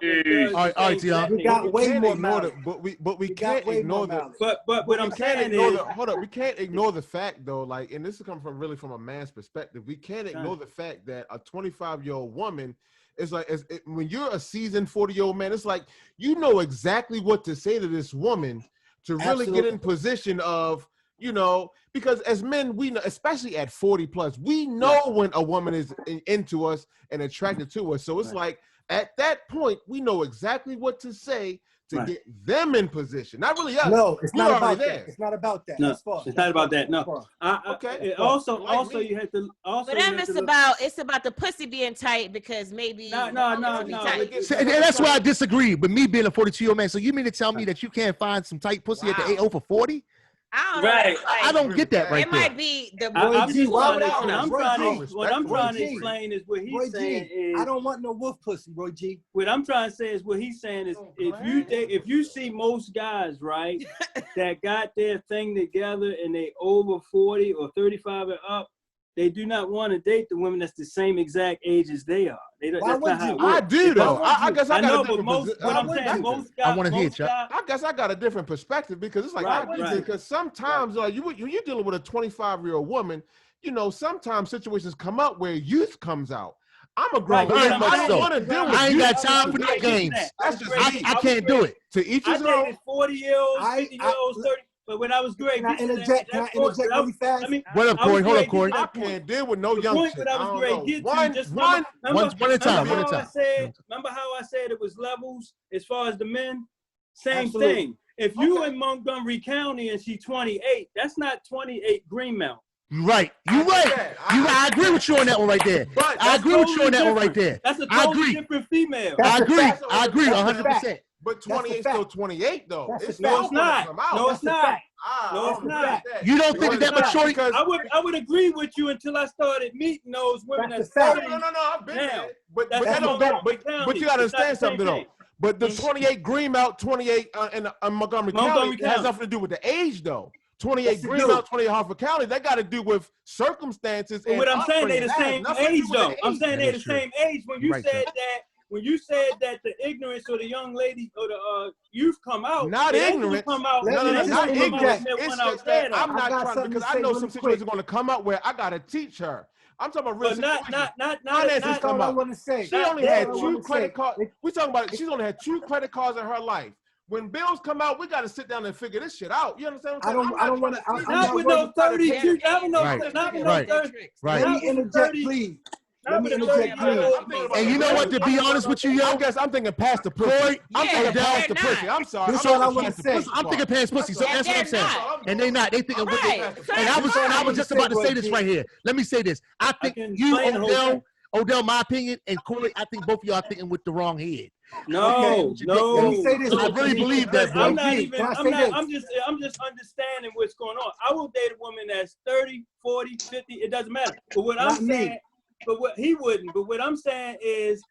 All right, Tion. We got way Can't more ignore mileage. but we got can't way more ignore the. mileage. But what I'm saying ignore is, hold up. We can't ignore the fact though, like, and this is coming from a man's perspective. We can't ignore the fact that a 25-year-old woman is like, when you're a seasoned 40-year-old man, it's like you know exactly what to say to this woman to really get in position of, you know, because as men, we know, especially at 40 plus, we know when a woman is into us and attracted to us. So it's like at that point, we know exactly what to say to get them in position. Not really us. No, it's not about there. that. It's not about that. no, That's false. it's not about that. No. Okay. Also, Like me. you had to. Also, But you then had to look- it's about the pussy being tight because maybe No. And that's why I disagree. But me being a 42-year-old man, so you mean to tell me that you can't find some tight pussy at the 80 for 40? I don't know. Right. I don't get that right It there. might be the. I'm just Roy trying G, to. What I'm trying to G. explain is what he's Roy saying G, is. I don't want no wolf pussy, Roy G. What I'm trying to say is what he's saying is if you see most guys, right, that got their thing together and they over 40 or 35 and up, they do not want to date the women that's the same exact age as they are. Why would you? I do though. I guess I got know, a different but most posi- what I'm I saying, would- most guys. I wanna hear most it, Chuck. guys- I guess I got a different perspective because it's like Right. because sometimes like when you're dealing with a 25-year-old woman, you know, sometimes situations come up where youth comes out. I'm a grown Very man. much I don't so. want to deal with I ain't youth. got time for no I get games. that. That's just I me. I can't do it. To each I his own. dated 40-year-olds, I- 50-year-olds, 30. But when I was great, Can I interject really fast? What up, Corey? Hold up, Corey. I can't deal with no The young point shit. that I I was don't great know. get to One just at a time. One at a time. Remember how I said it was levels as far as the men? Same Absolutely. thing. If you in Montgomery County and she 28, that's not 28 Greenmount. You're right. I agree with you on that one right there. But I agree with you on that one right there. That's a I totally agree. different female. I agree. fact. I agree That's a 100%. But That's a 28 fact. still 28 though. That's a fact. No, it's not. No, That's it's a not. fact. No, it's not. You don't think that maturity? Because I would agree with you until I started meeting those women That's that's a fact. 30. no, I've been Now, there. But that's that don't Montgomery but County. you gotta It's not understand the same something though. thing. But the 28 Greenmount, 28 in Montgomery County, it has County. nothing to do with the age though. 28 Yes, it Greenmount, do. 28 Hartford County, that got to do with circumstances. But and what I'm saying, they the upbringing. same That has nothing to age do with though. the I'm age. saying That they the is true. same age. When you Right, said Chuck. that, when you said that the ignorance or the young lady or the youth come out, Not they ain't gonna ignorant. come out. No, No, they ain't not gonna come out ignorant. with that It's one just outside that I'm of. not I got trying something because to I say know really some quick. situations are going to come up where I got to teach her. I'm talking about real But not situations. not Finances That's come all I up. want to say. She only That's had all I 2 wanna credit say. cards. We talking about she's only had 2 credit cards in her life. When bills come out, we got to sit down and figure this shit out. You understand what I'm saying? I don't want to. I'm I'm Not not with no worried. 32. Not with no. Right. Not with no Right. 30. Right. Let Not me with the interject, 30. please. Not Let with me the interject, 30-year-old. please. And you know what? To be honest with you, yo, I guess I'm thinking past the pussy. Corey, I'm Yeah, thinking past they're the pussy. not. I'm sorry. This I'm all I thinking wanna past the say. pussy I'm part. thinking past pussy. So And that's what I'm they're saying. not. And they not. They thinking what they. Right. So And I was that's just fine. about to say this right here. Let me say this. I think can you, explain the whole Odell, my opinion, and Corey, I think both of y'all are thinking with the wrong head. No, no. Let me say this. I really believe that, bro. I'm not G, even. can I I'm say not. this? I'm just understanding what's going on. I will date a woman that's 30, 40, 50. It doesn't matter. But what Not I'm me. saying, but what he wouldn't. But what I'm saying is,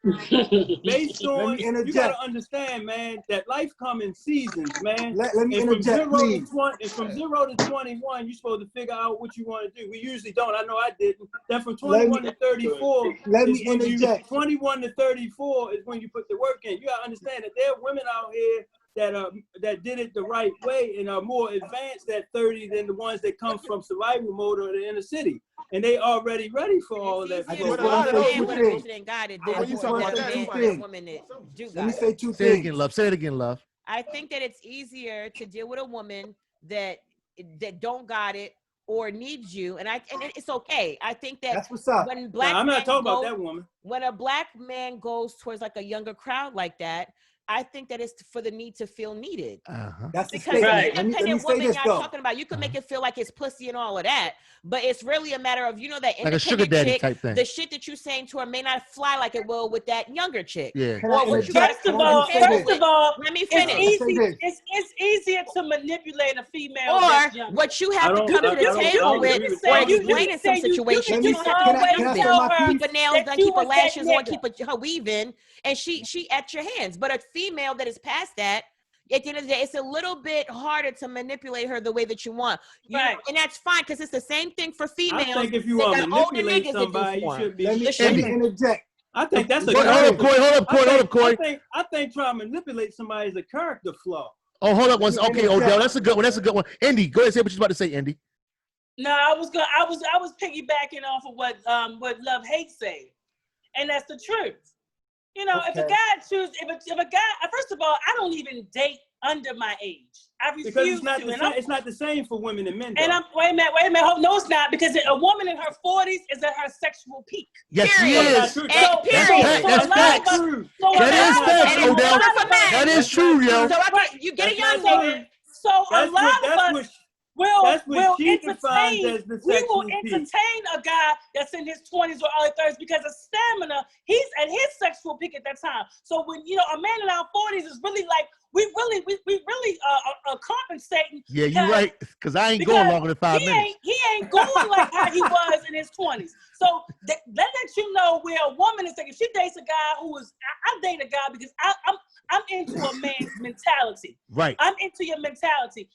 based Let on me you interject. gotta understand, man, that life come in seasons, man. Let me And from interject, 0 please. to 20, and from 0 to 21, you're supposed to figure out what you want to do. We usually don't. I know I didn't. Then from 21 to 34, Let is me when interject. 21 to 34 is when you put the work in. You gotta understand that there are women out here that did it the right way and are more advanced at 30 than the ones that come from survival mode or the inner city. and they already ready for all of that. It's But easier a lot of for a those man two with a things. bitch that got it But than when you for talk a about man that, with somebody- a woman that do Let got me it. say two Say it things. again, love. Say it again, love. I think that it's easier to deal with a woman that don't got it or needs you, and it's okay. I think that That's what's up. when black Nah, I'm men not talking go, about that woman. when a black man goes towards like a younger crowd like that, I think that it's for the need to feel needed. That's the Because statement. the Right. Let me independent say woman this y'all though. talking about, you could make it feel like it's pussy and all of that, but it's really a matter of, that Like a sugar independent daddy chick, type thing. the shit that you saying to her may not fly like it will with that younger chick. Yeah. Can I Or what you interject? got First of Can I all, just say this? let me it's finish. easy. It's easier to manipulate a female Or that's younger. what you I have to don't- come I- to I the don't- I table don't with, agree with or that. you explain can in some say you situations. can You Let me- don't have to always can I say tell my her piece? keep her nails that done, you keep her was that lashes on, nigga. keep her weaving, and she at your hands. But a female that is past that, at the end of the day, it's a little bit harder to manipulate her the way that you want. You know, Right. and that's fine because it's the same thing for I females. think if you that want to got older manipulate niggas somebody, you that do should be. Let me Listen. interject. I think that's a Hold Hold character. up, Corey. I think trying to manipulate somebody is a character flaw. Oh, hold up. Let me Okay, interject. Odell, that's a good one. Indy, go ahead and say what you're about to say, Indy. No, I was piggybacking off of what Love Hate said, and that's the truth. If a Okay. guy if a guy, first of all, I don't even date under my age. I refuse Because it's not to. the And same. It's not the same for women and men. And though. I'm wait a minute. No, it's not, because a woman in her 40s is at her sexual peak. Yes, she Period. That's not is. true. And period. That's a lot facts. of us- true. so a That is lot of facts, us- And it's Odell. different for men. That is That's true, not yo. So you get a That's young not nigga. true. So a lot of us will she defines entertain. as the We will sexual peak. entertain a guy that's in his 20s or early 30s because of stamina. He's at his sexual peak at that time. So when a man in our 40s is really like we really are compensating. Yeah, you're right. Because I ain't going longer than 5 minutes. He ain't going like how he was in his 20s. So that lets you know where a woman is thinking. She dates a guy who is. I date a guy because I'm into a man's mentality. Right. I'm into your mentality.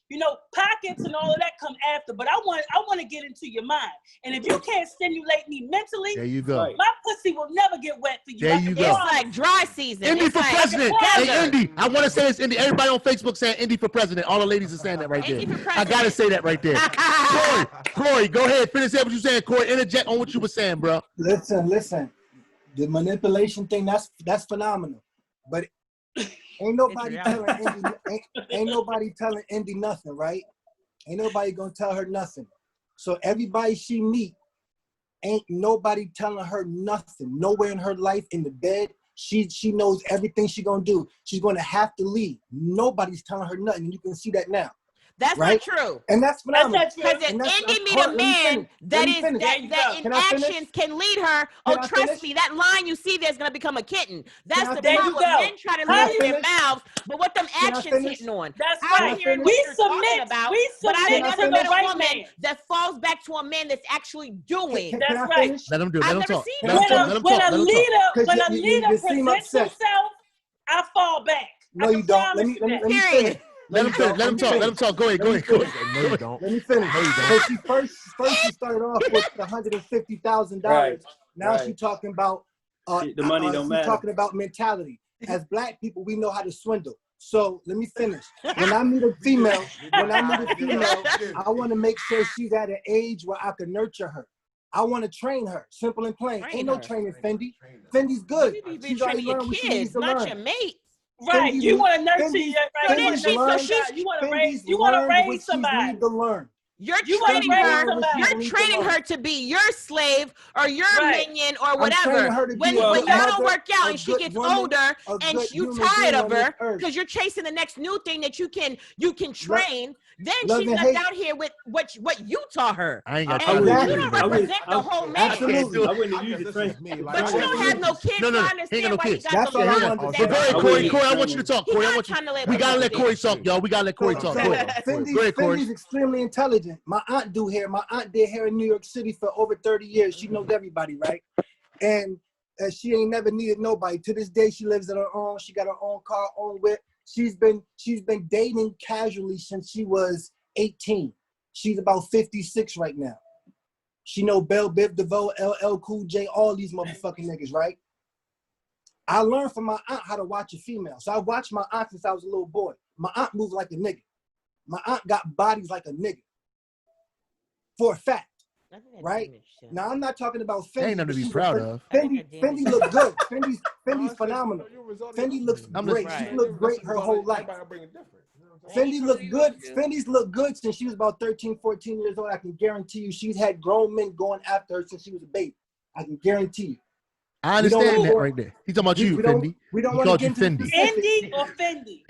Pockets and all of that come after, but I want to get into your mind. And if you can't stimulate me mentally, There you go. my pussy will never get wet for you. There you go. It's like dry season. Indy It's for like president. desert. Hey, Indy, I want to say this, Indy. Everybody on Facebook saying Indy for president. All the ladies are saying that right Indy there. for I got to president. say that right there. Corey, go ahead. Finish what you saying, Corey. Interject on what you were saying, bro. Listen. The manipulation thing, that's phenomenal. But ain't nobody telling Indy nothing, right? Ain't nobody gonna tell her nothing. So everybody she meet, ain't nobody telling her nothing. Nowhere in her life, in the bed, she knows everything she gonna do. She's gonna have to leave. Nobody's telling her nothing. And you can see that now. That's right? not true. And that's phenomenal. That's not true. Because And if that's- Indy meet hold a on, let me man finish. that Let me is finish. that There you that go. in Can I finish? actions can lead her. Can Oh, I trust finish? me, that line you see there's gonna become a kitten. That's I the finish? problem. There you go. Men try to Can I lead their finish? mouths, but what them Can I actions finish? hitting on? That's I'm right. hearing We what you're talking submit. about, We but I submit never to the met a right woman man. that falls back to a man that's actually doing. Can I That's right. finish? Let him do it. I've Let him never talk. seen Let him that. talk. Let him talk. Let him talk. Because When a you leader seem presents upset. himself, I fall back. No, I you can don't. promise you that. Let me Period. finish. Let him finish. Let him talk. Let him talk. Go ahead. Go ahead. Go ahead. No, you don't. Let me finish. No, you don't. So she first she started off with $150,000. Right. Now Right. she's talking about The money don't she's matter. talking about mentality. As black people, we know how to swindle. So let me finish. When I meet a female, I want to make sure she's at an age where I can nurture her. I want to train her. Simple and plain. Train Ain't no her. training Fendi. Fendi's good. You be She's already training your learned what she needs kids, to not learn. your mate. Right. Fendi- You want to nurture Fendi- your right. You want Fendi's to nurture learned- your child. You want to Fendi's raise. You want to learned raise what she somebody. needs to learn. You're You wanna training raise her. somebody. You're Needs to training learn. her to be your slave or your Right. minion or I'm whatever. training her to When be a when good y'all mother, don't work out a and she good gets woman, older a and good you human tired being of on this her earth. because you're chasing the next new thing that you can train, then love she's and left hate. out here with what you taught her. I ain't got And time you to Exactly. do don't that. represent the whole man. Absolutely. I wouldn't have used the train. But you don't have no kids, No, so I he ain't understand got no why you kids. got That's the all I love wanted to that say. But go ahead, I Corey. wouldn't Corey, I use want you to talk. He Corey, I got want you. time to let We gotta women let speak. Corey talk, y'all. We gotta let Corey talk. Go ahead. Fendi, Go ahead, Corey. Fendi's extremely intelligent. My aunt do hair. My aunt did hair in New York City for over 30 years. She knows everybody, right? And she ain't never needed nobody. To this day, she lives on her own. She got her own car, own whip. She's been dating casually since she was 18. She's about 56 right now. She know Bell Biv DeVoe, LL Cool J, all these motherfucking niggas, right? I learned from my aunt how to watch a female. So I watched my aunt since I was a little boy. My aunt moved like a nigga. My aunt got bodies like a nigga. For a fact. right? Now I'm not talking about Fendi. Ain't nothing to be proud of. Fendi look good. Fendi's phenomenal. Fendi looks great. She looked great her whole life. Fendi looked good. Fendi's looked good since she was about 13, 14 years old. I can guarantee you she's had grown men going after her since she was a baby. I can guarantee you. I understand that right there. He's talking about you, Fendi. We don't want to get into Fendi. Fendi or Fendi?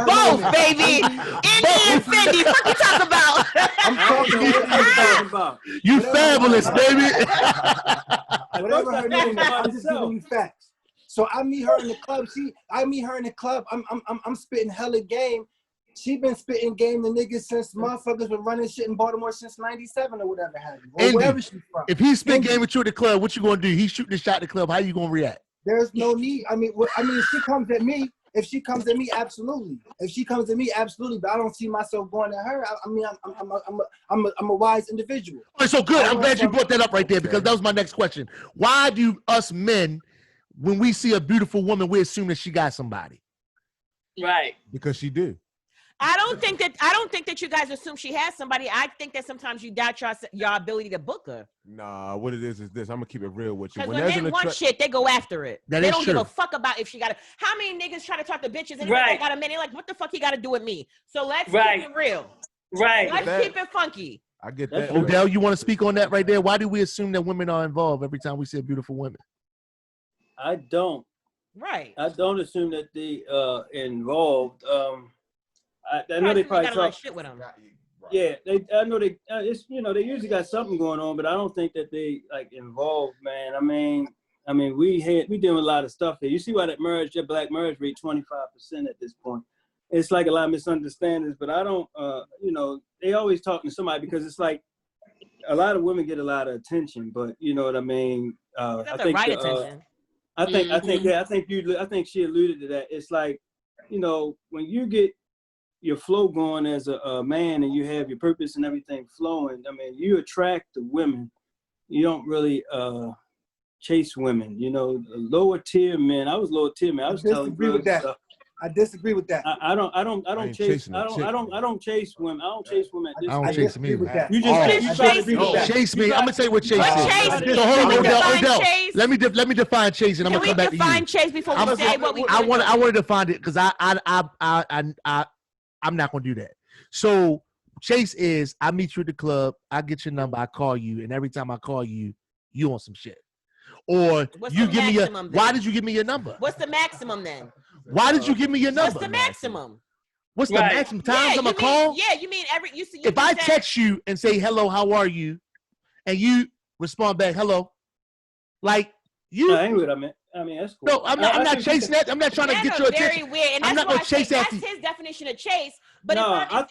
Both, baby. Indy and Fendi. What you talking about? I'm talking about. You fabulous, baby. Whatever her name is, I'm just giving you facts. So I meet her in the club. I'm spitting hella game. She been spitting game to niggas since motherfuckers been running shit in Baltimore since '97 or whatever have you. Or wherever she's from. If he spit game with you at the club, what you gonna do? He's shooting a shot at the club. How you gonna react? There's no need. I mean, if she comes at me, absolutely. If she comes at me, absolutely. But I don't see myself going at her. I'm a wise individual. All right, so good. I'm glad you brought that up right there because that was my next question. Why do us men, when we see a beautiful woman, we assume that she got somebody? Right. Because she do. I don't think that you guys assume she has somebody. I think that sometimes you doubt your ability to book her. Nah, what it is this. I'm gonna keep it real with you. Because when they want shit, they go after it. They don't give a fuck about if she got it. How many niggas try to talk to bitches and they got a man? They're like, what the fuck he got to do with me? So let's keep it real. Right. Let's keep it funky. I get that. Odell, you want to speak on that right there? Why do we assume that women are involved every time we see a beautiful woman? I don't. Right. I don't assume that they involved. I know they probably got a lot of shit with them. Yeah, I know they. It's they usually got something going on, but I don't think that they like involved, man. I mean, we doing a lot of stuff here. You see why that black marriage rate 25% at this point. It's like a lot of misunderstandings, but I don't. They always talking to somebody because it's like a lot of women get a lot of attention, but you know what I mean. I think attention. I think she alluded to that. It's like, when you get your flow going as a man and you have your purpose and everything flowing, I mean, you attract the women. You don't really chase women. Lower tier men. I was lower tier man. I disagree with that. I disagree with that. I don't chase. I don't chase women. I don't chase women. I don't chase me. You just chase me. I'm gonna tell you what chase is. So hold on, Odell. Let me define chase, and I'm gonna come back to you. Define chase before we say what we. I want to define it because I'm not gonna do that. So chase is I meet you at the club, I get your number, I call you, and every time I call you, you on some shit. Or you give me why did you give me your number? What's the maximum then? Why did you give me your number? What's the maximum? What's the maximum times I'm gonna call? Yeah, you mean if I text you and say hello, how are you, and you respond back hello, like you. No, I ain't what I meant. I mean, that's cool. No, I'm not chasing that. I'm not trying to get your attention. Very weird. And I'm not gonna chase after. That's his definition of chase. But no, I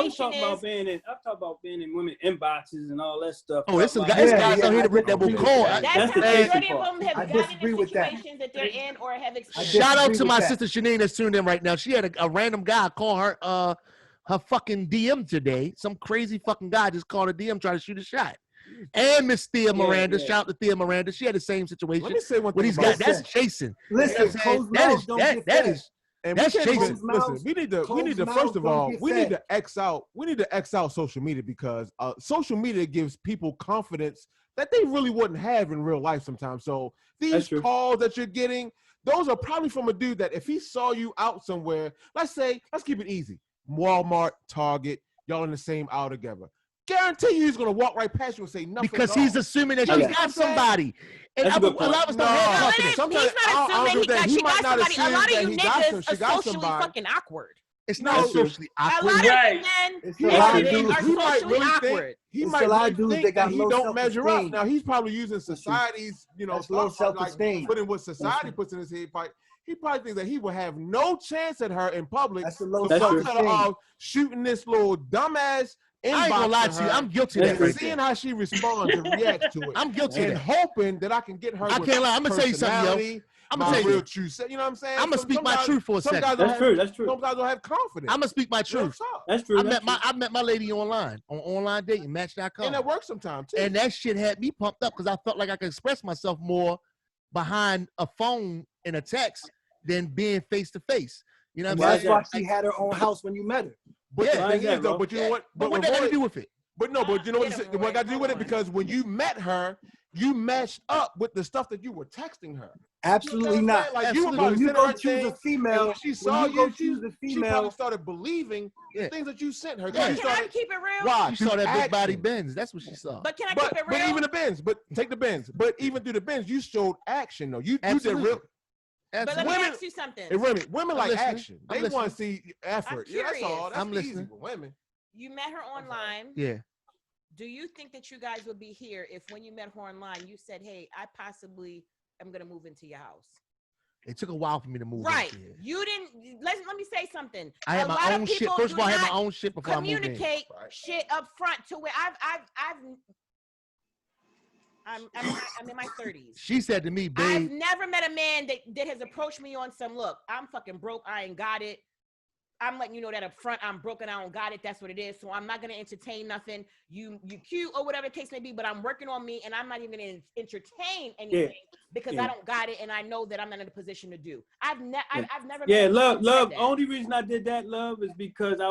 was talking about being in. I'm talking about being in women inboxes and all that stuff. Oh, it's guys out here to rip that book call. That's the majority of them have gotten into situations that they're in or have experienced. Shout out to my sister Shanine that's tuned in right now. She had a random guy call her her fucking DM today. Some crazy fucking guy just called her DM trying to shoot a shot. And Miss Thea Miranda, shout out to Thea Miranda. She had the same situation. Let me say one thing. That's chasing. Listen, that is chasing. Listen, we need to first of all, we need to X out social media because social media gives people confidence that they really wouldn't have in real life sometimes. So these calls that you're getting, those are probably from a dude that if he saw you out somewhere, let's keep it easy. Walmart, Target, y'all in the same aisle together. Guarantee you he's gonna walk right past you and say nothing. Because he's assuming that she's got somebody. And a lot of us don't have confidence. He's not assuming she got somebody. A lot of you niggas are socially fucking awkward. It's not socially awkward. A lot of men are socially awkward. He might think that he don't measure up. Now he's probably using society's, low self-esteem. Putting what society puts in his head. He probably thinks that he will have no chance at her in public. That's a low self-esteem. Shooting this little dumbass. I ain't gonna lie to you. I'm guilty of that. Right seeing how she responds and reacts to it. I'm guilty of that. And hoping that I can get her. I can't lie. I'm gonna tell you something, yo. I'm gonna tell you. You know what I'm saying? I'm gonna speak my truth for a second. That's true. Some guys don't have confidence. I'm gonna speak my truth. That's true. I met my lady online on online dating, Match.com. And that works sometimes too. And that shit had me pumped up because I felt like I could express myself more behind a phone and a text than being face to face. You know what I'm saying? That's why she had her own house when you met her. But the thing is, though, but you know what? But what that got to do with it? But no, but you know Get 'em, what I got to do Roy. with it? Hold on. Because when you met her, you matched up with the stuff that you were texting her. Absolutely You know what I'm not. saying? Like you were When probably you sending go her choose a things, and female, when she when saw you go you, choose a she probably female, started believing the things that you sent her. But She can I started, keep it real? why? She saw Through that big body action. Benz. That's what she saw. But can I keep it real? But even the Benz, but take the Benz. But even through the Benz, you showed action though. You did Absolutely. real. But let me Women- ask you something. And women I'm like listening. action. I'm They want to listening. see effort. I'm Yeah, that's all. curious. That's I'm easy listening. with women. You met her online. Yeah. Do you think that you guys would be here if when you met her online, you said, hey, I possibly am going to move into your house? It took a while for me to move. Right. Into here. You didn't, let me say something. I had A lot my of own shit. people First of do all, I had my not own shit before I moved in. communicate Right. shit up front to where I'm in my 30s. She said to me, I've babe, never met a man that has approached me on some, look, I'm fucking broke. I ain't got it. I'm letting you know that up front. I'm broken. I don't got it. That's what it is. So I'm not going to entertain nothing. You cute or whatever the case may be, but I'm working on me and I'm not even going to entertain anything because I don't got it. And I know that I'm not in a position to do. I've never. Yeah, met love. that. Only reason I did that, love, is because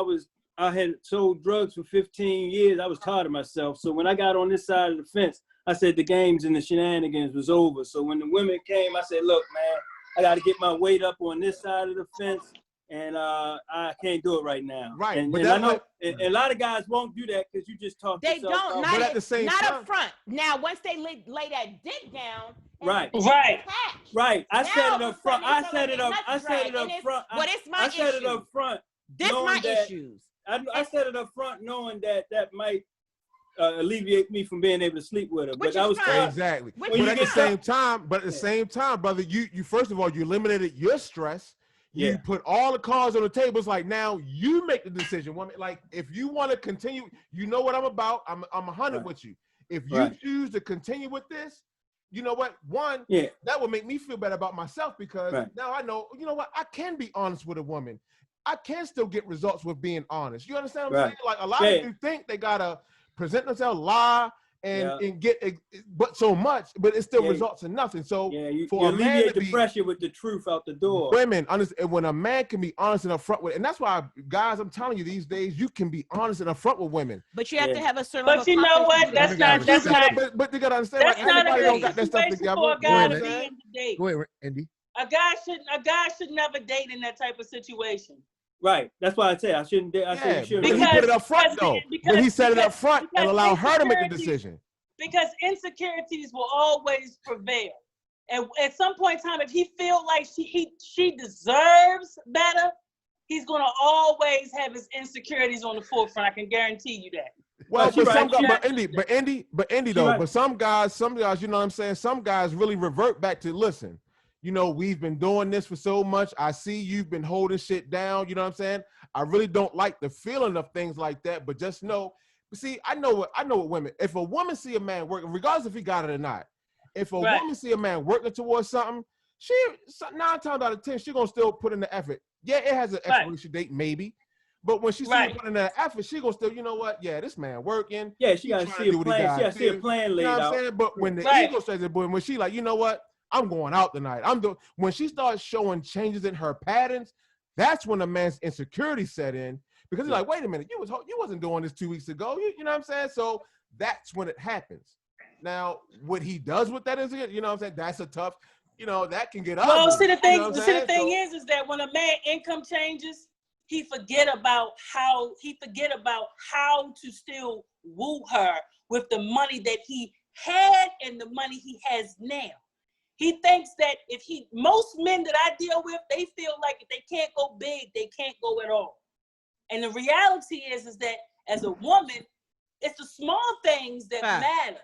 I had sold drugs for 15 years. I was tired of myself. So when I got on this side of the fence, I said the games and the shenanigans was over. So when the women came, I said, look, man, I got to get my weight up on this side of the fence. And I can't do it right now. Right, And, but and that I know might- and a lot of guys won't do that because you just talk They yourself don't. out. Not But at at the same not time- up front. Now, once they lay that dick down, and Right. it's Right. attached, Right. I now said all it of up a front. sudden I it's said like it a up. nut I said drag, it and up it's- front. But it's my I said it issue. up front. This knowing my that- issues. I said it up front knowing that might alleviate me from being able to sleep with her. Which But I is was fine. tired. Exactly. Which But is at the fine. same time, brother, you first of all, you eliminated your stress. You Yeah. put all the cards on the table. It's like now you make the decision. Woman, like if you want to continue, you know what I'm about. I'm 100 Right. with you. If you Right. choose to continue with this, you know what? One, Yeah. that will make me feel better about myself because Right. now I know, you know what? I can be honest with a woman. I can still get results with being honest. You understand what I'm Right. saying? Like a lot Yeah. of you think they gotta present themselves, lie, and get but so much, but it still Yeah. results in nothing. So Yeah, you for a man alleviate to the be pressure with the truth out the door. women, and when a man can be honest and upfront with, and that's why guys, I'm telling you, these days you can be honest and upfront with women. But you have to Yeah. have a certain But level you of know confidence what? to do that. That's not. That's not. But you gotta understand, That's like not a everybody don't good got that stuff situation together. for a You know guy what to I'm be saying? in to date. Go ahead, Andy. A guy should never date in that type of situation. Right. That's why I say I shouldn't. I say Yeah, you shouldn't. but he put it up front though. But he said it up front and allowed her to make the decision. Because insecurities will always prevail. And at some point in time, if he feel like she deserves better, he's gonna always have his insecurities on the forefront. I can guarantee you that. Well, she but some right. guys, but Andy though, right. but some guys, you know what I'm saying? Some guys really revert back to, listen, you know, we've been doing this for so much. I see you've been holding shit down. You know what I'm saying? I really don't like the feeling of things like that, but just know, see, I know what women, if a woman see a man working, regardless if he got it or not, if a Right. woman see a man working towards something, 9 times out of 10, she gonna still put in the effort. Yeah, it has an expiration date, maybe. But when she Right. sees putting in the effort, she gonna still, you know what? Yeah, this man working. Yeah, she gotta trying see to do a what he plan. She gotta gotta see a do. plan laid You know what I'm out. saying? But when the Right. ego says it, but when she like, you know what? I'm going out tonight. When she starts showing changes in her patterns, that's when a man's insecurity set in, because he's like, wait a minute, you wasn't doing this 2 weeks ago. You know what I'm saying? So that's when it happens. Now, what he does with that is, you know what I'm saying? That's a tough, you know, that can get ugly. Well, see, the thing, you know what I'm saying? is that when a man income changes, he forget about how to still woo her with the money that he had and the money he has now. He thinks that most men that I deal with, they feel like if they can't go big, they can't go at all. And the reality is that as a woman, it's the small things that Fact. matter.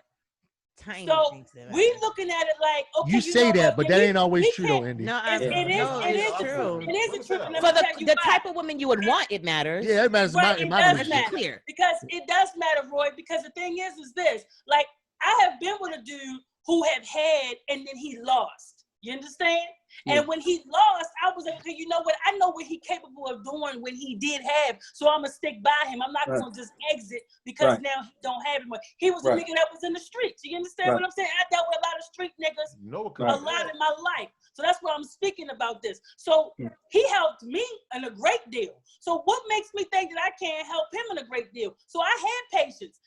Tiny So things that we matter. looking at it like, okay, You say know that, what? but Then that ain't always we true though, can't- Andy. No, It is no, true. it's It true. is true. And let For me tell you the why. type of woman you would want, it matters. Yeah, it matters Right, in it my does Let's be matter. relationship. clear. Because it does matter, Roy, because the thing is this, like, I have been with a dude who have had and then he lost. You understand? Yeah. And when he lost, I was like, okay, you know what? I know what he's capable of doing when he did have, so I'm going to stick by him. I'm not Right. going to just exit because Right. now he don't have him. He was a Right. nigga that was in the streets. You understand what Right. I'm saying? I dealt with a lot of street niggas No, a lot in my life. So that's why I'm speaking about this. So he helped me in a great deal. So what makes me think that I can't help him in a great deal? So I had patience.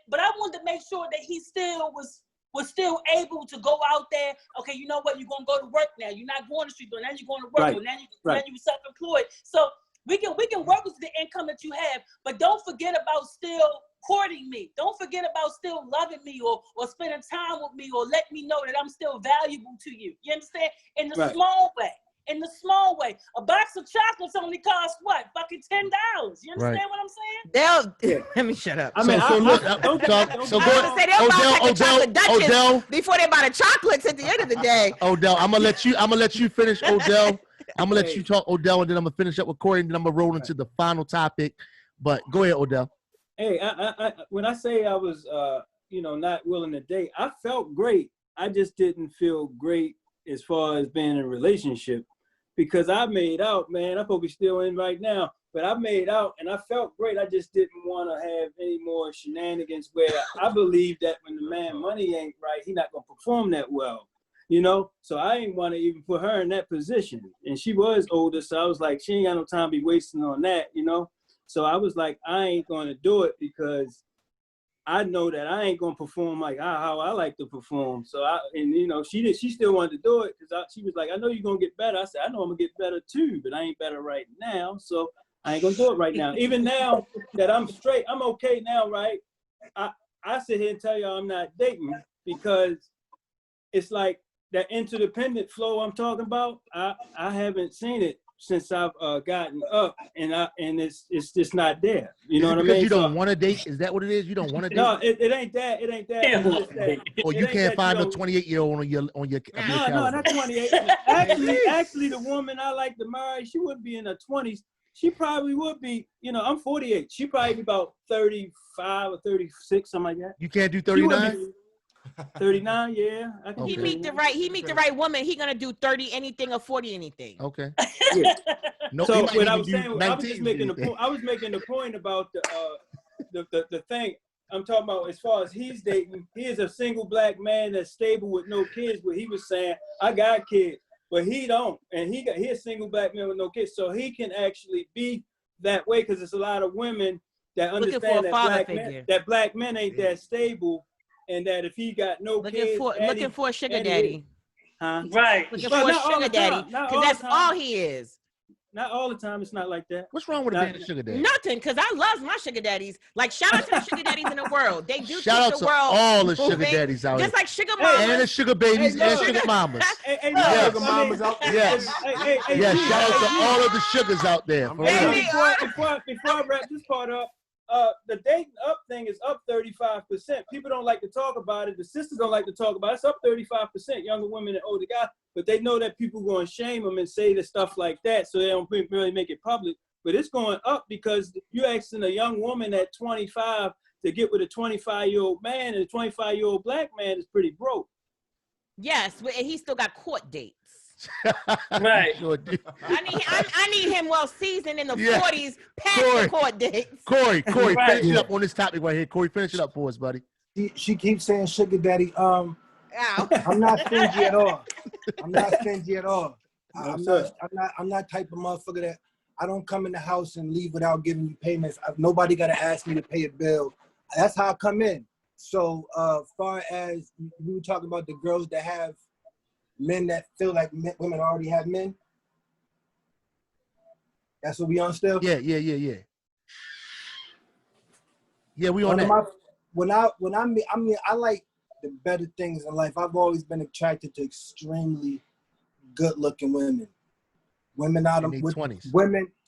But I wanted to make sure that he still was still able to go out there. Okay, you know what? You're gonna go to work now. You're not going to the street, but now you're going to work. Right. Or now you're self-employed. So we can work with the income that you have, but don't forget about still courting me. Don't forget about still loving me or spending time with me or let me know that I'm still valuable to you. You understand? In the small way. In the small way. A box of chocolates only costs what? Fucking $10. You understand what I'm saying? Let me shut up. I mean, Odell, before they buy the chocolates at the end of the day. Odell, I'm gonna let you finish, Odell. I'm gonna let you talk, Odell, and then I'm gonna finish up with Corey, and then I'm gonna roll into the final topic. But go ahead, Odell. Hey, I when I say I was, not willing to date, I felt great. I just didn't feel great as far as being in a relationship, because I made out, man. I'm probably still in right now, but I made out and I felt great. I just didn't want to have any more shenanigans where I believe that when the man money ain't right, he not gonna perform that well. So I didn't want to even put her in that position. And she was older, so I was like, she ain't got no time to be wasting on that, So I was like, I ain't going to do it because I know that I ain't going to perform like how I like to perform. So she still wanted to do it because she was like, I know you're going to get better. I said, I know I'm going to get better too, but I ain't better right now. So I ain't going to do it right now. Even now that I'm straight, I'm okay now, right? I sit here and tell y'all I'm not dating because it's like, that interdependent flow I'm talking about, I haven't seen it since I've gotten up, and it's just not there. You know what I mean? You don't want to date? Is that what it is? You don't want to date? No, it ain't that. It ain't that. Or you can't find a 28-year-old on your No, not 28. Actually, the woman I like to marry, she wouldn't be in her 20s. She probably would be. I'm 48. She probably be about 35 or 36, something like that. You can't do 39. 39, yeah. He meet the right woman. He gonna do 30 anything or 40 anything. Okay. Yeah. No, so what I was saying, I was 19 just making the point about the thing. I'm talking about as far as he's dating. He is a single black man that's stable with no kids. But he was saying, I got kids, but he don't, and he a single black man with no kids, so he can actually be that way because there's a lot of women that understand that black men ain't that stable. And that if he got no kids, looking for a sugar daddy, right? Looking for a sugar daddy, because that's all he is. Not all the time. It's not like that. What's wrong with a sugar daddy? Nothing, because I love my sugar daddies. Like, shout out to the sugar daddies in the world. They do shout out the to world all the sugar daddies out just here. like sugar mamas and the sugar babies and sugar mamas. Sugar mamas out there. Yes. Yes. Shout out to all of the sugars out there. Before I wrap this part up. The dating up thing is up 35%. People don't like to talk about it. The sisters don't like to talk about it. It's up 35%, younger women and older guys. But they know that people going to shame them and say the stuff like that, so they don't really make it public. But it's going up because you're asking a young woman at 25 to get with a 25-year-old man, and a 25-year-old black man is pretty broke. Yes, and he still got court dates. Right. I need him well seasoned in the 40s past the court dates. Corey, finish it up on this topic right here. Corey, finish it up for us, buddy. She keeps saying sugar daddy. I'm not stingy at all. I'm not stingy at all. I'm not type of motherfucker that I don't come in the house and leave without giving you payments. Nobody got to ask me to pay a bill. That's how I come in. So far as we were talking about the girls that have men that feel like women already have men. That's what we on still? Yeah. Yeah, we on that. I like the better things in life. I've always been attracted to extremely good-looking women. Women out of with 20s.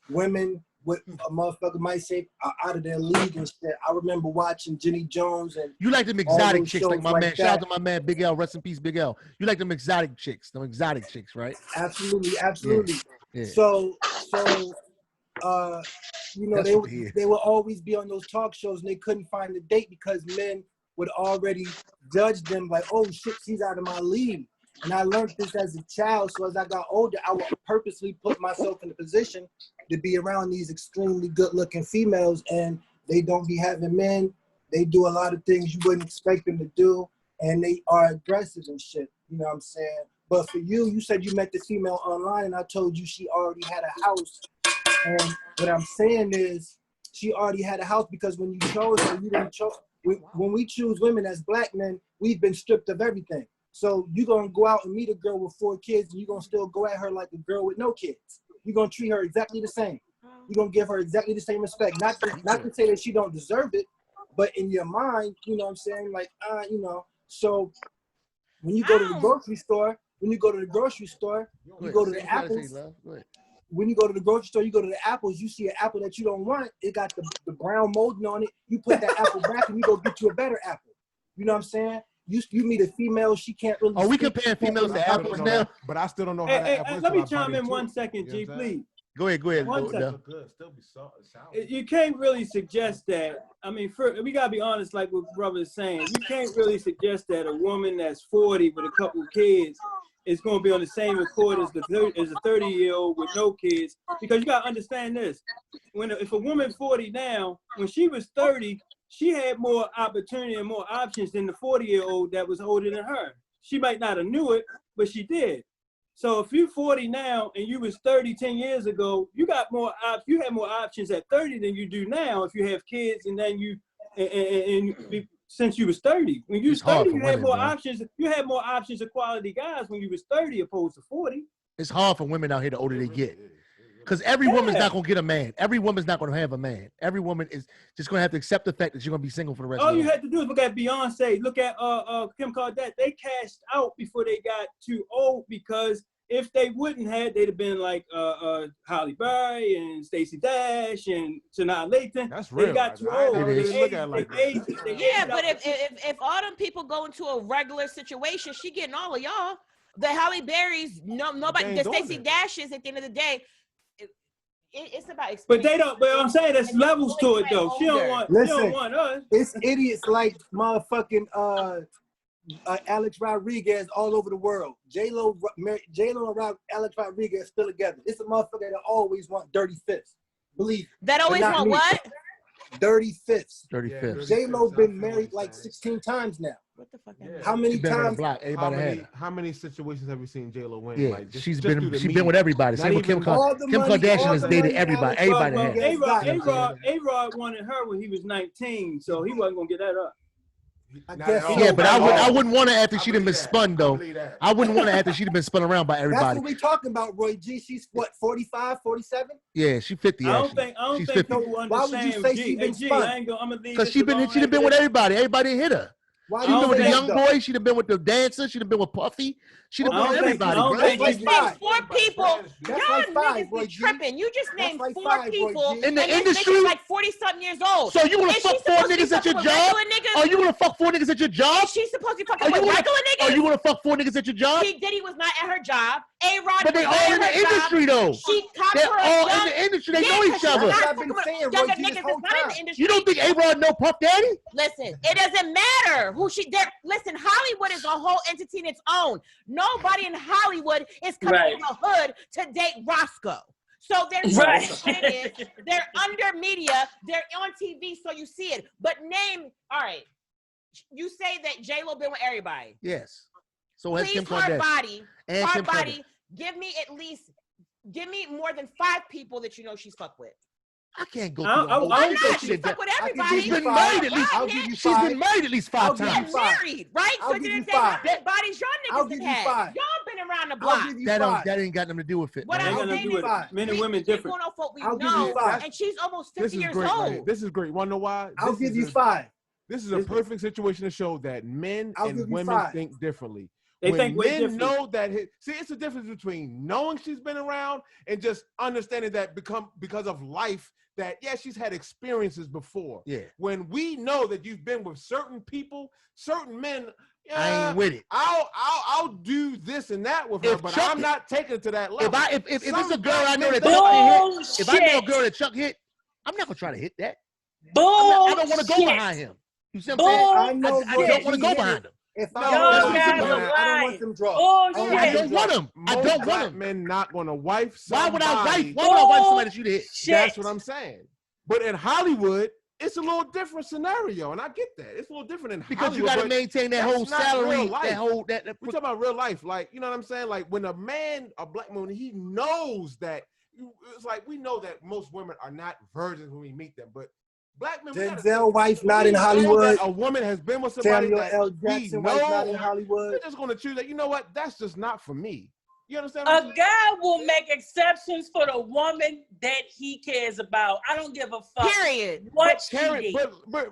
Women what a motherfucker might say are out of their league and shit. I remember watching Jenny Jones and you like them exotic chicks, like my man. Shout out to my man Big L, rest in peace, Big L. You like them exotic chicks, right? Absolutely. Yeah. So they would always be on those talk shows and they couldn't find a date because men would already judge them like, oh shit, she's out of my league. And I learned this as a child. So as I got older, I would purposely put myself in a position to be around these extremely good-looking females, and they don't be having men. They do a lot of things you wouldn't expect them to do, and they are aggressive and shit. You know what I'm saying? But for you said you met the female online, and I told you she already had a house. And what I'm saying is, she already had a house, because when you chose her, you didn't choose. When we choose women as black men, we've been stripped of everything. So you're going to go out and meet a girl with 4 kids, and you're going to still go at her like a girl with no kids. You're going to treat her exactly the same. You're going to give her exactly the same respect. Not to say that she don't deserve it, but in your mind, you know what I'm saying? Like, you know, so when you go to the grocery store, you go to the apples. When you go to the grocery store, you go to the apples, you see an apple that you don't want, it got the brown molding on it. You put that apple back and you go get you a better apple. You know what I'm saying? You meet a female, she can't really. Oh, we comparing females to apples now? But I still don't know how that apple is. Let me chime in 1 second, G, please. Go ahead. 1 second. You can't really suggest that. I mean, we gotta be honest, like what brother is saying. You can't really suggest that a woman that's 40 with a couple of kids is going to be on the same accord as a 30-year-old with no kids, because you gotta understand this. If a woman 40 now, when she was 30, she had more opportunity and more options than the 40-year-old that was older than her. She might not have knew it, but she did. So if you're 40 now and you was 30 10 years ago, you had more options at 30 than you do now if you have kids, and then since you was 30. When you was 30, you had more options. You had more options of quality guys when you was 30 opposed to 40. It's hard for women out here the older they get. Because every woman's not going to get a man. Every woman's not going to have a man. Every woman is just going to have to accept the fact that you're going to be single for the rest of All her life. you had to do is look at Beyonce. Look at Kim Kardashian. They cashed out before they got too old, because if they wouldn't have, they'd have been like Halle Berry and Stacey Dash and Sanaa Lathan. That's real. They got too old. Yeah, but if all them people go into a regular situation, she getting all of y'all. The Halle Berrys, nobody. The Stacey Dashes. At the end of the day, it's about experience. But they don't. But I'm saying there's levels to it, though. She don't want us. It's idiots like motherfucking Alex Rodriguez all over the world. J-Lo and Alex Rodriguez still together. It's a motherfucker that always want dirty fifths. Believe it. That always want what? Dirty fifths. Dirty fifths. J-Lo been married like 16 times now. What the fuck? How many times? How many situations have you seen J-Lo win? Yeah, like, she's been with everybody. Same with Kim Kardashian has dated everybody. Everybody has. A-Rod wanted her when he was 19, so he wasn't gonna get that up. Yeah, but I wouldn't want her after she'd have been spun, though. I wouldn't want her after she'd have been spun around by everybody. That's what we talking about, Roy G. She's what, 45, 47? Yeah, she's 50. I don't think people understand. Why would you say she's been spun? Because she'd have been with everybody. Everybody hit her. She'd been with the young boy. She'd have been with the dancer. She'd have been with Puffy. She'd have been with everybody. You just named 4 people. Y'all niggas be tripping. You just named 4 people in the industry, like 40-something years old. So you want to fuck 4 niggas at your job? Are you want to fuck 4 niggas at your job? Is she supposed to be fucking with regular niggas? Are you want to fuck 4 niggas at your job? Diddy was not at her job. A-Rod, but they all in the industry though. They're all in the industry. They know each other. Younger niggas is not in the industry. You don't think A-Rod know Puff Daddy? Listen, it doesn't matter who she. Listen, Hollywood is a whole entity in its own. Nobody in Hollywood is coming from the hood to date Roscoe. So they're they're under media. They're on TV, so you see it. But all right. You say that J-Lo been with everybody. Yes. So has Kim Kardashian. Hard body. Give me more than 5 people that you know she's fucked with. I can't go through why not? She fuck with everybody. She's been married at least. She's been married at least 5 times. Married, right? So didn't say how many bodies y'all niggas have had. Y'all been around the block. That ain't got nothing to do with it. What I'm saying is, men and women different. And she's almost 50 years old. This is great. You wanna know why? I'll give you 5. This is a perfect situation to show that men and women think differently. They think way men different. know that. See, it's a difference between knowing she's been around and just understanding that because of life. That she's had experiences before. Yeah. When we know that you've been with certain people, certain men, I ain't with it. I'll do this and that with her, but I'm not taking it to that level. If it's a girl I know that Chuck hit, if I know a girl that Chuck hit, I'm not gonna try to hit that. I don't want to go behind him. You see what I'm saying? I don't want to go behind him. I don't want them drugs. I don't want them. I don't want them. Men not gonna wife somebody. Why would I wife somebody that you hit? That's what I'm saying. But in Hollywood, it's a little different scenario, and I get that. It's a little different in because Hollywood. You got to maintain that whole salary. We're talking about real life. Like, you know what I'm saying? Like when a black man, he knows that it's like we know that most women are not virgins when we meet them, but black men. Denzel's wife not in Hollywood. A woman has been with somebody Samuel that L. Jackson wife not in Hollywood. We're just gonna choose that. You know what? That's just not for me. You understand? A guy will make exceptions for the woman that he cares about. I don't give a fuck. Period. What she did.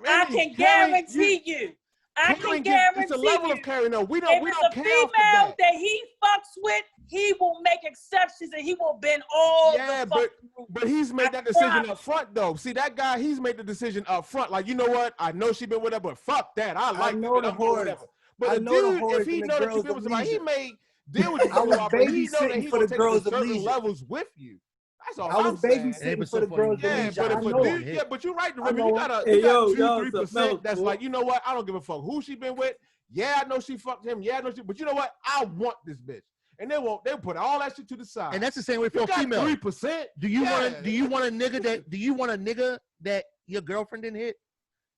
I can guarantee you. I can guarantee it's a level of caring. No, we don't. If we it's don't a care female that he fucks with, he will make exceptions and he will bend all the fucking rules. But he's made that decision up front, though. See, that guy, he's made the decision up front. Like, you know what? I know she been with her, but fuck that. I like know the whores. But a dude, if he know that you been with somebody, he may deal with you. I was babysitting for the girls of leisure. Levels with you. That's all I was babysitting for the girls of leisure. Yeah, but you're right, Remy. You got 2-3% that's like, you know what? I don't give a fuck who she been with. Yeah, I know she fucked him. Yeah, I know she. But you know what? I want this bitch. And they'll put all that shit to the side. And that's the same way for a female. 3%. Do you want a nigga that your girlfriend didn't hit?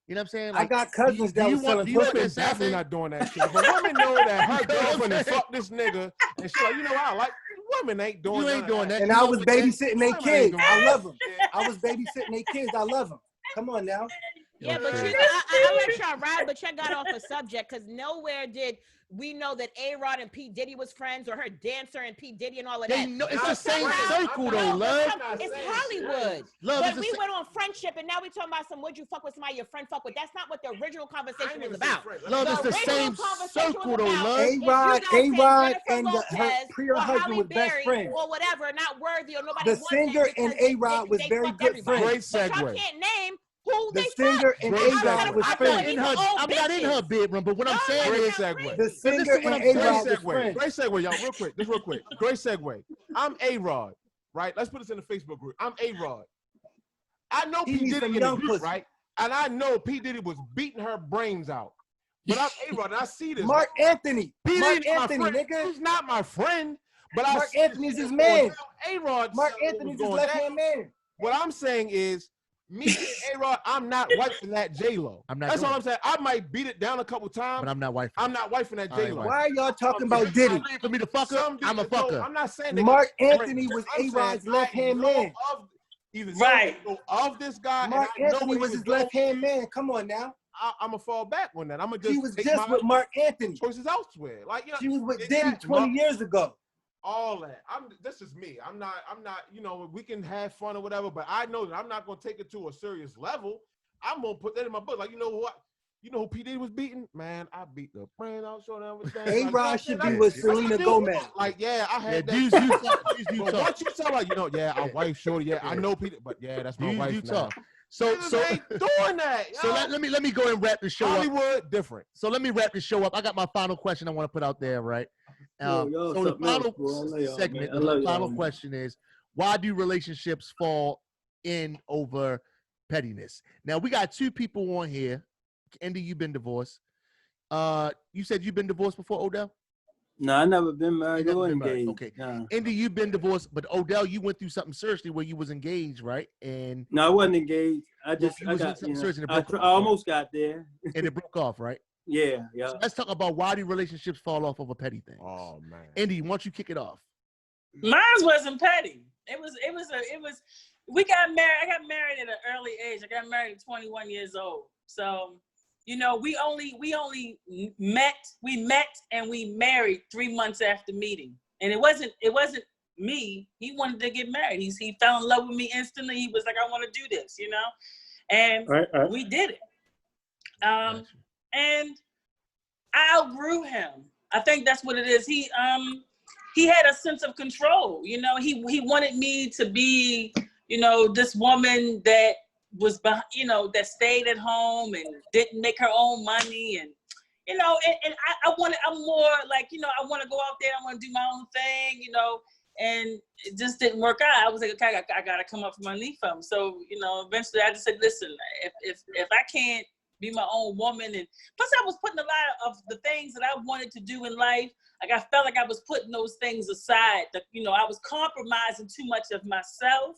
You know what I'm saying? Like, I got cousins that was selling pussy. Definitely not doing that shit. But women know that her girlfriend has fucked this nigga, and she's like, you know what? I like women ain't doing. You ain't doing that. And I was babysitting their kids. I love them. I was babysitting their kids. I love them. Come on now. Yeah, but I let y'all ride, but y'all got off a subject because nowhere did we know that A-Rod and P. Diddy was friends or her dancer and P. Diddy and all of that. Know, it's the same circle though, love. It's Hollywood. Love, but we went on friendship and now we talking about would you fuck with somebody your friend fuck with. That's not what the original conversation was about. Love, it's the same circle though, love. A-Rod and her Priya husband was best friends. Or whatever, not worthy or nobody. The singer and A-Rod was very good friends. Great segue. But y'all can't name who the singer and A-Rod was friends. I'm not in her bedroom, but what I'm saying is the singer and A-Rod was friends. Great segue, y'all. Real quick. Great segue. I'm A-Rod, right? Let's put this in the Facebook group. I'm A-Rod. I know P. Diddy in the group, right? And I know P. Diddy was beating her brains out. But I'm A-Rod, and I see this. Mark Anthony. P. Mark Diddy's Anthony, nigga. He's not my friend. But Mark Anthony's his man. A-Rod. Mark Anthony's his left-hand man. What I'm saying is, me and A-Rod, I'm not wifing that J-Lo. That's all I'm saying. I might beat it down a couple times. But I'm not wifing. I'm not wifing that J-Lo. Why are y'all talking about Diddy? For me to fuck her, I'm a fucker. I'm not saying Mark Anthony was A-Rod's left-hand man. Right. Of this guy. Mark Anthony was his left-hand man. Come on now. I'm going to fall back on that. I'm going to just She was just with Mark Anthony. Choices elsewhere. Like, you know, she was with Diddy 20 years ago. All that. This is me. I'm not, you know, we can have fun or whatever, but I know that I'm not going to take it to a serious level. I'm going to put that in my book. Like, you know what? You know who P. Diddy was beating? Man, I beat the brain out, showing everything. A-Rod should be with Selena Gomez. Like, yeah, I had that. But once you tell like, you know, yeah, our wife, shorty, yeah, I know P. But yeah, that's my wife now. So ain't doing that. So let me go and wrap the show up. Hollywood different. So let me wrap the show up. I got my final question I want to put out there, right? So the final segment, the final question is, why do relationships fall in over pettiness? Now we got two people on here. Andy, you've been divorced. You said you've been divorced before, Odell? No, I never been married or engaged. Okay. Andy, you've been divorced, but Odell, you went through something seriously where you was engaged, right? And no, I wasn't engaged. I almost got there. And it broke off, right? Yeah. So let's talk about why do relationships fall off over petty things. Oh man. Andy, why don't you kick it off? Mine wasn't petty. It was we got married. I got married at an early age. I got married at 21 years old. So, you know, we met and we married 3 months after meeting. And it wasn't me. He wanted to get married. He fell in love with me instantly. He was like, I want to do this, you know? And we did it. And I outgrew him. I think that's what it is. He had a sense of control. You know, he wanted me to be, you know, this woman that was, you know, that stayed at home and didn't make her own money. And, you know, and I'm more like, you know, I want to go out there. I want to do my own thing, you know, and it just didn't work out. I was like, okay, I got to come up from underneath him. So, you know, eventually I just said, listen, if I can't be my own woman, and plus I was putting a lot of the things that I wanted to do in life, like I felt like I was putting those things aside. That, you know, I was compromising too much of myself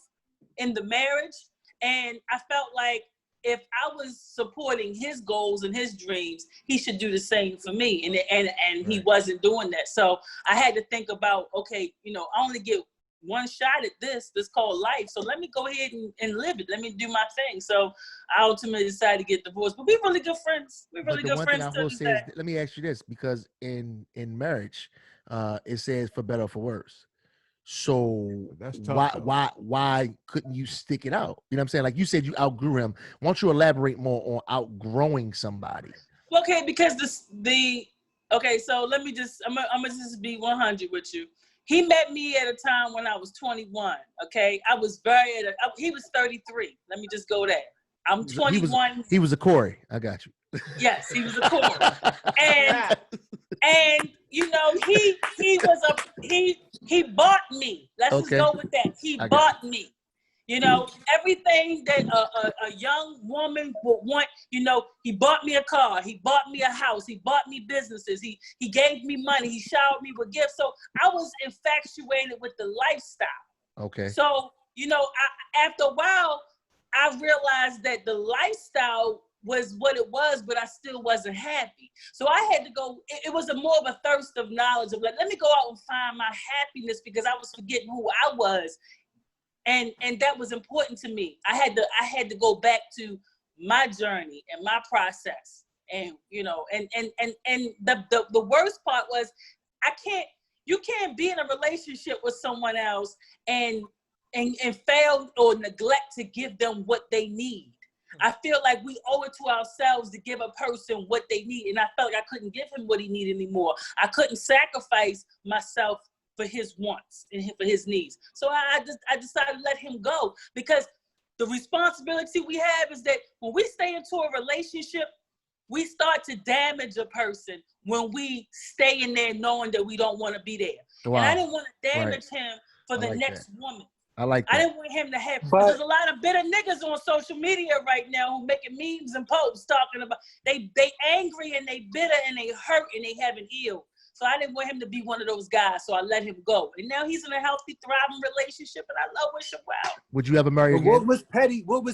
in the marriage, and I felt like if I was supporting his goals and his dreams, he should do the same for me, and he wasn't doing that. So I had to think about, okay, you know, I only get one shot at this called life. So let me go ahead and live it. Let me do my thing. So I ultimately decided to get divorced. But we're really good friends. We're really good friends. I will say is, let me ask you this, because in marriage, it says for better or for worse. So That's tough, why couldn't you stick it out? You know what I'm saying? Like you said, you outgrew him. Why don't you elaborate more on outgrowing somebody? Okay, because okay, so let me just, I'm gonna just be 100 with you. He met me at a time when I was 21. Okay, I was he was 33. Let me just go there. I'm 21. He was a Corey. I got you. Yes, he was a Corey. and you know, he bought me. Let's just go with that. He bought me. You know, everything that a young woman would want, you know, he bought me a car, he bought me a house, he bought me businesses, he gave me money, he showered me with gifts. So I was infatuated with the lifestyle. Okay. So, you know, after a while, I realized that the lifestyle was what it was, but I still wasn't happy. So I had to go, it was more of a thirst of knowledge of like, let me go out and find my happiness, because I was forgetting who I was. And that was important to me. I had to go back to my journey and my process. And, you know, and the worst part was you can't be in a relationship with someone else and fail or neglect to give them what they need. I feel like we owe it to ourselves to give a person what they need. And I felt like I couldn't give him what he needed anymore. I couldn't sacrifice myself for his wants and for his needs. So I decided to let him go, because the responsibility we have is that when we stay into a relationship, we start to damage a person when we stay in there knowing that we don't want to be there. Wow. And I didn't want to damage him for the next woman. I like that. I didn't want him to have, there's a lot of bitter niggas on social media right now who making memes and posts talking about, they angry and they bitter and they hurt and they haven't healed. So I didn't want him to be one of those guys, so I let him go. And now he's in a healthy, thriving relationship, and I wish him well. Would you ever marry again? What was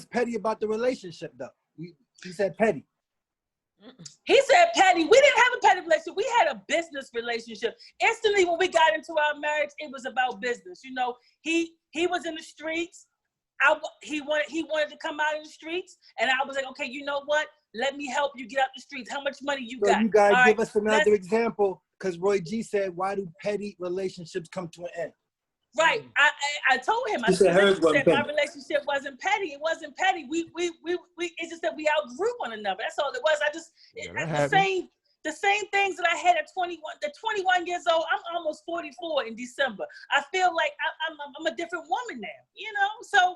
petty about the relationship, though? He said petty. He said petty. We didn't have a petty relationship. We had a business relationship. Instantly, when we got into our marriage, it was about business. You know, he was in the streets. He wanted to come out of the streets, and I was like, okay, you know what? Let me help you get out the streets. How much money you got? You guys give us another example, because Roy G said, why do petty relationships come to an end? Right. I told him. I said my relationship wasn't petty. It wasn't petty. It's just that we outgrew one another. That's all it was. The same things that I had at 21. At 21 years old, I'm almost 44 in December. I feel like I'm a different woman now, you know? So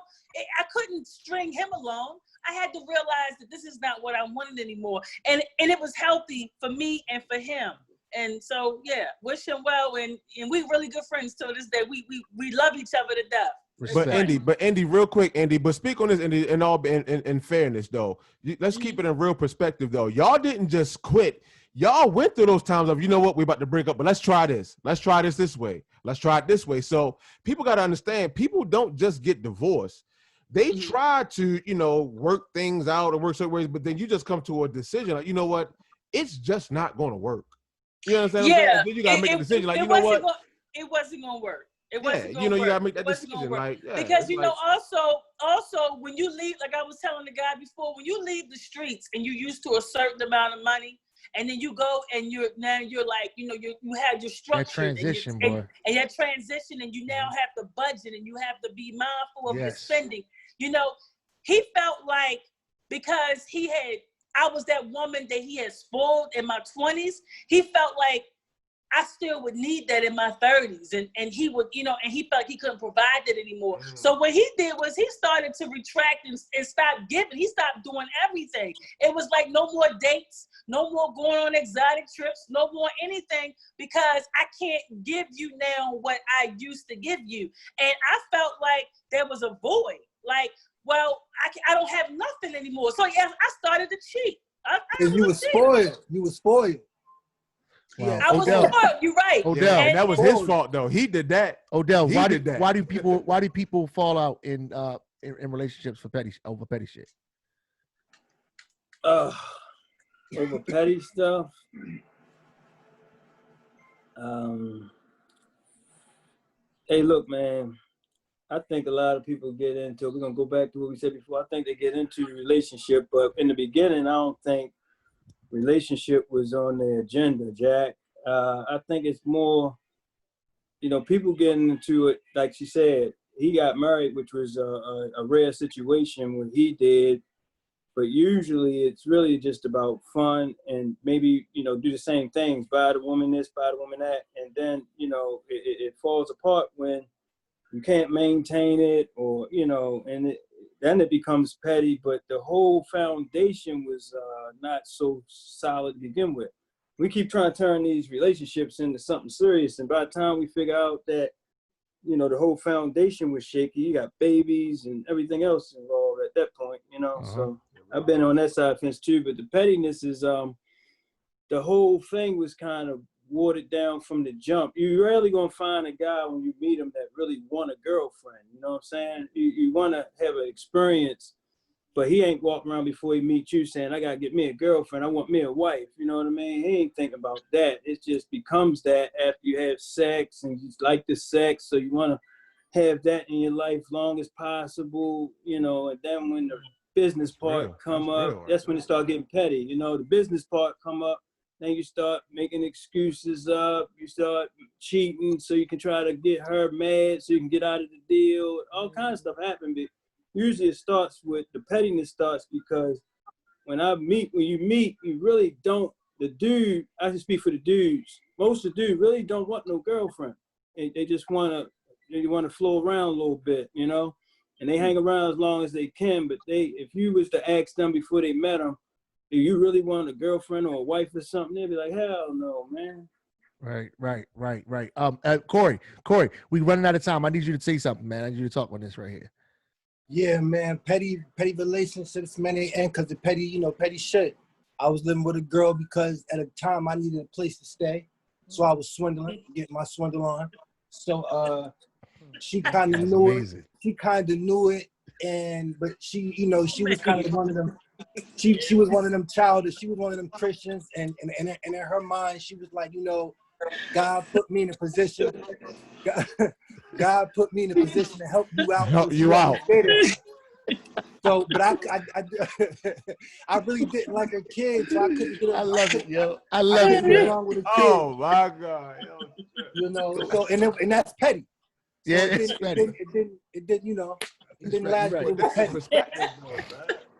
I couldn't string him along. I had to realize that this is not what I wanted anymore. And it was healthy for me and for him. And so, yeah, wish him well. And we really good friends to this day. We love each other to death. But Andy, real quick, Andy, but speak on this in fairness, though. Let's keep it in real perspective, though. Y'all didn't just quit. Y'all went through those times of, you know what, we're about to break up, but let's try this. Let's try this way. Let's try it this way. So people got to understand, people don't just get divorced. They try to, you know, work things out or work certain ways, but then you just come to a decision like, you know what, it's just not going to work. You know what I'm saying? Yeah. Then you got to make a decision like, you know what? It wasn't going to work. It wasn't you know, you got to make that decision. Like, because, you know, also when you leave, like I was telling the guy before, when you leave the streets and you're used to a certain amount of money, and then you go and you're like, you know, you had your structure. That transition, and that transition, and you now have to budget and you have to be mindful of your spending. You know, he felt like because I was that woman that he had spoiled in my 20s, he felt like I still would need that in my 30s. And he would, you know, and he felt he couldn't provide that anymore. So what he did was he started to retract and stop giving. He stopped doing everything. It was like no more dates, no more going on exotic trips, no more anything, because I can't give you now what I used to give you. And I felt like there was a void. Like, well, I don't have nothing anymore. So yes, I started to cheat. You were spoiled. You were spoiled. Wow. Yeah, I was spoiled. You're right. Odell, and that was his fault though. He did that. Odell, why do people fall out in relationships over petty shit? Over petty stuff. Hey, look, man. I think a lot of people get into, we're going to go back to what we said before. I think they get into the relationship, but in the beginning, I don't think relationship was on the agenda, Jack. I think it's more, you know, people getting into it, like she said, he got married, which was a rare situation when he did. But usually it's really just about fun and maybe, you know, do the same things, buy the woman this, buy the woman that. And then, you know, it falls apart when you can't maintain it or, you know, and then it becomes petty. But the whole foundation was not so solid to begin with. We keep trying to turn these relationships into something serious. And by the time we figure out that, you know, the whole foundation was shaky, you got babies and everything else involved at that point, you know, so. I've been on that side of the fence too, but the pettiness is the whole thing was kind of watered down from the jump. You're rarely gonna find a guy when you meet him that really want a girlfriend. You know what I'm saying? You want to have an experience, but he ain't walking around before he meets you saying, "I gotta get me a girlfriend. I want me a wife." You know what I mean? He ain't thinking about that. It just becomes that after you have sex and you like the sex, so you want to have that in your life long as possible. You know, and then when the business part come up, that's when it start getting petty. You know, the business part come up, then you start making excuses up, you start cheating so you can try to get her mad so you can get out of the deal. All kinds of stuff happen, but usually it starts with, the pettiness starts because when you meet, you really don't, the dude, I can speak for the dudes, most of the dudes really don't want no girlfriend. They just want to flow around a little bit, you know? And they hang around as long as they can, but if you was to ask them before they met them, do you really want a girlfriend or a wife or something? They'd be like, hell no, man. Right. Corey, we running out of time. I need you to say something, man. I need you to talk on this right here. Yeah, man. Petty relationships, man, they end because of petty shit. I was living with a girl because at a time I needed a place to stay. So I was swindling, getting my swindle on. So she kind of knew it. She kind of knew it, but she, you know, she was kind of one of them. She was one of them childish. She was one of them Christians, and in her mind, she was like, you know, God put me in a position. God put me in a position to help you out. Help you out. So, but I really didn't like her kids, so I couldn't get her. I love it, yo. I love it, yo. Oh my God. You know, so and that's petty. So yeah, it's petty. It didn't, you know, it didn't last. Right. It was petty.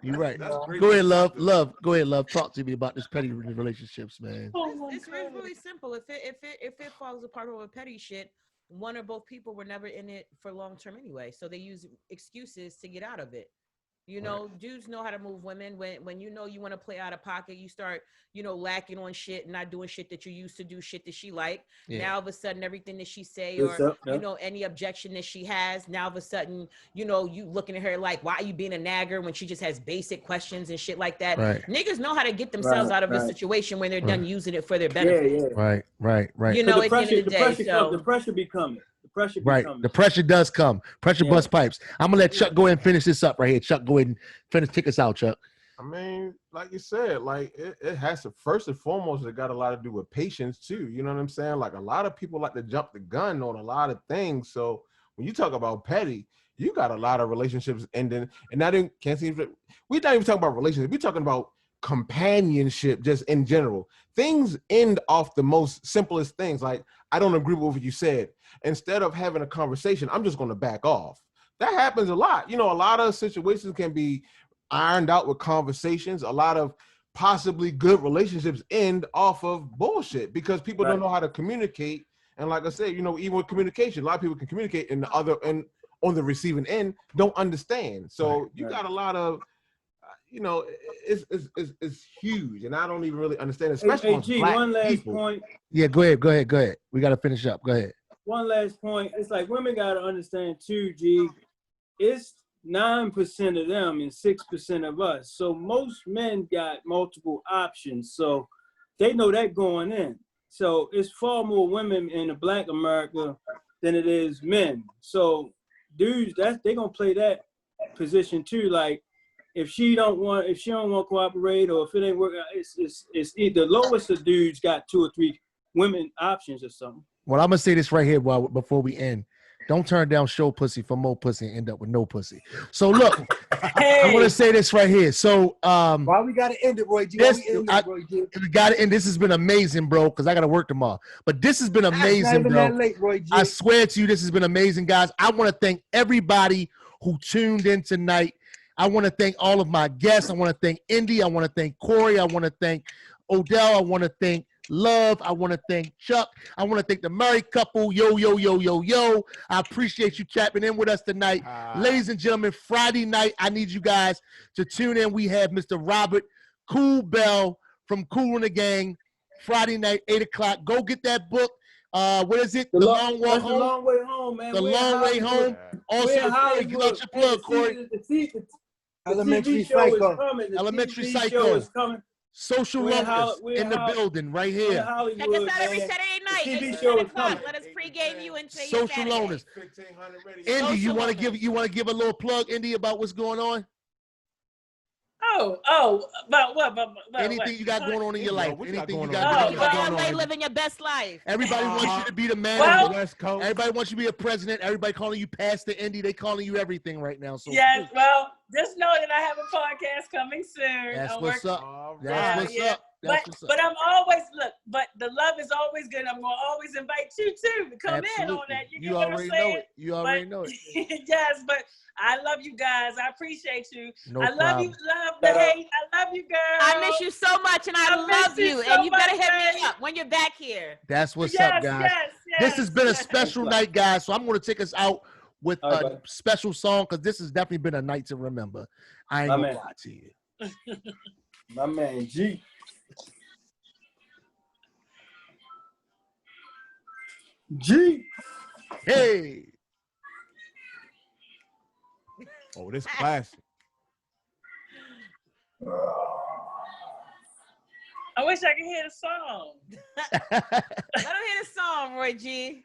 You're right. Go ahead, love. Go ahead, love. Talk to me about this petty relationships, man. It's really simple. If it falls apart over petty shit, one or both people were never in it for long term anyway. So they use excuses to get out of it. You know, dudes know how to move women. When you know you want to play out of pocket, you start, you know, lacking on shit and not doing shit that you used to do, shit that she liked. Yeah. Now, all of a sudden, everything that she say or, you know, any objection that she has, now, all of a sudden, you know, you looking at her like, why are you being a nagger when she just has basic questions and shit like that? Right. Niggas know how to get themselves out of a situation when they're done using it for their benefit. Yeah. Right. You know, at the end of the day, the pressure be coming. The pressure does come. Pressure bust pipes. I'm gonna let Chuck go ahead and finish this up right here. Chuck, go ahead and take us out, Chuck. I mean, like you said, like it has to, first and foremost, it got a lot to do with patience too. You know what I'm saying? Like a lot of people like to jump the gun on a lot of things. So when you talk about petty, you got a lot of relationships ending, and we're not even talking about relationships. We're talking about companionship just in general. Things end off the most simplest things. Like, I don't agree with what you said. Instead of having a conversation, I'm just going to back off. That happens a lot. You know, a lot of situations can be ironed out with conversations. A lot of possibly good relationships end off of bullshit because people don't know how to communicate. And like I said, you know, even with communication, a lot of people can communicate and on the receiving end don't understand. So you got a lot of, you know, it's huge, and I don't even really understand, especially on black one last people. Point. Yeah, go ahead. We got to finish up. Go ahead. One last point. It's like women got to understand too, G. It's 9% of them and 6% of us. So most men got multiple options. So they know that going in. So it's far more women in the Black America than it is men. So dudes, they gonna play that position too. Like, if she don't want to cooperate, or if it ain't working, it's either lowest of dudes got 2 or 3 women options or something. Well, I'm gonna say this right here before we end. Don't turn down show pussy for more pussy and end up with no pussy. So look, I want to say this right here. So why we gotta end it, Roy G? We gotta end. This has been amazing, bro, because I gotta work tomorrow. But this has been amazing, bro. That late, Roy G. I swear to you, this has been amazing, guys. I want to thank everybody who tuned in tonight. I want to thank all of my guests. I want to thank Indy. I want to thank Corey. I want to thank Odell. I want to thank Love. I want to thank Chuck. I want to thank the married couple. Yo, yo, yo, yo, yo. I appreciate you tapping in with us tonight. Ladies and gentlemen, Friday night, I need you guys to tune in. We have Mr. Robert Cool Bell from Cool and the Gang. Friday night, 8 o'clock. Go get that book. What is it? The Long Walk Home? The Long Way Home, man. The Long Way Home. Also, Corey, you got your plug, Corey. Elementary Psycho. Elementary Psycho. Social Loners in the building right here. Check us out every Saturday night. TV show is coming. Let us pregame you and say Social Loners. Indy, you want to give a little plug, Indy, about what's going on? About what? Anything you got going on in your life? Anything you got going on? Living your best life. Everybody wants you to be the man of the West Coast. Everybody wants you to be a president. Everybody calling you Pastor Indy. They calling you everything right now. So yes, well, just know that I have a podcast coming soon. That's what's up. That's what's up. But I'm always but the love is always good. I'm gonna always invite you too to come in on that. You already know it. You already know it. Yes, but I love you guys. I appreciate you. I love problem. you, love the hate. I love you, girl. I miss you so much, and I love you. So and you better much, hit me up when you're back here. That's what's up, guys. This has been a special night, guys. So I'm going to take us out with a special song because this has definitely been a night to remember. I ain't gonna lie to you. My man G. G. Hey. Oh, this classic. I wish I could hear the song. Let them hear the song, Roy G.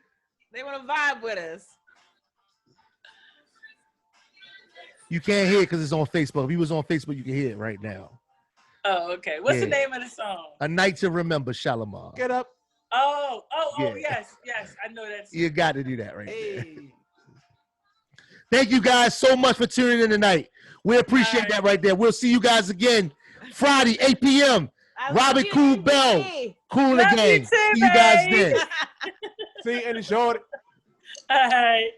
They want to vibe with us. You can't hear it because it's on Facebook. If you was on Facebook, you can hear it right now. Oh, okay. What's the name of the song? A Night to Remember, Shalimar. Get up. Oh, yes. I know that. You got to do that right there. Thank you guys so much for tuning in tonight. We appreciate that right there. We'll see you guys again Friday, 8 p.m. Robert Cool Bell, Cool in the Gang. See you guys then. See you in the short. All right.